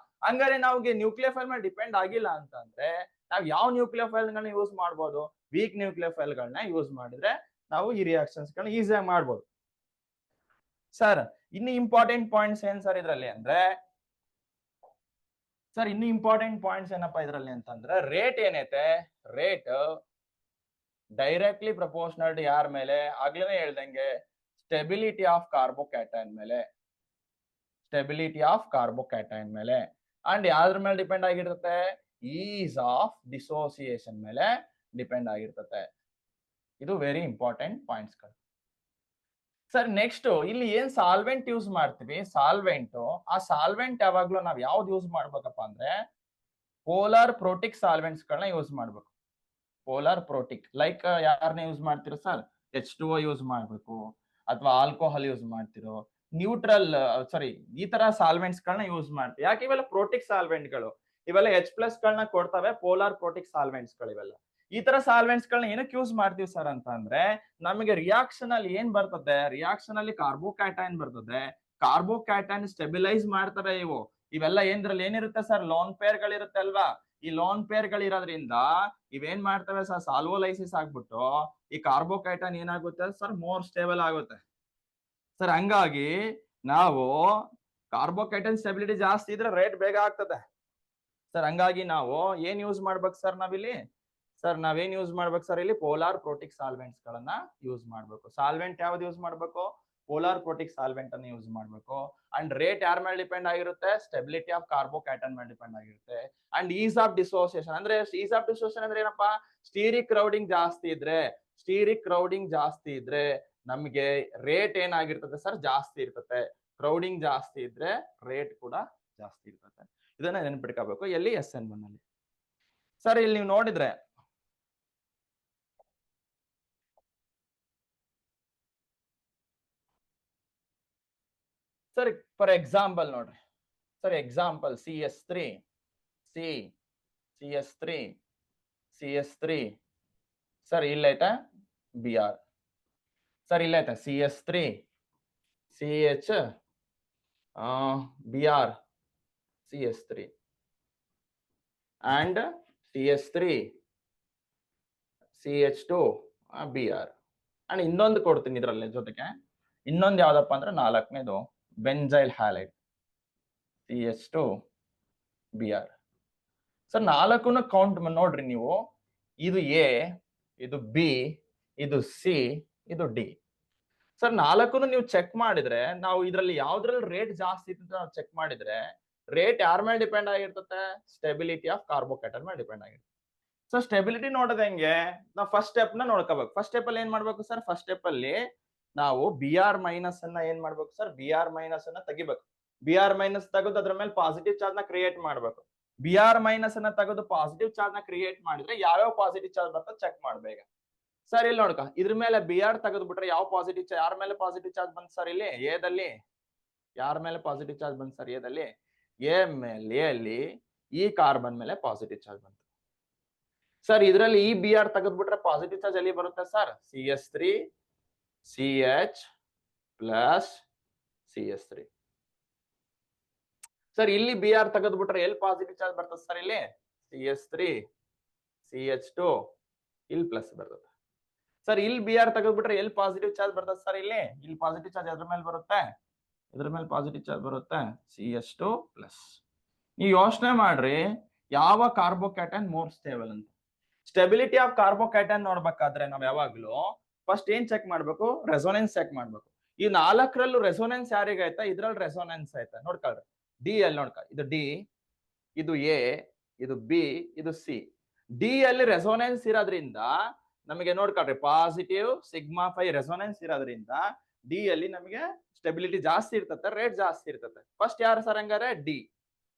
ಹಂಗಾರೆ ನಮಗೆ ನ್ಯೂಕ್ಲಿಯರ್ ಫೈಲ್ ಮೇಲೆ ಡಿಪೆಂಡ್ ಆಗಿಲ್ಲ ಅಂತಂದ್ರೆ ನಾವು ಯಾವ ನ್ಯೂಕ್ಲಿಯರ್ ಫೈಲ್ ಗಳನ್ನ ಯೂಸ್ ಮಾಡಬಹುದು? ವೀಕ್ ನ್ಯೂಕ್ಲಿಯರ್ ಫೈಲ್ ಗಳನ್ನ ಯೂಸ್ ಮಾಡಿದ್ರೆ ನಾವು ಈ ರಿಯಾಕ್ಷನ್ಸ್ ಗಳನ್ನ ಈಸಿಯಾಗಿ ಮಾಡಬಹುದು. ಸರ್ ಇನ್ನು ಇಂಪಾರ್ಟೆಂಟ್ ಪಾಯಿಂಟ್ಸ್ ಏನ್ ಸರ್ ಇದ್ರಲ್ಲಿ ಅಂದ್ರೆ, ಸರ್ ಇನ್ನು ಇಂಪಾರ್ಟೆಂಟ್ ಪಾಯಿಂಟ್ಸ್ ಏನಪ್ಪಾ ಇದ್ರಲ್ಲಿ ಅಂತಂದ್ರೆ, ರೇಟ್ ಏನೈತೆ, ರೇಟ್ ಡೈರೆಕ್ಟ್ಲಿ ಪ್ರಪೋರ್ಷನಲ್ ಯಾರ ಮೇಲೆ? ಆಗ್ಲೇ ಹೇಳ್ದಂಗೆ ಸ್ಟೆಬಿಲಿಟಿ ಆಫ್ ಕಾರ್ಬೋಕ್ಯಾಟೈನ್ ಮೇಲೆ. ಸ್ಟೆಬಿಲಿಟಿ ಆಫ್ ಕಾರ್ಬೋಕ್ಯಾಟೈನ್ ಮೇಲೆ ಅಂಡ್ ಯಾವ್ದ್ರ ಮೇಲೆ ಡಿಪೆಂಡ್ ಆಗಿರ್ತತೆ? ಈಸ್ ಆಫ್ ಡಿಸೋಸಿಯೇಷನ್ ಮೇಲೆ ಡಿಪೆಂಡ್ ಆಗಿರ್ತತೆ. ಇದು ವೆರಿ ಇಂಪಾರ್ಟೆಂಟ್ ಪಾಯಿಂಟ್ಸ್ ಗಳು. ಸರ್ ನೆಕ್ಸ್ಟ್ ಇಲ್ಲಿ ಏನ್ ಸಾಲ್ವೆಂಟ್ ಯೂಸ್ ಮಾಡ್ತೀವಿ, ಸಾಲ್ವೆಂಟ್, ಆ ಸಾಲ್ವೆಂಟ್ ಯಾವಾಗ್ಲೂ ನಾವ್ ಯಾವ್ದು ಯೂಸ್ ಮಾಡ್ಬೇಕಪ್ಪ ಅಂದ್ರೆ ಪೋಲಾರ್ ಪ್ರೋಟಿಕ್ ಸಾಲ್ವೆಂಟ್ಸ್ ಗಳನ್ನ ಯೂಸ್ ಮಾಡ್ಬೇಕು. ಪೋಲಾರ್ ಪ್ರೋಟಿಕ್ ಲೈಕ್ ಯಾರನ್ನ ಯೂಸ್ ಮಾಡ್ತಿರೋ ಸರ್? H2O ಯೂಸ್ ಮಾಡ್ಬೇಕು, ಅಥವಾ ಆಲ್ಕೋಹಾಲ್ ಯೂಸ್ ಮಾಡ್ತಿರೋ, ನ್ಯೂಟ್ರಲ್ ಸಾರಿ ಈ ತರ ಸಾಲ್ವೆಂಟ್ಸ್ ಗಳನ್ನ ಯೂಸ್ ಮಾಡ್ತೀವಿ. ಯಾಕೆ? ಇವೆಲ್ಲ ಪ್ರೋಟಿಕ್ ಸಾಲ್ವೆಂಟ್ ಗಳು, ಇವೆಲ್ಲ H+ ಗಳನ್ನ ಕೊಡ್ತವೆ, ಪೋಲಾರ್ ಪ್ರೋಟಿಕ್ ಸಾಲ್ವೆಂಟ್ಸ್ ಗಳು ಇವೆಲ್ಲ. ಈ ತರ ಸಾಲ್ವೆಂಟ್ಸ್ ಗಳನ್ನ ಏನಕ್ಕೆ ಯೂಸ್ ಮಾಡ್ತೀವಿ ಸರ್ ಅಂತ ಅಂದ್ರೆ, ನಮಗೆ ರಿಯಾಕ್ಷನ್ ಅಲ್ಲಿ ಏನ್ ಬರ್ತದೆ? ರಿಯಾಕ್ಷನ್ ಅಲ್ಲಿ ಕಾರ್ಬೋಕ್ಯಾಟೈನ್ ಬರ್ತದೆ, ಕಾರ್ಬೋಕ್ಯಾಟೈನ್ ಸ್ಟೆಬಿಲೈಸ್ ಮಾಡ್ತವೆ. ಇವೆಲ್ಲ ಏನಿರುತ್ತೆ ಸರ್? ಲೋನ್ ಪೇರ್ ಗಳಿರುತ್ತೆ ಅಲ್ವಾ? ಈ ಲೋನ್ ಪೇರ್ ಗಳಿರೋದ್ರಿಂದ ಇವೇನ್ ಮಾಡ್ತವೆ ಸರ್? ಸಾಲ್ವೋಲೈಸಿಸ್ ಆಗ್ಬಿಟ್ಟು ಈ ಕಾರ್ಬೋಕ್ಯಾಟೈನ್ ಏನಾಗುತ್ತೆ ಸರ್? ಮೋರ್ ಸ್ಟೇಬಲ್ ಆಗುತ್ತೆ ಸರ್. ಹಂಗಾಗಿ ನಾವು ಕಾರ್ಬೋಕ್ಯಾಟೈನ್ ಸ್ಟೆಬಿಲಿಟಿ ಜಾಸ್ತಿ ಇದ್ರೆ ರೇಟ್ ಬೇಗ ಆಗ್ತದೆ ಸರ್. ಹಂಗಾಗಿ ನಾವು ಏನ್ ಯೂಸ್ ಮಾಡ್ಬೇಕು ಸರ್? ನಾವಿಲ್ಲಿ ಸರ್ ನಾವೇನ್ ಯೂಸ್ ಮಾಡ್ಬೇಕು ಸರ್? ಇಲ್ಲಿ ಪೋಲಾರ್ ಪ್ರೋಟಿಕ್ ಸಾಲ್ವೆಂಟ್ಸ್ ಗಳನ್ನ ಯೂಸ್ ಮಾಡ್ಬೇಕು. ಸಾಲ್ವೆಂಟ್ ಯಾವ್ದು ಯೂಸ್ ಮಾಡ್ಬೇಕು? ಪೋಲಾರ್ ಪ್ರೋಟಿಕ್ ಸಾಲ್ವೆಂಟ್ ಅನ್ನು ಯೂಸ್ ಮಾಡ್ಬೇಕು. ಅಂಡ್ ರೇಟ್ ಯಾರ ಮೇಲೆ ಡಿಪೆಂಡ್ ಆಗಿರುತ್ತೆ? ಸ್ಟೆಬಿಲಿಟಿ ಆಫ್ ಕಾರ್ಬೋಕ್ಯಾಟೈನ್ ಮೇಲೆ ಡಿಪೆಂಡ್ ಆಗಿರುತ್ತೆ. ಅಂಡ್ ಈಸ್ ಆಫ್ ಡಿಸೋಸಿಯೇಷನ್ ಅಂದ್ರೆ, ಈಸ್ ಆಫ್ ಡಿಸೋಸಿಯೇಷನ್ ಅಂದ್ರೆ ಏನಪ್ಪಾ? ಸ್ಟೀರಿಕ್ ಕ್ರೌಡಿಂಗ್ ಜಾಸ್ತಿ ಇದ್ರೆ ನಮಗೆ ರೇಟ್ ಏನಾಗಿರ್ತದೆ ಸರ್? ಜಾಸ್ತಿ ಇರ್ತದೆ. ಕ್ರೌಡಿಂಗ್ ಜಾಸ್ತಿ ಇದ್ರೆ ರೇಟ್ ಕೂಡ ಜಾಸ್ತಿ ಇರ್ತದೆ. ಇದನ್ನ ನೆನ್ಪಿಟ್ಕೋಬೇಕು ಎಲ್ಲಿ? SN1 ಅಲ್ಲಿ. ಸರ್ ಇಲ್ಲಿ ನೀವು ನೋಡಿದ್ರೆ ಸರ್ ಫಾರ್ ಎಕ್ಸಾಂಪಲ್ ನೋಡ್ರಿ ಸರ್, ಎಕ್ಸಾಂಪಲ್ CS3 ಸರ್ ಇಲ್ಲೈತೆ Br. ಸರ್ ಇಲ್ಲೈತೆ CS3 CH Br CS3 and CS3 CH2 Br. And ಇನ್ನೊಂದು ಕೊಡ್ತೀನಿ ಇದರಲ್ಲಿ ಜೊತೆಗೆ. ಇನ್ನೊಂದು ಯಾವ್ದಪ್ಪ ಅಂದ್ರೆ 4ನೇದು benzyl halide CH2 Br. Sir 4ನ್ನು ಕೌಂಟ್ ನೋಡ್ರಿ ನೀವು. ಇದು A, ಇದು B, ಇದು C, ಇದು D. ಸರ್ 4ನ್ನು ನೀವು ಚೆಕ್ ಮಾಡಿದ್ರೆ, ನಾವು ಇದರಲ್ಲಿ ಯಾವ್ದ್ರಲ್ಲಿ ರೇಟ್ ಜಾಸ್ತಿ ಇತ್ತು ಅಂತ ನಾವು ಚೆಕ್ ಮಾಡಿದ್ರೆ, ರೇಟ್ ಯಾರ ಮೇಲೆ ಡಿಪೆಂಡ್ ಆಗಿರ್ತದೆ? ಸ್ಟೆಬಿಲಿಟಿ ಆಫ್ ಕಾರ್ಬೋಕ್ಯಾಟೈನ್ ಮೇಲೆ ಡಿಪೆಂಡ್ ಆಗಿರುತ್ತೆ. ಸೊ ಸ್ಟೆಬಿಲಿಟಿ ನೋಡೋದು ಹೆಂಗೆ? ನಾವು ಫಸ್ಟ್ ಸ್ಟೆಪ್ ನ ನೋಡ್ಕೋಬೇಕು. ಫಸ್ಟ್ ಸ್ಟೆಪ್ ಅಲ್ಲಿ ಏನ್ ಮಾಡ್ಬೇಕು ಸರ್? ಫಸ್ಟ್ ಸ್ಟೆಪ್ ಅಲ್ಲಿ ನಾವು Br ಮೈನಸ್ ಅನ್ನ ಏನ್ ಮಾಡ್ಬೇಕು ಸರ್? Br ಮೈನಸ್ ಅನ್ನ ತೆಗಿಬೇಕು. Br ಮೈನಸ್ ತೆಗೆದು ಅದ್ರ ಮೇಲೆ ಪಾಸಿಟಿವ್ ಚಾರ್ಜ್ ನ ಕ್ರಿಯೇಟ್ ಮಾಡ್ಬೇಕು. Br ಮೈನಸ್ ಅನ್ನ ತೆಗೆದು ಪಾಸಿಟಿವ್ ಚಾರ್ಜ್ ನ ಕ್ರಿಯೇಟ್ ಮಾಡಿದ್ರೆ ಯಾವ್ಯಾವ ಪಾಸಿಟಿವ್ ಚಾರ್ಜ್ ಬರ್ತದೆ ಚೆಕ್ ಮಾಡ್ಬೇಕು ಸರ್. ಇಲ್ಲಿ ನೋಡ್ಕ, ಇದ್ರ ಮೇಲೆ Br ತೆಗೆದು ಬಿಟ್ರೆ ಯಾವ ಪಾಸಿಟಿವ್ ಚಾರ್ಜ್, ಯಾರ ಮೇಲೆ ಪಾಸಿಟಿವ್ ಚಾರ್ಜ್ ಬಂತು ಸರ್? ಇಲ್ಲಿ ಎದಲ್ಲಿ ಯಾರ ಮೇಲೆ ಪಾಸಿಟಿವ್ ಚಾರ್ಜ್ ಬಂತು ಸರ್? ಎದಲ್ಲಿ ಎ ಮೇಲೆ, ಅಲ್ಲಿ ಈ ಕಾರ್ಬನ್ ಮೇಲೆ ಪಾಸಿಟಿವ್ ಚಾರ್ಜ್ ಬಂತು ಸರ್. ಇದರಲ್ಲಿ ಈ Br ತೆಗೆದು ಬಿಟ್ರೆ ಪಾಸಿಟಿವ್ ಚಾರ್ಜ್ ಎಲ್ಲಿ ಬರುತ್ತೆ sir? CS3 CH plus CS3 sir. ಇಲ್ಲಿ Br ತೆಗೆದು ಬಿಟ್ರೆ ಎಲ್ಲಿ ಪಾಸಿಟಿವ್ ಚಾರ್ಜ್ ಬರ್ತದೆ ಸರ್? ಇಲ್ಲಿ CS3 CH2 ಇಲ್ಲಿ ಪ್ಲಸ್ ಬರ್ತದೆ ಸರ್. ಇಲ್ಲಿ Br ತೆಗೆದು ಬಿಟ್ರೆ ಎಲ್ಲಿ ಪಾಸಿಟಿವ್ ಚಾರ್ಜ್ ಬರ್ತದೆ ಸರ್? ಇಲ್ಲಿ ಪಾಸಿಟಿವ್ ಚಾರ್ಜ್ ಅದ್ರ ಮೇಲೆ ಬರುತ್ತೆ, ಇದ್ರ ಮೇಲೆ ಪಾಸಿಟಿವ್ ಚಾರ್ಜ್ ಬರುತ್ತೆ CH2 ಪ್ಲಸ್. ನೀವು ಯೋಚನೆ ಮಾಡ್ರಿ ಯಾವ ಕಾರ್ಬೋಕ್ಯಾಟನ್ ಮೋರ್ ಸ್ಟೇಬಲ್ ಅಂತ. ಸ್ಟೆಬಿಲಿಟಿ ಆಫ್ ಕಾರ್ಬೋಕ್ಯಾಟನ್ ನೋಡ್ಬೇಕಾದ್ರೆ ನಾವ್ ಯಾವಾಗ್ಲೂ ಫಸ್ಟ್ ಏನ್ ಚೆಕ್ ಮಾಡ್ಬೇಕು, ರೆಸೋನೆನ್ಸ್ ಚೆಕ್ ಮಾಡ್ಬೇಕು. ಈ 4ರಲ್ಲೂ ರೆಸೋನೆನ್ಸ್ ಯಾರಿಗೆ ಆಯ್ತಾ, ಇದ್ರಲ್ಲಿ ರೆಸೋನೆನ್ಸ್ ಆಯ್ತಾ ನೋಡ್ಕೊಳ್ರಿ. ಡಿ ಅಲ್ಲಿ ನೋಡ್ಕ, ಇದು ಡಿ, ಇದು ಎ, ಇದು ಬಿ, ಇದು ಸಿ. ಡಿ ಅಲ್ಲಿ ರೆಸೋನೆನ್ಸ್ ಇರೋದ್ರಿಂದ ನಮಗೆ ನೋಡ್ಕೊಳ್ರಿ ಪಾಸಿಟಿವ್ ಸಿಗ್ಮಾ 5 ರೆಸೋನೆನ್ಸ್ ಇರೋದ್ರಿಂದ ಡಿ ಅಲ್ಲಿ ನಮಗೆ ಸ್ಟೆಬಿಲಿಟಿ ಜಾಸ್ತಿ ಇರ್ತತೆ, ರೇಟ್ ಜಾಸ್ತಿ ಇರ್ತತೆ. ಫಸ್ಟ್ ಯಾರು ಸರ್ ಹಂಗಾರೆ ಡಿ.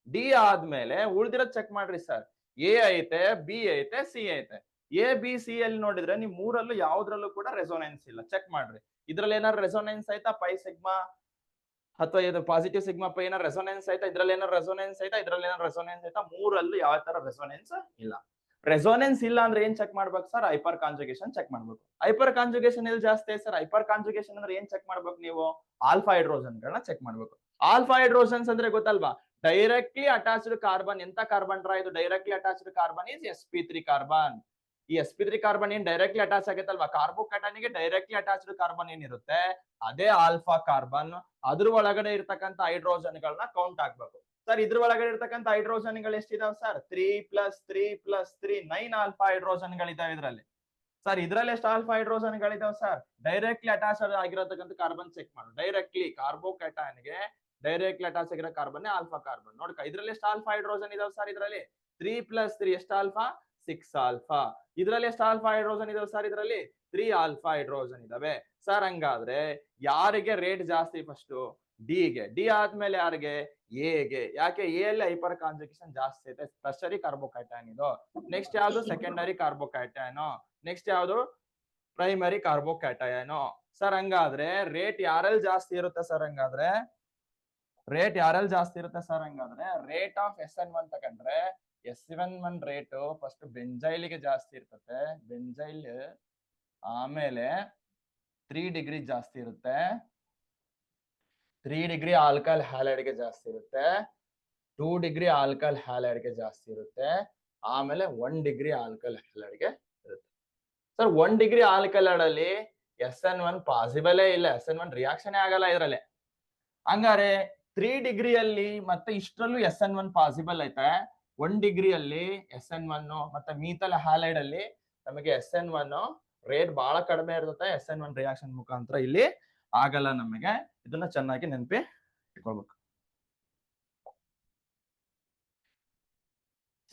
ಡಿ ಆದ್ಮೇಲೆ ಉಳ್ದಿರೋದ್ ಚೆಕ್ ಮಾಡ್ರಿ ಸರ್. ಎ ಐತೆ, ಬಿ ಐತೆ, ಸಿ ಐತೆ. ಎ ಬಿ ಸಿ ಅಲ್ಲಿ ನೋಡಿದ್ರೆ ನೀವು ಮೂರಲ್ಲೂ ಯಾವ್ದ್ರಲ್ಲೂ ಕೂಡ ರೆಸೋನೆನ್ಸ್ ಇಲ್ಲ. ಚೆಕ್ ಮಾಡ್ರಿ ಇದ್ರಲ್ಲಿ ಏನಾದ್ರು ರೆಸೋನೆನ್ಸ್ ಆಯ್ತಾ, ಪೈ ಸಿಗ್ಮಾ ಅಥವಾ ಇದು ಪಾಸಿಟಿವ್ ಸಿಗ್ಮಾ ಪೈ ಏನಾರು ರೆಸೋನೆನ್ಸ್ ಆಯ್ತಾ, ಇದ್ರಲ್ಲಿ ಏನಾರು ರೆಸೋನೆನ್ಸ್ ಆಯ್ತಾ, ಇದ್ರಲ್ಲಿ ಏನಾರು ರೆಸೋನೆನ್ಸ್ ಆಯ್ತಾ, ಮೂರಲ್ಲೂ ಯಾವ ತರ ರೆಸೋನೆನ್ಸ್ ಇಲ್ಲ. ರೆಸೋನೆನ್ಸ್ ಇಲ್ಲ ಅಂದ್ರೆ ಏನ್ ಚೆಕ್ ಮಾಡ್ಬೇಕು ಸರ್, ಹೈಪರ್ ಕಾಂಜುಗೇಷನ್ ಚೆಕ್ ಮಾಡ್ಬೇಕು. ಹೈಪರ್ ಕಾಂಜುಗೇಷನ್ ಎಲ್ಲಿ ಜಾಸ್ತಿ ಐತೆ ಸರ್, ಹೈಪರ್ ಕಾಂಜುಗೇಷನ್ ಅಂದ್ರೆ ಏನ್ ಚೆಕ್ ಮಾಡ್ಬೇಕು ನೀವು, ಆಲ್ಫಾ ಹೈಡ್ರೋಜನ್ ಗಳನ್ನ ಚೆಕ್ ಮಾಡ್ಬೇಕು. ಆಲ್ಫಾ ಹೈಡ್ರೋಜನ್ಸ್ ಅಂದ್ರೆ ಗೊತ್ತಲ್ವಾ, ಡೈರೆಕ್ಟ್ಲಿ ಅಟ್ಯಾಚ್ಡ್ ಕಾರ್ಬನ್. ಎಂತ ಕಾರ್ಬನ್ ರಾ ಇದು, directly attached carbon is sp3 carbon. ಈ sp3 ಕಾರ್ಬನ್ ಏನ್ ಡೈರೆಕ್ಟ್ಲಿ ಅಟ್ಯಾಚ್ ಆಗೈತಲ್ವಾ ಕಾರ್ಬೋಕ್ಯಾಟನ್ ಗೆ, ಡೈರೆಕ್ಟ್ಲಿ ಅಟ್ಯಾಚ್ಡ್ ಕಾರ್ಬನ್ ಏನಿರುತ್ತೆ ಅದೇ ಆಲ್ಫಾ ಕಾರ್ಬನ್. ಅದ್ರ ಒಳಗಡೆ ಇರ್ತಕ್ಕಂಥ ಹೈಡ್ರೋಜನ್ ಗಳನ್ನ ಕೌಂಟ್ ಆಗ್ಬೇಕು ಸರ್. ಇದ್ರ ಒಳಗಡೆ ಇರ್ತಕ್ಕಂಥ ಹೈಡ್ರೋಜನ್ ಗಳು ಎಷ್ಟಿದಾವೆ ಸರ್, 3+3+3 9 ಆಲ್ಫಾ ಹೈಡ್ರೋಜನ್ ಗಳಿದಾವೆ ಇದ್ರಲ್ಲಿ. ಸರ್ ಇದ್ರಲ್ಲಿ ಎಷ್ಟು ಆಲ್ಫಾ ಹೈಡ್ರೋಜನ್ ಗಳಿದಾವೆ ಸರ್, ಡೈರೆಕ್ಟ್ಲಿ ಅಟ್ಯಾಚ್ ಆಗಿರತಕ್ಕಂಥ ಕಾರ್ಬನ್ ಚೆಕ್ ಮಾಡು. ಡೈರೆಕ್ಟ್ಲಿ ಕಾರ್ಬೋಕ್ಯಾಟನ್ ಗೆ ಡೈರೆಕ್ಟ್ಲಿ ಅಟ್ಯಾಚ್ ಆಗಿರೋ ಕಾರ್ಬನ್ ಆಲ್ಫಾ ಕಾರ್ಬನ್. ನೋಡ್ಕ ಇದ್ರಲ್ಲಿ ಎಷ್ಟು ಆಲ್ಫಾ ಹೈಡ್ರೋಜನ್ ಇದಾವೆ ಸರ್, ಇದ್ರಲ್ಲಿ 3+3 ಎಷ್ಟು ಆಲ್ಫಾ, 6 ಆಲ್ಫಾ. ಇದ್ರಲ್ಲಿ ಎಷ್ಟು ಆಲ್ಫಾ ಹೈಡ್ರೋಜನ್ ಇದಾವೆ ಸರ್, ಇದ್ರಲ್ಲಿ 3 ಆಲ್ಫಾ ಹೈಡ್ರೋಜನ್ ಇದಾವೆ ಸರ್. ಹಂಗಾದ್ರೆ ಯಾರಿಗೆ ರೇಟ್ ಜಾಸ್ತಿ, ಫಸ್ಟ್ ಡಿ ಗೆ. ಡಿ ಆದ್ಮೇಲೆ ಯಾರಿಗೆ, ಎ ಗೆ. ಯಾಕೆ, ಎ ಅಲ್ಲಿ ಹೈಪರ್ ಕಾಂಜುಗೇಷನ್ ಜಾಸ್ತಿ ಐತೆ, ಟರ್ಷರಿ ಕಾರ್ಬೋಕ್ಯಾಟನ್ ಇದು. ನೆಕ್ಸ್ಟ್ ಯಾವ್ದು, ಸೆಕೆಂಡರಿ ಕಾರ್ಬೋಕ್ಯಾಟನ್. ನೆಕ್ಸ್ಟ್ ಯಾವ್ದು, ಪ್ರೈಮರಿ ಕಾರ್ಬೋಕ್ಯಾಟನ್ ಸರ್. ಹಂಗಾದ್ರೆ ರೇಟ್ ಯಾರಲ್ಲಿ ಜಾಸ್ತಿ ಇರುತ್ತೆ ಸರ್, ಹಂಗಾದ್ರೆ ರೇಟ್ ಯಾರಲ್ಲಿ ಜಾಸ್ತಿ ಇರುತ್ತೆ ಸರ್, ಹಂಗಾದ್ರೆ ರೇಟ್ ಆಫ್ SN1 ತಗೊಂಡ್ರೆ SN1 ರೇಟ್ ಫಸ್ಟ್ ಬೆಂಜೈಲ್ಗೆ ಜಾಸ್ತಿ ಇರ್ತದೆ. ಬೆಂಜೈಲ್ ಆಮೇಲೆ 3 ಡಿಗ್ರಿ ಜಾಸ್ತಿ ಇರುತ್ತೆ. 3 ಡಿಗ್ರಿ ಆಲ್ಕಲ್ ಹ್ಯಾಲೈಡ್ ಗೆ ಜಾಸ್ತಿ ಇರುತ್ತೆ. 2 ಡಿಗ್ರಿ ಆಲ್ಕಲ್ ಹ್ಯಾಲೈಡ್ ಗೆ ಜಾಸ್ತಿ ಇರುತ್ತೆ. ಆಮೇಲೆ 1 ಡಿಗ್ರಿ ಆಲ್ಕಲ್ ಹ್ಯಾಲೈಡ್ ಗೆ ಇರುತ್ತೆ ಸರ್. 1 ಡಿಗ್ರಿ ಆಲ್ಕಲ್ ಅಲ್ಲಿ SN1 ಪಾಸಿಬಲ್ ಇಲ್ಲ, SN1 ರಿಯಾಕ್ಷನ್ ಆಗಲ್ಲ ಇದ್ರಲ್ಲಿ. ಹಂಗಾರೆ 3 ಡಿಗ್ರಿಯಲ್ಲಿ ಮತ್ತೆ ಇಷ್ಟರಲ್ಲೂ SN1 ಪಾಸಿಬಲ್ ಐತೆ. 1 ಡಿಗ್ರಿಯಲ್ಲಿ SN1 ಮತ್ತೆ ಮೀಥಲ್ ಹ್ಯಾಲೈಡ್ ಅಲ್ಲಿ ನಮಗೆ SN1 ರೇಟ್ ಬಹಳ ಕಡಿಮೆ ಇರುತ್ತೆ. SN1 ರಿಯಾಕ್ಷನ್ ಮುಖಾಂತರ ಇಲ್ಲಿ ಆಗಲ್ಲ ನಮಗೆ. ಇದನ್ನ ಚೆನ್ನಾಗಿ ನೆನಪಿ ಇಟ್ಕೊಳ್ಬೇಕು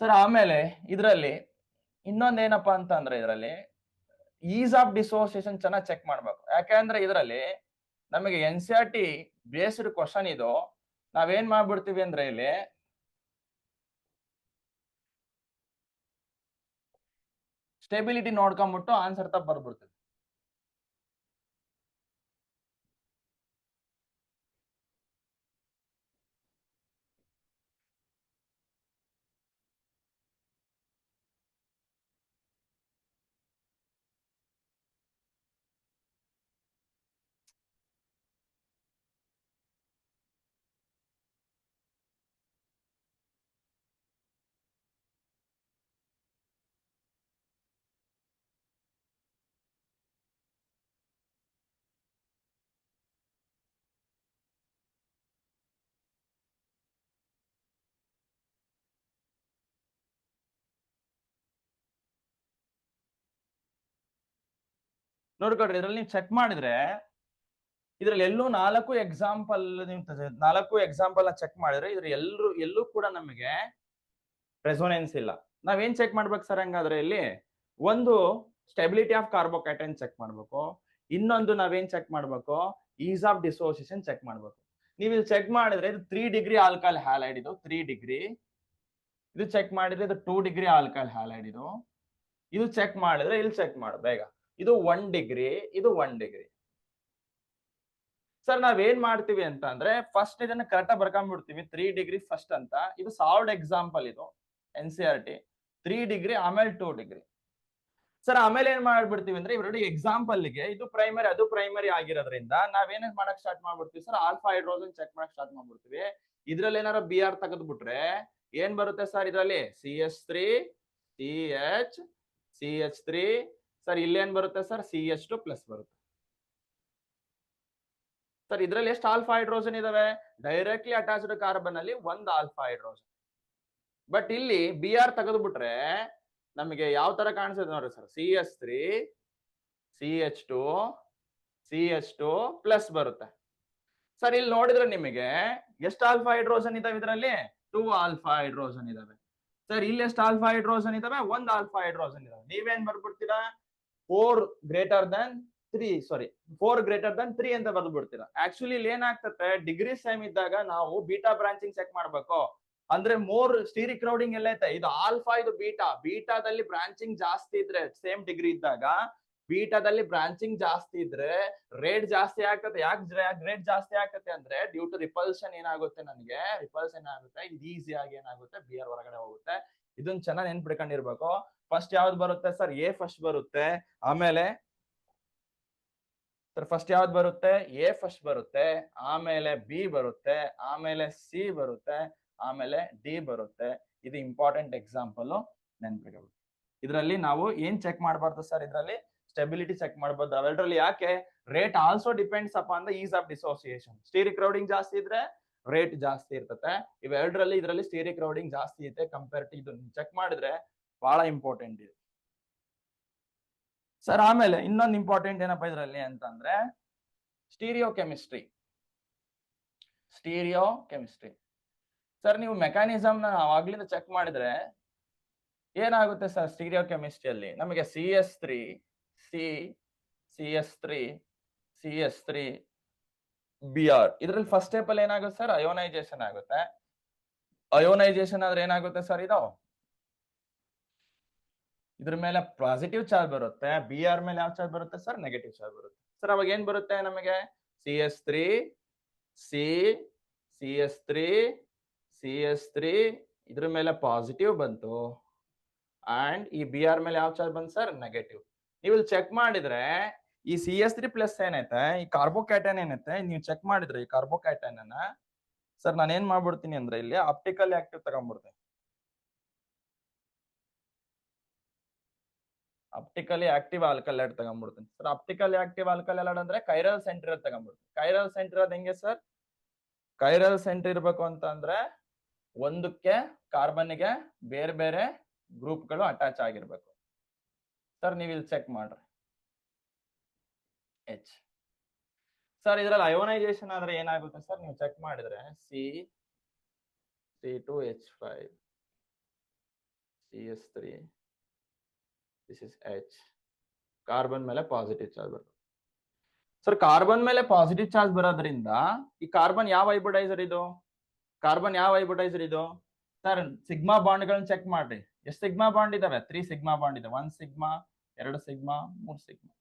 ಸರ್. ಆಮೇಲೆ ಇದರಲ್ಲಿ ಇನ್ನೊಂದೇನಪ್ಪಾ ಅಂತ ಅಂದ್ರೆ ಇದರಲ್ಲಿ ಈಸ್ ಆಫ್ ಡಿಸೋಸಿಯೇಷನ್ ಚೆನ್ನಾಗಿ ಚೆಕ್ ಮಾಡ್ಬೇಕು. ಯಾಕಂದ್ರೆ ಇದರಲ್ಲಿ ನಮಗೆ NCERT ಬೇಸ್ಡ್ ಕ್ವಶನ್ ಇದು. ನಾವೇನ್ ಮಾಡ್ಬಿಡ್ತೀವಿ ಅಂದ್ರೆ ಇಲ್ಲಿ ಸ್ಟೆಬಿಲಿಟಿ ನೋಡ್ಕೊಂಡ್ಬಿಟ್ಟು ಆನ್ಸರ್ ತಪ್ಪ ಬರ್ಬಿಡ್ತೀವಿ. ನೋಡ್ಕೊಡ್ರಿ, ಇದ್ರಲ್ಲಿ ನೀವು ಚೆಕ್ ಮಾಡಿದ್ರೆ ಇದ್ರಲ್ಲಿ ಎಲ್ಲೂ 4 ಎಕ್ಸಾಂಪಲ್ ನ ಚೆಕ್ ಮಾಡಿದ್ರೆ ಇದ್ರ ಎಲ್ಲೂ ಕೂಡ ನಮಗೆ ರೆಸೋನೆನ್ಸ್ ಇಲ್ಲ. ನಾವೇನ್ ಚೆಕ್ ಮಾಡ್ಬೇಕು ಸರ್, ಹಂಗಾದ್ರೆ ಇಲ್ಲಿ ಒಂದು ಸ್ಟೆಬಿಲಿಟಿ ಆಫ್ ಕಾರ್ಬೋಕ್ಯಾಟನ್ ಚೆಕ್ ಮಾಡ್ಬೇಕು. ಇನ್ನೊಂದು ನಾವೇನ್ ಚೆಕ್ ಮಾಡ್ಬೇಕು, ಈಸ್ ಆಫ್ ಡಿಸೋಸಿಯೇಷನ್ ಚೆಕ್ ಮಾಡ್ಬೇಕು. ನೀವು ಇಲ್ಲಿ ಚೆಕ್ ಮಾಡಿದ್ರೆ ಇದು 3 ಡಿಗ್ರಿ ಆಲ್ಕಲ್ ಹ್ಯಾಲೈಡ್, ಇದು 3 ಡಿಗ್ರಿ. ಇದು ಚೆಕ್ ಮಾಡಿದ್ರೆ ಇದು 2 ಡಿಗ್ರಿ ಆಲ್ಕಲ್ ಹ್ಯಾಲೈಡ್. ಇದು ಚೆಕ್ ಮಾಡಿದ್ರೆ ಇಲ್ಲಿ ಚೆಕ್ ಮಾಡು ಬೇಗ, ಇದು 1 ಡಿಗ್ರಿ, ಇದು 1 ಡಿಗ್ರಿ. ಸರ್ ನಾವೇನ್ ಮಾಡ್ತೀವಿ ಅಂತ ಅಂದ್ರೆ ಫಸ್ಟ್ ಇದನ್ನ ಕರೆಕ್ಟ್ ಬರ್ಕೊಂಡ್ಬಿಡ್ತೀವಿ. 3 ಡಿಗ್ರಿ ಫಸ್ಟ್ ಅಂತ, ಇದು ಸಾಲ್ಡ್ ಎಕ್ಸಾಂಪಲ್, ಇದು NCERT 3 ಡಿಗ್ರಿ ಆಮೇಲೆ 2 ಡಿಗ್ರಿ. ಸರ್ ಆಮೇಲೆ ಏನ್ ಮಾಡ್ಬಿಡ್ತೀವಿ ಅಂದ್ರೆ ಇವೆರಡು ಎಕ್ಸಾಂಪಲ್ ಗೆ ಇದು ಪ್ರೈಮರಿ ಅದು ಪ್ರೈಮರಿ ಆಗಿರೋದ್ರಿಂದ ನಾವೇನ್ ಮಾಡಕ್ ಸ್ಟಾರ್ಟ್ ಮಾಡ್ಬಿಡ್ತೀವಿ ಸರ್, ಆಲ್ಫಾ ಹೈಡ್ರೋಜನ್ ಚೆಕ್ ಮಾಡಕ್ ಸ್ಟಾರ್ಟ್ ಮಾಡ್ಬಿಡ್ತೀವಿ. ಇದ್ರಲ್ಲಿ ಏನಾರ BR ತೆಗೆದ್ಬಿಟ್ರೆ ಏನ್ ಬರುತ್ತೆ ಸರ್, ಇದರಲ್ಲಿ CH3 CH3 ಸರ್. ಇಲ್ಲೇನ್ ಬರುತ್ತೆ ಸರ್, CH2 ಪ್ಲಸ್ ಬರುತ್ತೆ ಸರ್ ಇದ್ರಲ್ಲಿ ಎಷ್ಟು ಆಲ್ಫಾ ಹೈಡ್ರೋಜನ್ ಇದಾವೆ? ಡೈರೆಕ್ಟ್ಲಿ ಅಟ್ಯಾಚ್ಡ್ ಕಾರ್ಬನ್ ಅಲ್ಲಿ ಒಂದು ಆಲ್ಫಾ ಹೈಡ್ರೋಜನ್. ಬಟ್ ಇಲ್ಲಿ ಬಿ ಆರ್ ತೆಗೆದು ಬಿಟ್ರೆ ನಮಗೆ ಯಾವ ತರ ಕಾಣಿಸುತ್ತೆ ನೋಡ್ರಿ sir, CS3 CH2 CH2 plus ಬರುತ್ತೆ. ಸರ್ ಇಲ್ಲಿ ನೋಡಿದ್ರೆ ನಿಮಗೆ ಎಷ್ಟು ಆಲ್ಫಾ ಹೈಡ್ರೋಜನ್ ಇದಾವೆ ಇದರಲ್ಲಿ? 2 ಆಲ್ಫಾ ಹೈಡ್ರೋಜನ್ ಇದಾವೆ. ಸರ್ ಇಲ್ಲಿ ಎಷ್ಟು ಆಲ್ಫಾ ಹೈಡ್ರೋಜನ್ ಇದಾವೆ? 1 ಆಲ್ಫಾ ಹೈಡ್ರೋಜನ್ ಇದಾವೆ. ನೀವೇನ್ ಬರ್ಬಿಡ್ತೀರಾ? 4 ಗ್ರೇಟರ್ ದನ್ 3 ಅಂತ ಬರ್ದ್ಬಿಡ್ತೀರಾ. ಆಕ್ಚುಲಿ ಇಲ್ಲಿ ಏನಾಗ್ತದೆ, ಡಿಗ್ರಿ ಸೇಮ್ ಇದ್ದಾಗ ನಾವು ಬೀಟಾ ಬ್ರಾಂಚಿಂಗ್ ಚೆಕ್ ಮಾಡ್ಬೇಕು. ಅಂದ್ರೆ ಮೋರ್ ಸ್ಟೀರಿಕ್ ಕ್ರೌಡಿಂಗ್ ಎಲ್ಲ ಐತೆ, ಇದು ಆಲ್ಫಾ ಇದು ಬೀಟಾ. ಬೀಟಾದಲ್ಲಿ ಬ್ರಾಂಚಿಂಗ್ ಜಾಸ್ತಿ ಇದ್ರೆ ಸೇಮ್ ಡಿಗ್ರಿ ಇದ್ದಾಗ, ಬೀಟಾದಲ್ಲಿ ಬ್ರಾಂಚಿಂಗ್ ಜಾಸ್ತಿ ಇದ್ರೆ ರೇಟ್ ಜಾಸ್ತಿ ಆಗ್ತದೆ. ಯಾಕೆ ರೇಟ್ ಜಾಸ್ತಿ ಆಗ್ತದೆ ಅಂದ್ರೆ ಡ್ಯೂ ಟು ರಿಪಲ್ಷನ್ ಏನಾಗುತ್ತೆ, ನನಗೆ ರಿಪಲ್ಷನ್ ಆಗುತ್ತೆ, ಇದು ಈಸಿ ಆಗಿ ಏನಾಗುತ್ತೆ ಬಿ ಆರ್ ಹೊರಗಡೆ ಹೋಗುತ್ತೆ. ಇದನ್ನ ಚೆನ್ನಾಗಿ ನೆನ್ಪಿಟ್ಕೊಂಡಿರ್ಬೇಕು. ಫಸ್ಟ್ ಯಾವ್ದು ಬರುತ್ತೆ ಸರ್? ಎ ಫಸ್ಟ್ ಬರುತ್ತೆ. ಆಮೇಲೆ ಸರ್ ಫಸ್ಟ್ ಯಾವ್ದು ಬರುತ್ತೆ? ಎ ಫಸ್ಟ್ ಬರುತ್ತೆ, ಆಮೇಲೆ ಬಿ ಬರುತ್ತೆ, ಆಮೇಲೆ ಸಿ ಬರುತ್ತೆ, ಆಮೇಲೆ ಡಿ ಬರುತ್ತೆ. ಇದು ಇಂಪಾರ್ಟೆಂಟ್ ಎಕ್ಸಾಂಪಲ್, ನೆನ್ಪಿಟ್ಕೊಳ್ಳಿ. ಇದರಲ್ಲಿ ನಾವು ಏನ್ ಚೆಕ್ ಮಾಡಬಾರ್ದು ಸರ್? ಇದರಲ್ಲಿ ಸ್ಟೆಬಿಲಿಟಿ ಚೆಕ್ ಮಾಡಬಹುದು. ಅವೆರಡರಲ್ಲಿ ಯಾಕೆ? Rate also depends upon the is of dissociation. Stearic crowding ಜಾಸ್ತಿ ಇದ್ರೆ ರೇಟ್ ಜಾಸ್ತಿ ಇರ್ತದೆ. ಇವೆರಡರಲ್ಲಿ ಇದರಲ್ಲಿ ಸ್ಟೀರಿಕ್ ಕ್ರೌಡಿಂಗ್ ಜಾಸ್ತಿ ಇದೆ ಕಂಪೇರ್ ಟು ಇದು. ಚೆಕ್ ಮಾಡಿದ್ರೆ ಬಹಳ ಇಂಪಾರ್ಟೆಂಟ್ ಇದೆ ಸರ್. ಆಮೇಲೆ ಇನ್ನೊಂದು ಇಂಪಾರ್ಟೆಂಟ್ ಏನಪ್ಪಾ ಇದರಲ್ಲಿ ಅಂತಂದ್ರೆ ಸ್ಟೀರಿಯೋ ಕೆಮಿಸ್ಟ್ರಿ. ಸರ್ ನೀವು ಮೆಕ್ಯಾನಿಸಮ್ ನ ಅವಾಗ್ಲಿಂದ ಚೆಕ್ ಮಾಡಿದ್ರೆ ಏನಾಗುತ್ತೆ ಸರ್? ಸ್ಟೀರಿಯೋ ಕೆಮಿಸ್ಟ್ರಿಯಲ್ಲಿ ನಮಗೆ CS3 CS3 BR. ಇದ್ರಲ್ಲಿ ಫಸ್ಟ್ ಸ್ಟೆಪ್ ಅಲ್ಲಿ ಏನಾಗುತ್ತೆ ಸರ್? ಅಯೋನೈಸೇಷನ್ ಆಗುತ್ತೆ. ಅಯೋನೈಸೇಷನ್ ಆದ್ರೆ ಏನಾಗುತ್ತೆ ಸರ್? ಇದ್ರ ಮೇಲೆ ಪಾಸಿಟಿವ್ ಚಾರ್ಜ್ ಬರುತ್ತೆ. BR ಮೇಲೆ ಯಾವ ಚಾರ್ಜ್ ಬರುತ್ತೆ ಸರ್? ನೆಗೆಟಿವ್ ಚಾರ್ಜ್ ಬರುತ್ತೆ. ಸರ್ ಅವಾಗ ಏನ್ ಬರುತ್ತೆ ನಮಗೆ? CS3 ಇದ್ರ ಮೇಲೆ ಪಾಸಿಟಿವ್ ಬಂತು, ಅಂಡ್ ಈ BR ಮೇಲೆ ಯಾವ ಚಾರ್ಜ್ ಬಂತು ಸರ್? ನೆಗೆಟಿವ್. ನೀವು ಇಲ್ಲಿ ಚೆಕ್ ಮಾಡಿದ್ರೆ ಈ CS3 ಪ್ಲಸ್ ಏನೈತೆ, ಈ ಕಾರ್ಬೋಕ್ಯಾಟನ್ ಏನೈತೆ, ನೀವು ಚೆಕ್ ಮಾಡಿದ್ರೆ ಈ ಕಾರ್ಬೋಕ್ಯಾಟನ್ ಅನ್ನ ಸರ್ ನಾನು ಏನ್ ಮಾಡ್ಬಿಡ್ತೀನಿ ಅಂದ್ರೆ ಇಲ್ಲಿ ಆಪ್ಟಿಕಲ್ ಆಕ್ಟಿವ್ ತಗೊಂಡ್ಬಿಡ್ತೀನಿ. ಆಪ್ಟಿಕಲಿ ಆಕ್ಟಿವ್ ಆಲ್ಕಲೈಡ್ ತಗೊಂಡ್ಬಿಡ್ತೀನಿ ಸರ್. ಆಪ್ಟಿಕಲಿ ಆಕ್ಟಿವ್ ಆಲ್ಕಲೈಡ್ ಅಂದ್ರೆ ಕೈರಲ್ ಸೆಂಟರ್ ತಗೊಂಡ್ಬಿಡ್ತೀನಿ. ಕೈರಲ್ ಸೆಂಟರ್ ಅದ್ ಹೆಂಗೆ ಸರ್? ಕೈರಲ್ ಸೆಂಟರ್ ಇರ್ಬೇಕು ಅಂತ ಅಂದ್ರೆ ಒಂದಕ್ಕೆ ಕಾರ್ಬನ್ಗೆ ಬೇರೆ ಬೇರೆ ಗ್ರೂಪ್ಗಳು ಅಟ್ಯಾಚ್ ಆಗಿರ್ಬೇಕು ಸರ್. ನೀವು ಇಲ್ಲಿ ಚೆಕ್ ಮಾಡ್ರಿ H. ಸರ್ ಇದ್ರಲ್ಲಿ ಅಯೋನೈಸೇಷನ್ ಆದ್ರೆ ಏನಾಗುತ್ತೆ ಸರ್? ನೀವು ಚೆಕ್ ಮಾಡಿದ್ರೆ C2H5 CS3 this is H. Carbon ಮೇಲೆ ಪಾಸಿಟಿವ್ ಚಾರ್ಜ್ ಬರುತ್ತೆ ಸರ್. ಕಾರ್ಬನ್ ಮೇಲೆ ಪಾಸಿಟಿವ್ ಚಾರ್ಜ್ ಬರೋದ್ರಿಂದ ಈ ಕಾರ್ಬನ್ ಯಾವ ಹೈಬ್ರಿಡೈಸರ್ ಇದು? ಸರ್ ಸಿಗ್ಮಾ ಬಾಂಡ್ ಗಳನ್ನ ಚೆಕ್ ಮಾಡ್ರಿ. ಎಷ್ಟು ಸಿಗ್ಮಾ ಬಾಂಡ್ ಇದಾವೆ? 3 ಸಿಗ್ಮಾ ಬಾಂಡ್ ಇದೆ. 1 sigma, 2 sigma, 3 sigma.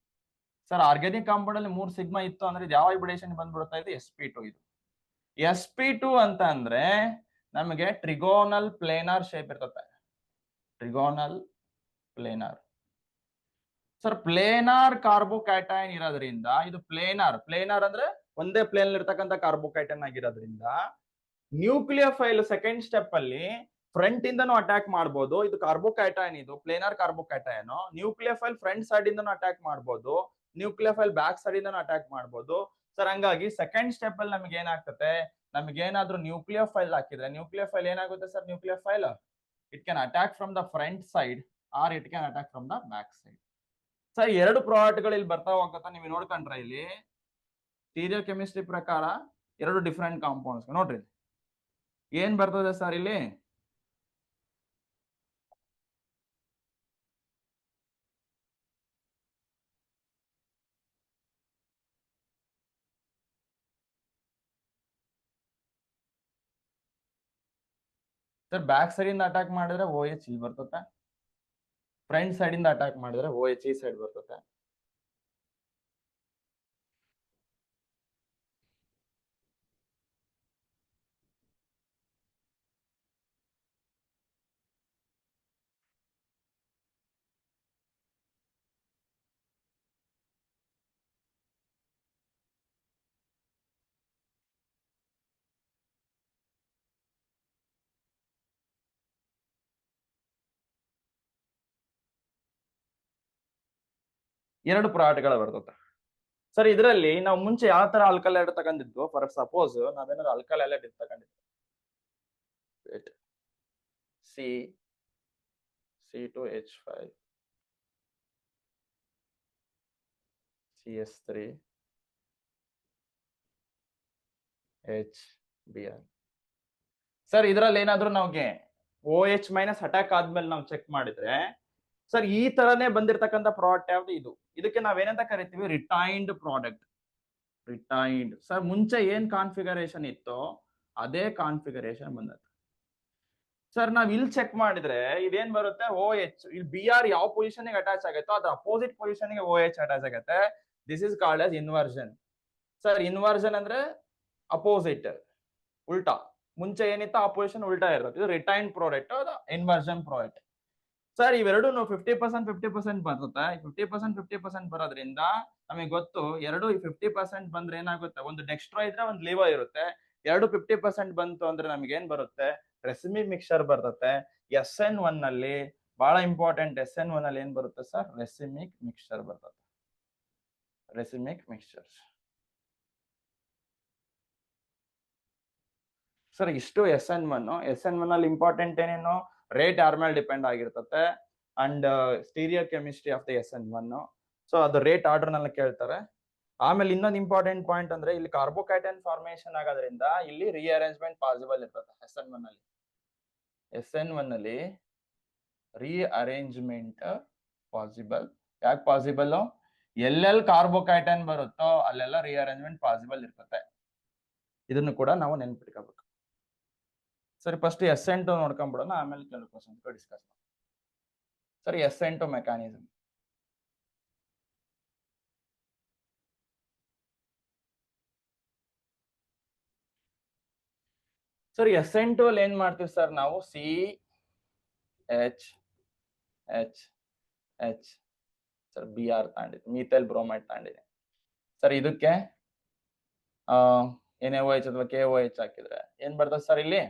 Sir organic compound ಅಲ್ಲಿ 3 ಸಿಗ್ಮಾ ಇತ್ತು ಅಂದ್ರೆ ಇದು ಯಾವ ಹೈಬ್ರಿಡೇಷನ್ ಬಂದ್ಬಿಡ್ತಾ ಇದೆ? sp2. ಇದು sp2 ಅಂತ ಅಂದ್ರೆ ನಮಗೆ ಟ್ರಿಗೋನಲ್ ಪ್ಲೇನಾರ್ ಶೇಪ್ ಇರ್ತದೆ. Trigonal planar sir. Planar carbocation ಇರೋದ್ರಿಂದ ಇದು ಪ್ಲೇನಾರ್ ಅಂದ್ರೆ ಒಂದೇ ಪ್ಲೇನ್ ಇರ್ತಕ್ಕಂಥ ಕಾರ್ಬೋಕ್ಯಾಟೈನ್ ಆಗಿರೋದ್ರಿಂದ ನ್ಯೂಕ್ಲಿಯೋಫೈಲ್ ಸೆಕೆಂಡ್ ಸ್ಟೆಪ್ ಅಲ್ಲಿ ಫ್ರಂಟ್ ಇಂದನೂ ಅಟ್ಯಾಕ್ ಮಾಡಬಹುದು. ಇದು ಕಾರ್ಬೋಕ್ಯಾಟೈನ್, ಇದು planar carbocation. Nucleophile front side ಇಂದನೂ ಅಟ್ಯಾಕ್ ಮಾಡಬಹುದು, ನ್ಯೂಕ್ಲಿಯೋಫೈಲ್ ಬ್ಯಾಕ್ ಸೈಡ್ ಇಂದನೂ ಅಟ್ಯಾಕ್ ಮಾಡಬಹುದು ಸರ್. ಹಂಗಾಗಿ ಸೆಕೆಂಡ್ ಸ್ಟೆಪ್ ಅಲ್ಲಿ ನಮ್ಗೆ ಏನಾಗ್ತದೆ, ನಮ್ಗೆ ಏನಾದ್ರೂ ನ್ಯೂಕ್ಲಿಯೋಫೈಲ್ ಹಾಕಿದ್ರೆ ನ್ಯೂಕ್ಲಿಯೋಫೈಲ್ ಏನಾಗುತ್ತೆ sir? Nucleophile it can attack from the front side or it can attack from the back side. Sir ಎರಡು ಪ್ರಾಡಕ್ಟ್ಗಳು ಇಲ್ಲಿ ಬರ್ತಾ ಹೋಗ್ತಾ ನೀವು ನೋಡ್ಕೊಂಡ್ರೆ ಇಲ್ಲಿ ಸ್ಟೀರಿಯೋ ಕೆಮಿಸ್ಟ್ರಿ ಪ್ರಕಾರ ಎರಡು ಡಿಫ್ರೆಂಟ್ ಕಾಂಪೌಂಡ್ಸ್ ನೋಡ್ರಿ ಏನ್ ಬರ್ತದೆ ಸರ್ ಇಲ್ಲಿ? ಸರ್ ಬ್ಯಾಕ್ ಸೈಡ್ ಇಂದ ಅಟ್ಯಾಕ್ ಮಾಡಿದ್ರೆ OH ಇಲ್ಲಿ ಬರ್ತದೆ, ಫ್ರಂಟ್ ಸೈಡ್ ಇಂದ ಅಟ್ಯಾಕ್ ಮಾಡಿದ್ರೆ OH ಈ ಸೈಡ್ ಬರ್ತದೆ. ಎರಡು ಪ್ರಾಡಕ್ಟ್ಗಳು ಬರ್ತದೆ. ಸರ್ ಇದರಲ್ಲಿ ನಾವು ಮುಂಚೆ ಯಾವ ತರ ಆಲ್ಕಲ್ ಹೈಡ್ರೈಡ್ ತಗೊಂಡಿದ್ವು, ಫಾರ್ ಸಪೋಸ್ ನಾವೇನಾದ್ರು ಆಲ್ಕಲ್ ಹೈಡ್ರೈಡ್ ತಗೊಂಡಿದ್ವಿ, C2H5 CS3 HBr. ಸರ್ ಇದರಲ್ಲಿ ಏನಾದ್ರು ನಮ್ಗೆ OH ಮೈನಸ್ ಅಟ್ಯಾಕ್ ಆದ್ಮೇಲೆ ನಾವು ಚೆಕ್ ಮಾಡಿದ್ರೆ ಸರ್ ಈ ತರನೇ ಬಂದಿರತಕ್ಕಂತ ಪ್ರಾಡಕ್ಟ್ ಯಾವ್ದು ಇದು, ಇದಕ್ಕೆ ನಾವೇನಂತ ಕರಿತೀವಿ, ರಿಟೈನ್ಡ್ ಪ್ರಾಡಕ್ಟ್. ರಿಟೈನ್ಡ್ ಸರ್ ಮುಂಚೆ ಏನ್ ಕಾನ್ಫಿಗರೇಷನ್ ಇತ್ತೋ ಅದೇ ಕಾನ್ಫಿಗರೇಷನ್ ಬಂದತ್ತೆ. ಸರ್ ನಾವ್ ಇಲ್ಲಿ ಚೆಕ್ ಮಾಡಿದ್ರೆ ಇದೇನ್ ಬರುತ್ತೆ, OH ಇಲ್ಲಿ BR ಯಾವ ಪೊಸಿಷನ್ ಅಟ್ಯಾಚ್ ಆಗುತ್ತೋ ಅದ್ರ ಅಪೋಸಿಟ್ ಪೊಸಿಷನ್ ಗೆ OH ಅಟ್ಯಾಚ್ ಆಗುತ್ತೆ. This is called as inversion. Sir inversion ಅಂದ್ರೆ ಅಪೋಸಿಟ್, ಉಲ್ಟಾ. ಮುಂಚೆ ಏನಿತ್ತು ಆ ಪೊಸಿಷನ್ ಉಲ್ಟಾ ಇರುತ್ತೆ. ಇದು retain product, inversion product. Sir ಇವೆರಡು 50% 50% ಬರುತ್ತೆ. 50% 50% ಬರೋದ್ರಿಂದ ನಮಗೆ ಗೊತ್ತು, ಎರಡು 50% ಬಂದ್ರೆ ಏನಾಗುತ್ತೆ, ಒಂದು ಡೆಕ್ಸ್ಟ್ರಾ ಇದ್ರೆ ಒಂದು ಲಿವೋ ಇರುತ್ತೆ. ಎರಡು 50% ಬಂತು ಅಂದ್ರೆ ನಮ್ಗೆ ಏನ್ ಬರುತ್ತೆ, ರೆಸಿಮಿಕ್ ಮಿಕ್ಸ್ಚರ್ ಬರ್ತತೆ. SN1 ನಲ್ಲಿ ಬಹಳ ಇಂಪಾರ್ಟೆಂಟ್, SN1 ಅಲ್ಲಿ ಏನ್ ಬರುತ್ತೆ ಸರ್, ರೆಸಿಮಿಕ್ ಮಿಕ್ಸ್ಚರ್ ಬರ್ತದೆ. ರೆಸಿಮಿಕ್ ಮಿಕ್ಸ್ಚರ್. ಸರ್ ಇಷ್ಟು SN1 ಅಲ್ಲಿ ಇಂಪಾರ್ಟೆಂಟ್ ಏನೇನು, ರೇಟ್ ಯಾರ ಮೇಲೆ ಡಿಪೆಂಡ್ ಆಗಿರ್ತತೆ and stereochemistry of the SN1. So ಅದು ರೇಟ್ ಆರ್ಡರ್ ನಲ್ಲಿ ಕೇಳ್ತಾರೆ. ಆಮೇಲೆ ಇನ್ನೊಂದು ಇಂಪಾರ್ಟೆಂಟ್ ಪಾಯಿಂಟ್ ಅಂದ್ರೆ ಇಲ್ಲಿ ಕಾರ್ಬೋಕೈಟನ್ ಫಾರ್ಮೇಶನ್ ಆಗೋದ್ರಿಂದ ಇಲ್ಲಿ ರಿಅರೇಂಜ್ಮೆಂಟ್ ಪಾಸಿಬಲ್ ಇರ್ತದೆ SN1 ಅಲ್ಲಿ. SN1 ಅಲ್ಲಿ ರಿಅರೇಂಜ್ಮೆಂಟ್ ಪಾಸಿಬಲ್. ಯಾಕೆ ಪಾಸಿಬಲ್, ಎಲ್ಲೆಲ್ಲಿ ಕಾರ್ಬೋಕೈಟನ್ ಬರುತ್ತೋ ಅಲ್ಲೆಲ್ಲ ರಿಅರೇಂಜ್ಮೆಂಟ್ ಪಾಸಿಬಲ್ ಇರ್ತದೆ. ಇದನ್ನು ಕೂಡ ನಾವು ನೆನ್ಪಿಟ್ಕೋಬೇಕು. ಸರಿ ಫಸ್ಟ್ SN2 ನೋಡ್ಕೊಂಡ್ಬಿಡೋಣ, ಆಮೇಲೆ ಕೆಲವು ಕ್ವಶನ್ಸ್ ಡಿಸ್ಕಸ್ ಮಾಡೋಣ. ಸರಿ SN2 ಮೆಕ್ಯಾನಿಸಮ್. ಸರ್ SN2 ಅಲ್ಲಿ ಏನ್ ಮಾಡ್ತೀವಿ ಸರ್ ನಾವು, CH ಸರ್ BR ತಗೊಂಡಿದ್ವಿ, ಮೀಥೈಲ್ ಬ್ರೋಮೈಡ್ ತಗೊಂಡಿದೆ. ಸರ್ ಇದಕ್ಕೆ NaOH ಅಥವಾ KOH ಹಾಕಿದ್ರೆ ಏನ್ ಬರ್ತದೆ ಸರ್, ಇಲ್ಲಿ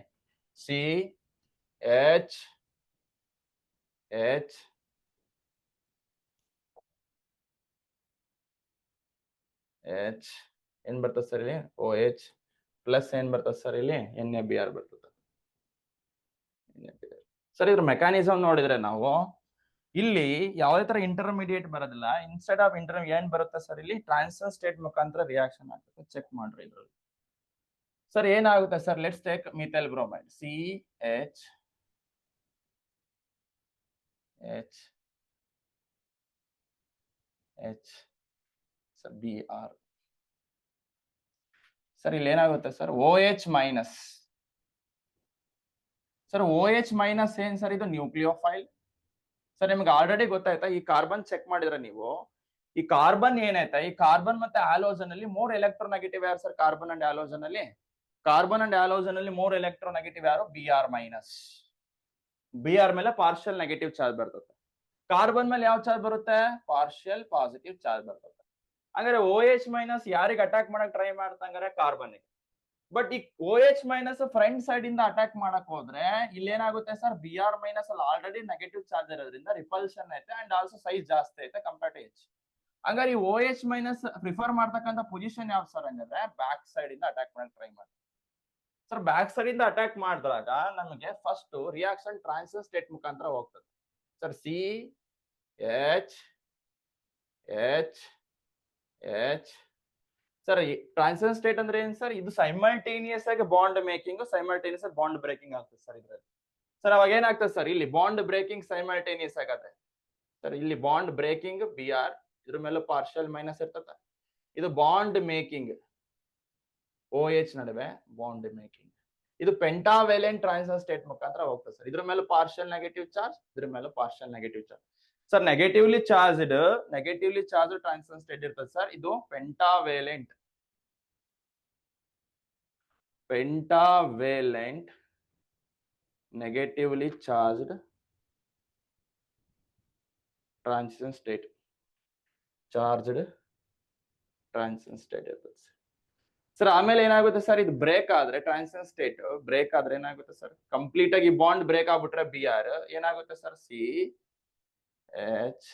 CH ಏನ್ ಬರ್ತದೆ ಸರ್ ಇಲ್ಲಿ, OH ಪ್ಲಸ್ ಏನ್ ಬರ್ತದೆ ಸರ್ ಇಲ್ಲಿ, NaBr ಬರ್ತದೆ. ಸರ್ ಇದ್ರ ಮೆಕ್ಯಾನಿಸಮ್ ನೋಡಿದ್ರೆ ನಾವು ಇಲ್ಲಿ ಯಾವುದೇ ತರ ಇಂಟರ್ಮೀಡಿಯೇಟ್ ಬರೋದಿಲ್ಲ. ಇನ್ಸ್ಟೆಡ್ ಆಫ್ ಏನ್ ಬರುತ್ತೆ ಸರ್, ಇಲ್ಲಿ ಟ್ರಾನ್ಸಿಷನ್ ಸ್ಟೇಟ್ ಮುಖಾಂತರ ರಿಯಾಕ್ಷನ್ ಆಗ್ತದೆ. ಚೆಕ್ ಮಾಡ್ರಿ ಇದ್ರಲ್ಲಿ. ಸರ್ ಏನಾಗುತ್ತೆ sir, let's take methyl bromide, CH sir BR. Sir ಇಲ್ಲಿ ಏನಾಗುತ್ತೆ sir, OH minus. Sir OH minus ಏನ್ ಸರ್, ಇದು ನ್ಯೂಕ್ಲಿಯೋಫೈಲ್. ಸರ್ ನಿಮ್ಗೆ ಆಲ್ರೆಡಿ ಗೊತ್ತಾಯ್ತಾ, ಈ ಕಾರ್ಬನ್ ಚೆಕ್ ಮಾಡಿದ್ರೆ ನೀವು, ಈ ಕಾರ್ಬನ್ ಏನಾಯ್ತಾ, ಈ ಕಾರ್ಬನ್ ಮತ್ತೆ ಆಲೋಜನ್ ಅಲ್ಲಿ 3 ಎಲೆಕ್ಟ್ರೋನೆಗೆಟಿವ್ ಯಾರು ಸರ್, ಕಾರ್ಬನ್ ಅಂಡ್ ಆಲೋಜನ್ ಅಲ್ಲಿ. ಕಾರ್ಬನ್ ಅಂಡ್ ಆಲೋಜನ್ ಅಲ್ಲಿ 3 ಎಲೆಕ್ಟ್ರೋನೆಗೆಟಿವ್ ಯಾರು, Br ಮೈನಸ್. Br ಮೇಲೆ ಪಾರ್ಷಿಯಲ್ ನೆಗೆಟಿವ್ ಚಾರ್ಜ್ ಬರ್ತದೆ. ಕಾರ್ಬನ್ ಮೇಲೆ ಯಾವ ಚಾರ್ಜ್ ಬರುತ್ತೆ, ಪಾರ್ಷಿಯಲ್ ಪಾಸಿಟಿವ್ ಚಾರ್ಜ್ ಬರ್ತದೆ. ಹಂಗಾರೆ OH ಮೈನಸ್ ಯಾರಿಗೆ ಅಟ್ಯಾಕ್ ಮಾಡಕ್ ಟ್ರೈ ಮಾಡ್ತಂಗಾರೆ, ಕಾರ್ಬನ್. ಬಟ್ ಈ OH ಮೈನಸ್ ಫ್ರಂಟ್ ಸೈಡ್ ಇಂದ ಅಟ್ಯಾಕ್ ಮಾಡಕ್ ಹೋದ್ರೆ ಇಲ್ಲಿ ಏನಾಗುತ್ತೆ ಸರ್, Br ಮೈನಸ್ ಅಲ್ಲಿ ಆಲ್ರೆಡಿ ನೆಗೆಟಿವ್ ಚಾರ್ಜ್ ಇರೋದ್ರಿಂದ ರಿಪಲ್ಷನ್ ಐತೆ ಅಂಡ್ ಆಲ್ಸೋ ಸೈಜ್ ಜಾಸ್ತಿ ಐತೆ ಕಂಪೇರ್ ಟು H. ಹಂಗಾರೆ ಈ OH ಮೈನಸ್ ಪ್ರಿಫರ್ ಮಾಡ್ತಕ್ಕಂಥ ಪೊಸಿಷನ್ ಯಾವ್ದು ಸರ್ ಹಂಗಂದ್ರೆ, ಬ್ಯಾಕ್ ಸೈಡ್ ಇಂದ ಅಟ್ಯಾಕ್ ಮಾಡಕ್ ಟ್ರೈ ಮಾಡಿ. ಸರ್ ಬ್ಯಾಕ್ ಸೈಡ್ ಇಂದ ಅಟ್ಯಾಕ್ ಮಾಡಿದಾಗ ನಮಗೆ ಫಸ್ಟ್ ರಿಯಾಕ್ಷನ್ ಟ್ರಾನ್ಸಿಷನ್ ಸ್ಟೇಟ್ ಮುಖಾಂತರ ಹೋಗ್ತದೆ. Sir CH sir transition state ಅಂದ್ರೆ ಏನ್ ಸರ್, ಇದು ಸೈಮಲ್ಟೇನಿಯಸ್ ಆಗಿ ಬಾಂಡ್ ಮೇಕಿಂಗ್, ಸೈಮಲ್ಟೇನಿಯಸ್ ಆಗಿ ಬಾಂಡ್ ಬ್ರೇಕಿಂಗ್ ಆಗ್ತದೆ ಸರ್ ಇದ್ರಲ್ಲಿ. ಸರ್ ಅವಾಗ ಏನಾಗ್ತದೆ ಸರ್, ಇಲ್ಲಿ ಬಾಂಡ್ ಬ್ರೇಕಿಂಗ್ ಸೈಮಲ್ಟೇನಿಯಸ್ ಆಗತ್ತೆ. ಸರ್ ಇಲ್ಲಿ ಬಾಂಡ್ ಬ್ರೇಕಿಂಗ್ Br, ಇದ್ರ ಮೇಲೆ ಪಾರ್ಷಿಯಲ್ ಮೈನಸ್ ಇರ್ತದೆ. ಇದು ಬಾಂಡ್ ಮೇಕಿಂಗ್ OH ನಡುವೆ ಬಾಂಡ್ ಮೇಕಿಂಗ್. ಇದು ಪೆಂಟಾವೇಲೆಂಟ್ ಟ್ರಾನ್ಸಿಷನ್ ಸ್ಟೇಟ್ ಮುಖಾಂತರ ಹೋಗ್ತದೆ ಸರ್. ಇದ್ರ ಮೇಲೆ ಪಾರ್ಷಿಯಲ್ ನೆಗೆಟಿವ್ ಚಾರ್ಜ್, ಇದ್ರ ಮೇಲೆ partial negative charge. Sir negatively charged transition state ಇರ್ತದೆ ಸರ್. ಇದು pentavalent negatively charged transition state ಇರ್ತದೆ ಸರ್. ಆಮೇಲೆ ಏನಾಗುತ್ತೆ ಸರ್, ಇದು ಬ್ರೇಕ್ ಆದ್ರೆ ಟ್ರಾನ್ಸಿಷನ್ ಸ್ಟೇಟ್ ಬ್ರೇಕ್ ಆದ್ರೆ ಏನಾಗುತ್ತೆ ಸರ್, ಕಂಪ್ಲೀಟ್ ಆಗಿ ಬಾಂಡ್ ಬ್ರೇಕ್ ಆಗ್ಬಿಟ್ರೆ Br ಏನಾಗುತ್ತೆ sir, CH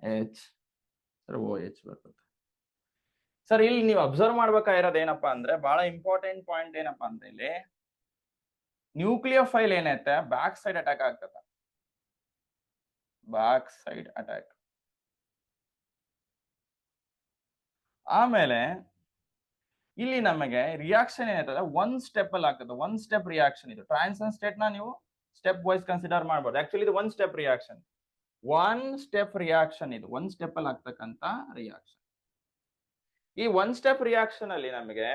H sir O H ಬರ್ತದೆ. ಸರ್ ಇಲ್ಲಿ ನೀವು ಅಬ್ಸರ್ವ್ ಮಾಡ್ಬೇಕಾಗಿರೋದು ಏನಪ್ಪಾ ಅಂದ್ರೆ ಬಹಳ ಇಂಪಾರ್ಟೆಂಟ್ ಪಾಯಿಂಟ್ ಏನಪ್ಪಾ ಅಂದ್ರೆ ಇಲ್ಲಿ ನ್ಯೂಕ್ಲಿಯೋಫೈಲ್ ಏನೈತೆ ಬ್ಯಾಕ್ ಸೈಡ್ ಅಟ್ಯಾಕ್ ಆಗ್ತದೆ. Back side attack. ಆಮೇಲೆ ಇಲ್ಲಿ ನಮಗೆ ರಿಯಾಕ್ಷನ್ ಏನಾಯ್ತದೆ ಒನ್ ಸ್ಟೆಪ್ ಅಲ್ಲಿ ಆಗ್ತದೆ. ಒನ್ ಸ್ಟೆಪ್ ರಿಯಾಕ್ಷನ್ ಇದು. ಟ್ರಾನ್ಸಿಷನ್ ಸ್ಟೇಟ್ ನ ನೀವು ಸ್ಟೆಪ್ ವೈಸ್ ಕನ್ಸಿಡರ್ ಮಾಡಬಹುದು. ಆಕ್ಚುಲಿ ಇದು one step reaction. One step reaction ಇದು. ಒನ್ ಸ್ಟೆಪ್ ಅಲ್ಲಿ ಆಗ್ತಕ್ಕಂತ ರಿಯಾಕ್ಷನ್. ಈ ಒನ್ ಸ್ಟೆಪ್ ರಿಯಾಕ್ಷನ್ ಅಲ್ಲಿ ನಮಗೆ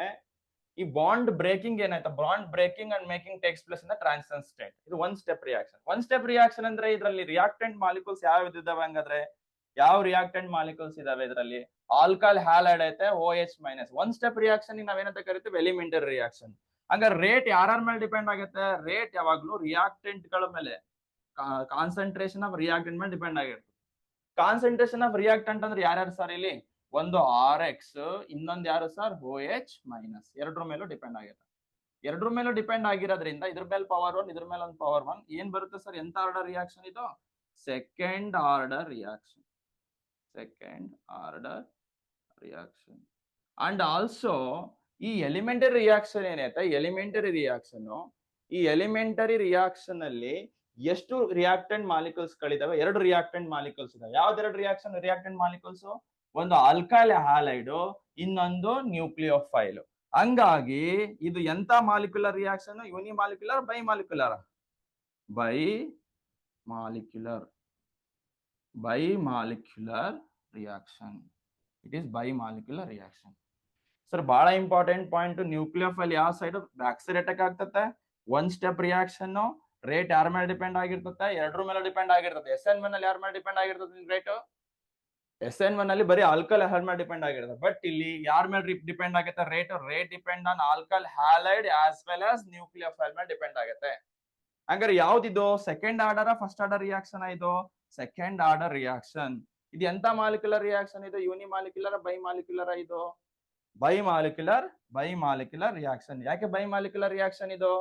ಈ ಬಾಂಡ್ ಬ್ರೇಕಿಂಗ್ ಏನಾಯ್ತು, bond breaking and making takes place in the transition state. ಇದು one step reaction. One step reaction ಅಂದ್ರೆ ಇದರಲ್ಲಿ ರಿಯಾಕ್ಟೆಂಟ್ ಮಾಲಿಕ್ಯೂಲ್ಸ್ ಯಾವ ಇದಾವೆ ಹಂಗಾದ್ರೆ ಯಾವ ರಿಯಾಕ್ಟೆಂಟ್ ಮಾಲಿಕ್ಯೂಲ್ಸ್ ಇದಾವೆ ಇದರಲ್ಲಿ? ಆಲ್ಕಹಾಲ್ ಹ್ಯಾಲೈಡ್ ಐತೆ OH minus. One step reaction ನಾವೇನಂತ ಕರಿತೀವಿ ಎಲಿಮೆಂಟರಿ ರಿಯಾಕ್ಷನ್. ಹಂಗಾರೆ ರೇಟ್ ಯಾರ ಮೇಲೆ ಡಿಪೆಂಡ್ ಆಗುತ್ತೆ? ರೇಟ್ ಯಾವಾಗ್ಲೂ ರಿಯಾಕ್ಟೆಂಟ್ ಗಳ ಮೇಲೆ, ಕಾನ್ಸಂಟ್ರೇಷನ್ ಆಫ್ ರಿಯಾಕ್ಟೆಂಟ್ ಮೇಲೆ ಡಿಪೆಂಡ್ ಆಗಿರುತ್ತೆ. ಕಾನ್ಸಂಟ್ರೇಷನ್ ಆಫ್ ರಿಯಾಕ್ಟೆಂಟ್ ಅಂದ್ರೆ ಯಾರ್ಯಾರು ಸರ್ ಇಲ್ಲಿ? ಒಂದು RX, ಇನ್ನೊಂದು ಯಾರು ಸರ್? OH minus. ಎರಡರ ಮೇಲೂ ಡಿಪೆಂಡ್ ಆಗಿರುತ್ತೆ. ಎರಡರ ಮೇಲೂ ಡಿಪೆಂಡ್ ಆಗಿರೋದ್ರಿಂದ ಇದ್ರ ಮೇಲೆ ಪವರ್ 1, ಇದ್ರ ಮೇಲೆ ಒಂದು ಪವರ್ 1. ಏನ್ ಬರುತ್ತೆ ಸರ್? ಎಂತ ಆರ್ಡರ್ ರಿಯಾಕ್ಷನ್ ಇದು? Second order reaction. Second order reaction. And also ಈ ಎಲಿಮೆಂಟರಿ ರಿಯಾಕ್ಷನ್ ಏನೈತೆ, ಎಲಿಮೆಂಟರಿ ರಿಯಾಕ್ಷನ್, ಈ ಎಲಿಮೆಂಟರಿ ರಿಯಾಕ್ಷನ್ ಅಲ್ಲಿ ಎಷ್ಟು ರಿಯಾಕ್ಟೆಂಟ್ ಮಾಲಿಕ್ಯೂಲ್ಸ್ ಗಳಿದಾವೆ? ಎರಡು ರಿಯಾಕ್ಟೆಂಟ್ ಮಾಲಿಕ್ಯೂಲ್ಸ್ ಇದಾವೆ. ಯಾವ್ದೆರಡು ರಿಯಾಕ್ಟೆಂಟ್ ಮಾಲಿಕ್ಯೂಲ್ಸ್? ಒಂದು ಆಲ್ಕೈಲ್ ಹ್ಯಾಲೈಡ್, ಇನ್ನೊಂದು ನ್ಯೂಕ್ಲಿಯೋಫೈಲ್. ಹಂಗಾಗಿ ಇದು ಎಂತ molecular reaction? Unimolecular, bimolecular? Bimolecular. Bimolecular reaction. It is bimolecular reaction. Sir ಬಹಳ ಇಂಪಾರ್ಟೆಂಟ್ ಪಾಯಿಂಟ್. ನ್ಯೂಕ್ಲಿಯೋಫೈಲ್ ಯಾವ ಸೈಡ್? ಬ್ಯಾಕ್ ಸೈಡ್ ಅಟ್ಯಾಕ್ ಆಗ್ತದೆ. One step reaction. ರೇಟ್ ಯಾರ ಮೇಲೆ ಡಿಪೆಂಡ್ ಆಗಿರ್ತದೆ? ಎರಡರ ಮೇಲೆ ಡಿಪೆಂಡ್ ಆಗಿರ್ತದೆ. SN1 ಅಲ್ಲಿ ಯಾರ ಮೇಲೆ ಡಿಪೆಂಡ್ ಆಗಿರ್ತದೆ ರೇಟ್? SN1 ಅಲ್ಲಿ ಬರೀ ಆಲ್ಕಹಾಲ್ ಹ್ಯಾಲೈಡ್ ಮೇಲೆ ಡಿಪೆಂಡ್ ಆಗಿರ್ತದೆ. ಬಟ್ ಇಲ್ಲಿ ಯಾರ ಮೇಲೆ ಡಿಪೆಂಡ್ ಆಗುತ್ತೆ rate? Rate depend on alcohol halide as well as nucleophile ಮೇಲೆ ಡಿಪೆಂಡ್ ಆಗುತ್ತೆ. ಹಂಗಾರೆ ಯಾವ್ದಿದು? Second order first order reaction? ಇದು ಸೆಕೆಂಡ್ ಆರ್ಡರ್ ರಿಯಾಕ್ಷನ್. ಇದು ಎಂತ ಮಾಲಿಕ್ಯುಲರ್ ರಿಯಾಕ್ಷನ್? ಇದು ಯೂನಿ ಮಾಲಿಕ್ಯುಲರ್, ಬೈ ಮಾಲಿಕ್ಯುಲರ್? ಇದು bimolecular. Bimolecular reaction. ಯಾಕೆ ಬೈ ಮಾಲಿಕ್ಯುಲರ್ ರಿಯಾಕ್ಷನ್ ಇದು?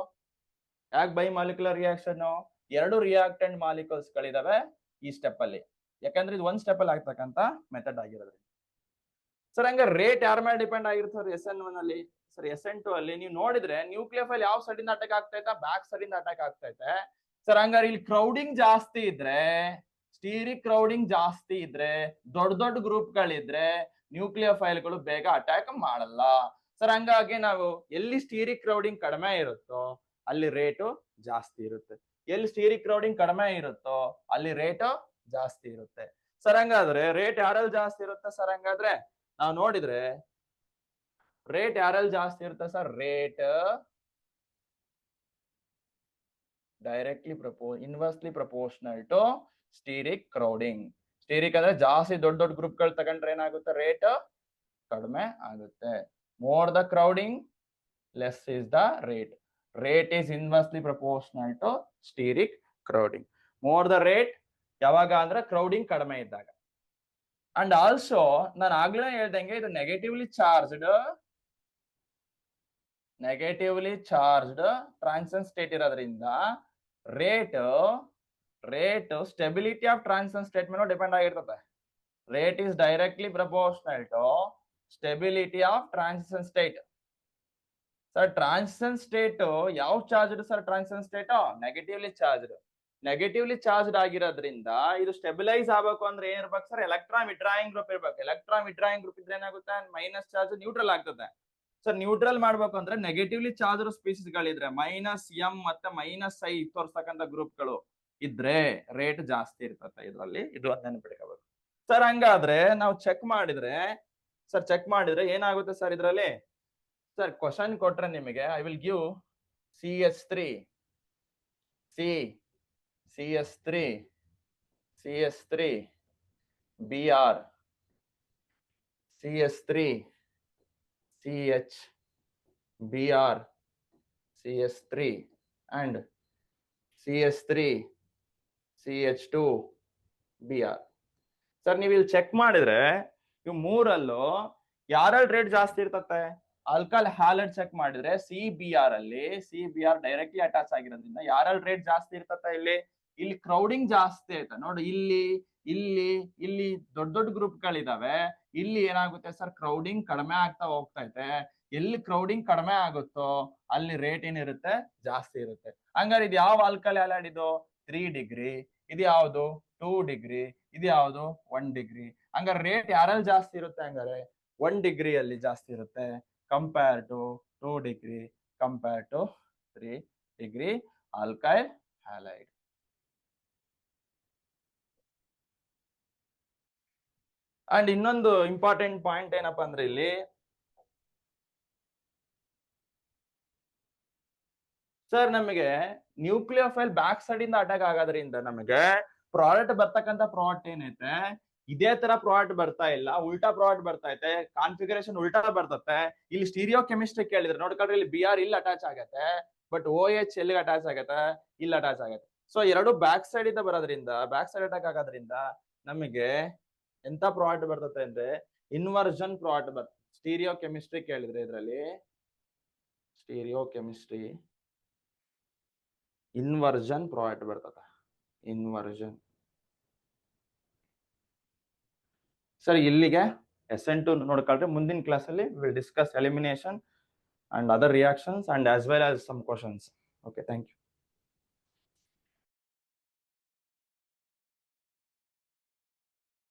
ಯಾಕೆ ಬೈ ಮಾಲಿಕ್ಯುಲರ್ ರಿಯಾಕ್ಷನ್? ಎರಡು ರಿಯಾಕ್ಟೆಂಟ್ ಮಾಲಿಕ್ಯೂಲ್ಸ್ ಗಳಿದಾವೆ ಈ ಸ್ಟೆಪ್ ಅಲ್ಲಿ. ಯಾಕಂದ್ರೆ ಇದು ಒಂದ್ ಸ್ಟೆಪ್ ಅಲ್ಲಿ ಆಗ್ತಕ್ಕಂತ ಮೆಥಡ್ ಆಗಿರೋದ್ರಿಂದ. ಸರ್ ಹಂಗ ರೇಟ್ ಯಾರ ಮೇಲೆ ಡಿಪೆಂಡ್ ಆಗಿರುತ್ತೆ? SN1 ಅಲ್ಲಿ. ಸರ್ SN2 ಅಲ್ಲಿ ನೀವು ನೋಡಿದ್ರೆ ನ್ಯೂಕ್ಲಿಯೋಫೈಲ್ ಯಾವ ಸೈಡ್ ಇಂದ ಅಟ್ಯಾಕ್ ಆಗ್ತೈತೆ? ಬ್ಯಾಕ್ ಸೈಡ್ ಇಂದ ಅಟ್ಯಾಕ್ ಆಗ್ತೈತೆ. ಸರ್ ಹಂಗಾರೆ ಇಲ್ಲಿ ಕ್ರೌಡಿಂಗ್ ಜಾಸ್ತಿ ಇದ್ರೆ, ಸ್ಟೀರಿಕ್ ಕ್ರೌಡಿಂಗ್ ಜಾಸ್ತಿ ಇದ್ರೆ, ದೊಡ್ಡ ದೊಡ್ಡ ಗ್ರೂಪ್ ಗಳಿದ್ರೆ ನ್ಯೂಕ್ಲಿಯೋಫೈಲ್ಗಳು ಬೇಗ ಅಟ್ಯಾಕ್ ಮಾಡಲ್ಲ. ಸರ್ ಹಂಗಾಗಿ ನಾವು ಎಲ್ಲಿ ಸ್ಟೀರಿಕ್ ಕ್ರೌಡಿಂಗ್ ಕಡಿಮೆ ಇರುತ್ತೋ ಅಲ್ಲಿ ರೇಟು ಜಾಸ್ತಿ ಇರುತ್ತೆ. ಎಲ್ಲಿ ಸ್ಟೀರಿಕ್ ಕ್ರೌಡಿಂಗ್ ಕಡಿಮೆ ಇರುತ್ತೋ ಅಲ್ಲಿ ರೇಟು ಜಾಸ್ತಿ ಇರುತ್ತೆ. ಸರ್ ಹಂಗಾದ್ರೆ ರೇಟ್ ಯಾರಲ್ಲಿ ಜಾಸ್ತಿ ಇರುತ್ತೆ? ಸರ್ ಹಂಗಾದ್ರೆ ನಾವು ನೋಡಿದ್ರೆ ರೇಟ್ ಯಾರಲ್ಲಿ ಜಾಸ್ತಿ ಇರುತ್ತೆ sir? Rate directly inversely proportional to steric crowding. Steric ಅಂದ್ರೆ ಜಾಸ್ತಿ ದೊಡ್ಡ ದೊಡ್ಡ ಗ್ರೂಪ್ ಗಳು ತಗೊಂಡ್ರೆ ಏನಾಗುತ್ತೆ? ರೇಟ್ ಕಡಿಮೆ ಆಗುತ್ತೆ. More the crowding, less is the rate. Rate is inversely proportional to steric crowding. More the rate ಯಾವಾಗ ಅಂದ್ರೆ ಕ್ರೌಡಿಂಗ್ ಕಡಿಮೆ ಇದ್ದಾಗ. ಅಂಡ್ ಆಲ್ಸೋ ನಾನು ಆಗ್ಲೇ ಹೇಳ್ದಂಗೆ ಇದು ನೆಗೆಟಿವ್ಲಿ ಚಾರ್ಜ್ಡ್ ಟ್ರಾನ್ಸಿಷನ್ ಸ್ಟೇಟ್ ಇರೋದ್ರಿಂದ rate stability of transition state ಮೇಲೆ ಡಿಪೆಂಡ್ ಆಗಿರ್ತದೆ. Rate is directly proportional to stability of transition state. Sir transition state ಯಾವ charged sir? Transition state negatively charged. Negatively charged ಆಗಿರೋದ್ರಿಂದ ಇದು ಸ್ಟೆಬಿಲೈಸ್ ಆಗಬೇಕು ಅಂದ್ರೆ ಏನಿರ್ಬೇಕು ಸರ್? ಎಲೆಕ್ಟ್ರಾನ್ ವಿಡ್ರಾಯಿಂಗ್ ಗ್ರೂಪ್ ಇರ್ಬೇಕು. ಎಲೆಕ್ಟ್ರಾನ್ ವಿಡ್ರಾಯಿಂಗ್ ಗ್ರೂಪ್ ಇದ್ರೆ ಏನಾಗುತ್ತೆ? ಮೈನಸ್ ಚಾರ್ಜ್ ನ್ಯೂಟ್ರಲ್ ಆಗ್ತದೆ. ಸರ್ ನ್ಯೂಟ್ರಲ್ ಮಾಡ್ಬೇಕು ಅಂದ್ರೆ ನೆಗೆಟಿವ್ಲಿ ಚಾರ್ಜ್ಡ್ ಸ್ಪೀಸೀಸ್ ಗಳಿದ್ರೆ -M ಮತ್ತೆ -I ತೋರ್ಸ್ತಕ್ಕಂಥ ಗ್ರೂಪ್ ಗಳು ಇದ್ರೆ ರೇಟ್ ಜಾಸ್ತಿ ಇರ್ತದೆ ಇದರಲ್ಲಿ. ಇದು ಒಂದು ನೆನಪಿಟ್ಕೋಬೇಕು. ಸರ್ ಹಂಗಾದ್ರೆ ನಾವು ಚೆಕ್ ಮಾಡಿದ್ರೆ ಏನಾಗುತ್ತೆ ಸರ್ ಇದರಲ್ಲಿ? ಸರ್ ಕ್ವಶನ್ ಕೊಟ್ರೆ ನಿಮಗೆ I will give CH3 Br, CH3 CH Br, CH3 and CH3 CH2 Br. Sir ನೀವು ಇಲ್ಲಿ ಚೆಕ್ ಮಾಡಿದ್ರೆ ಇವು ಮೂರಲ್ಲೂ ಯಾರಲ್ಲಿ ರೇಟ್ ಜಾಸ್ತಿ ಇರ್ತತೆ? ಆಲ್ಕಹಾಲ್ ಹ್ಯಾಲೈಡ್ ಚೆಕ್ ಮಾಡಿದ್ರೆ CBr ಅಲ್ಲಿ CBr ಡೈರೆಕ್ಟ್ಲಿ ಅಟ್ಯಾಚ್ ಆಗಿರೋದ್ರಿಂದ ಯಾರಲ್ಲಿ ರೇಟ್ ಜಾಸ್ತಿ ಇರ್ತತೆ? ಇಲ್ಲಿ ಇಲ್ಲಿ ಕ್ರೌಡಿಂಗ್ ಜಾಸ್ತಿ ಆಯ್ತಾ ನೋಡಿ, ಇಲ್ಲಿ ಇಲ್ಲಿ ಇಲ್ಲಿ ದೊಡ್ಡ ದೊಡ್ಡ ಗ್ರೂಪ್ಗಳಿದಾವೆ, ಇಲ್ಲಿ ಏನಾಗುತ್ತೆ ಸರ್ ಕ್ರೌಡಿಂಗ್ ಕಡಿಮೆ ಆಗ್ತಾ ಹೋಗ್ತೈತೆ. ಎಲ್ಲಿ ಕ್ರೌಡಿಂಗ್ ಕಡಿಮೆ ಆಗುತ್ತೋ ಅಲ್ಲಿ ರೇಟ್ ಏನಿರುತ್ತೆ ಜಾಸ್ತಿ ಇರುತ್ತೆ. ಹಂಗಾರೆ ಇದು ಯಾವ ಆಲ್ಕಲಿ ಹ್ಯಾಲೈಡ್ ಇದು 3 ಡಿಗ್ರಿ, ಇದು ಯಾವುದು 2 ಡಿಗ್ರಿ, ಇದು ಯಾವುದು 1 ಡಿಗ್ರಿ. ಹಂಗಾರೆ ರೇಟ್ ಯಾರಲ್ಲಿ ಜಾಸ್ತಿ ಇರುತ್ತೆ? ಹಂಗಾರೆ 1 ಡಿಗ್ರಿಯಲ್ಲಿ ಜಾಸ್ತಿ ಇರುತ್ತೆ compare to 2 degree compare to 3 degree alkyl halide. And ಇನ್ನೊಂದು ಇಂಪಾರ್ಟೆಂಟ್ ಪಾಯಿಂಟ್ ಏನಪ್ಪಾ ಅಂದ್ರೆ ಇಲ್ಲಿ ಸರ್ ನಮಗೆ ನ್ಯೂಕ್ಲಿಯೋಫೈಲ್ ಬ್ಯಾಕ್ ಸೈಡ್ ಇಂದ ಅಟ್ಯಾಕ್ ಆಗೋದ್ರಿಂದ ನಮಗೆ ಪ್ರಾಡಕ್ಟ್ ಬರ್ತಕ್ಕಂಥ ಪ್ರಾಡಕ್ಟ್ ಏನೈತೆ ಇದೇ ತರ ಪ್ರಾಡಕ್ಟ್ ಬರ್ತಾ ಇಲ್ಲ, ಉಲ್ಟಾ ಪ್ರಾಡಕ್ಟ್ ಬರ್ತಾ ಐತೆ, ಕಾನ್ಫಿಗರೇಷನ್ ಉಲ್ಟಾ ಬರ್ತತೆ. ಇಲ್ಲಿ ಸ್ಟೀರಿಯೋ ಕೆಮಿಸ್ಟ್ರಿ ಕೇಳಿದ್ರೆ ನೋಡ್ಕೊಂಡ್ರೆ ಇಲ್ಲಿ BR ಇಲ್ಲಿ ಅಟ್ಯಾಚ್ ಆಗತ್ತೆ, ಬಟ್ OH ಎಲ್ಲಿಗೆ ಅಟ್ಯಾಚ್ ಆಗತ್ತೆ? ಇಲ್ಲಿ ಅಟ್ಯಾಚ್ ಆಗತ್ತೆ. ಸೊ ಎರಡು ಬ್ಯಾಕ್ ಸೈಡ್ ಇಂದ ಬರೋದ್ರಿಂದ, ಬ್ಯಾಕ್ ಸೈಡ್ ಅಟ್ಯಾಕ್ ಆಗೋದ್ರಿಂದ ನಮಗೆ ಎಂತ ಪ್ರಾಡಕ್ಟ್ ಬರ್ತತೆ ಅಂದ್ರೆ ಇನ್ವರ್ಷನ್ ಪ್ರಾಡಕ್ಟ್ ಬರ್ತದೆ. ಸ್ಟೀರಿಯೋ ಕೆಮಿಸ್ಟ್ರಿ ಕೇಳಿದ್ರೆ ಇದರಲ್ಲಿ ಸ್ಟೀರಿಯೋ ಕೆಮಿಸ್ಟ್ರಿ ಇನ್ವರ್ಷನ್ ಪ್ರಾಡಕ್ಟ್ ಬರ್ತದೆ. ಇನ್ವರ್ಷನ್ ಸರ್ ಇಲ್ಲಿಗೆ SN2 ನೋಡ್ಕೊಳ್ರಿ. ಮುಂದಿನ ಕ್ಲಾಸಲ್ಲಿ will discuss elimination and other reactions and as well as some questions. Okay, thank you.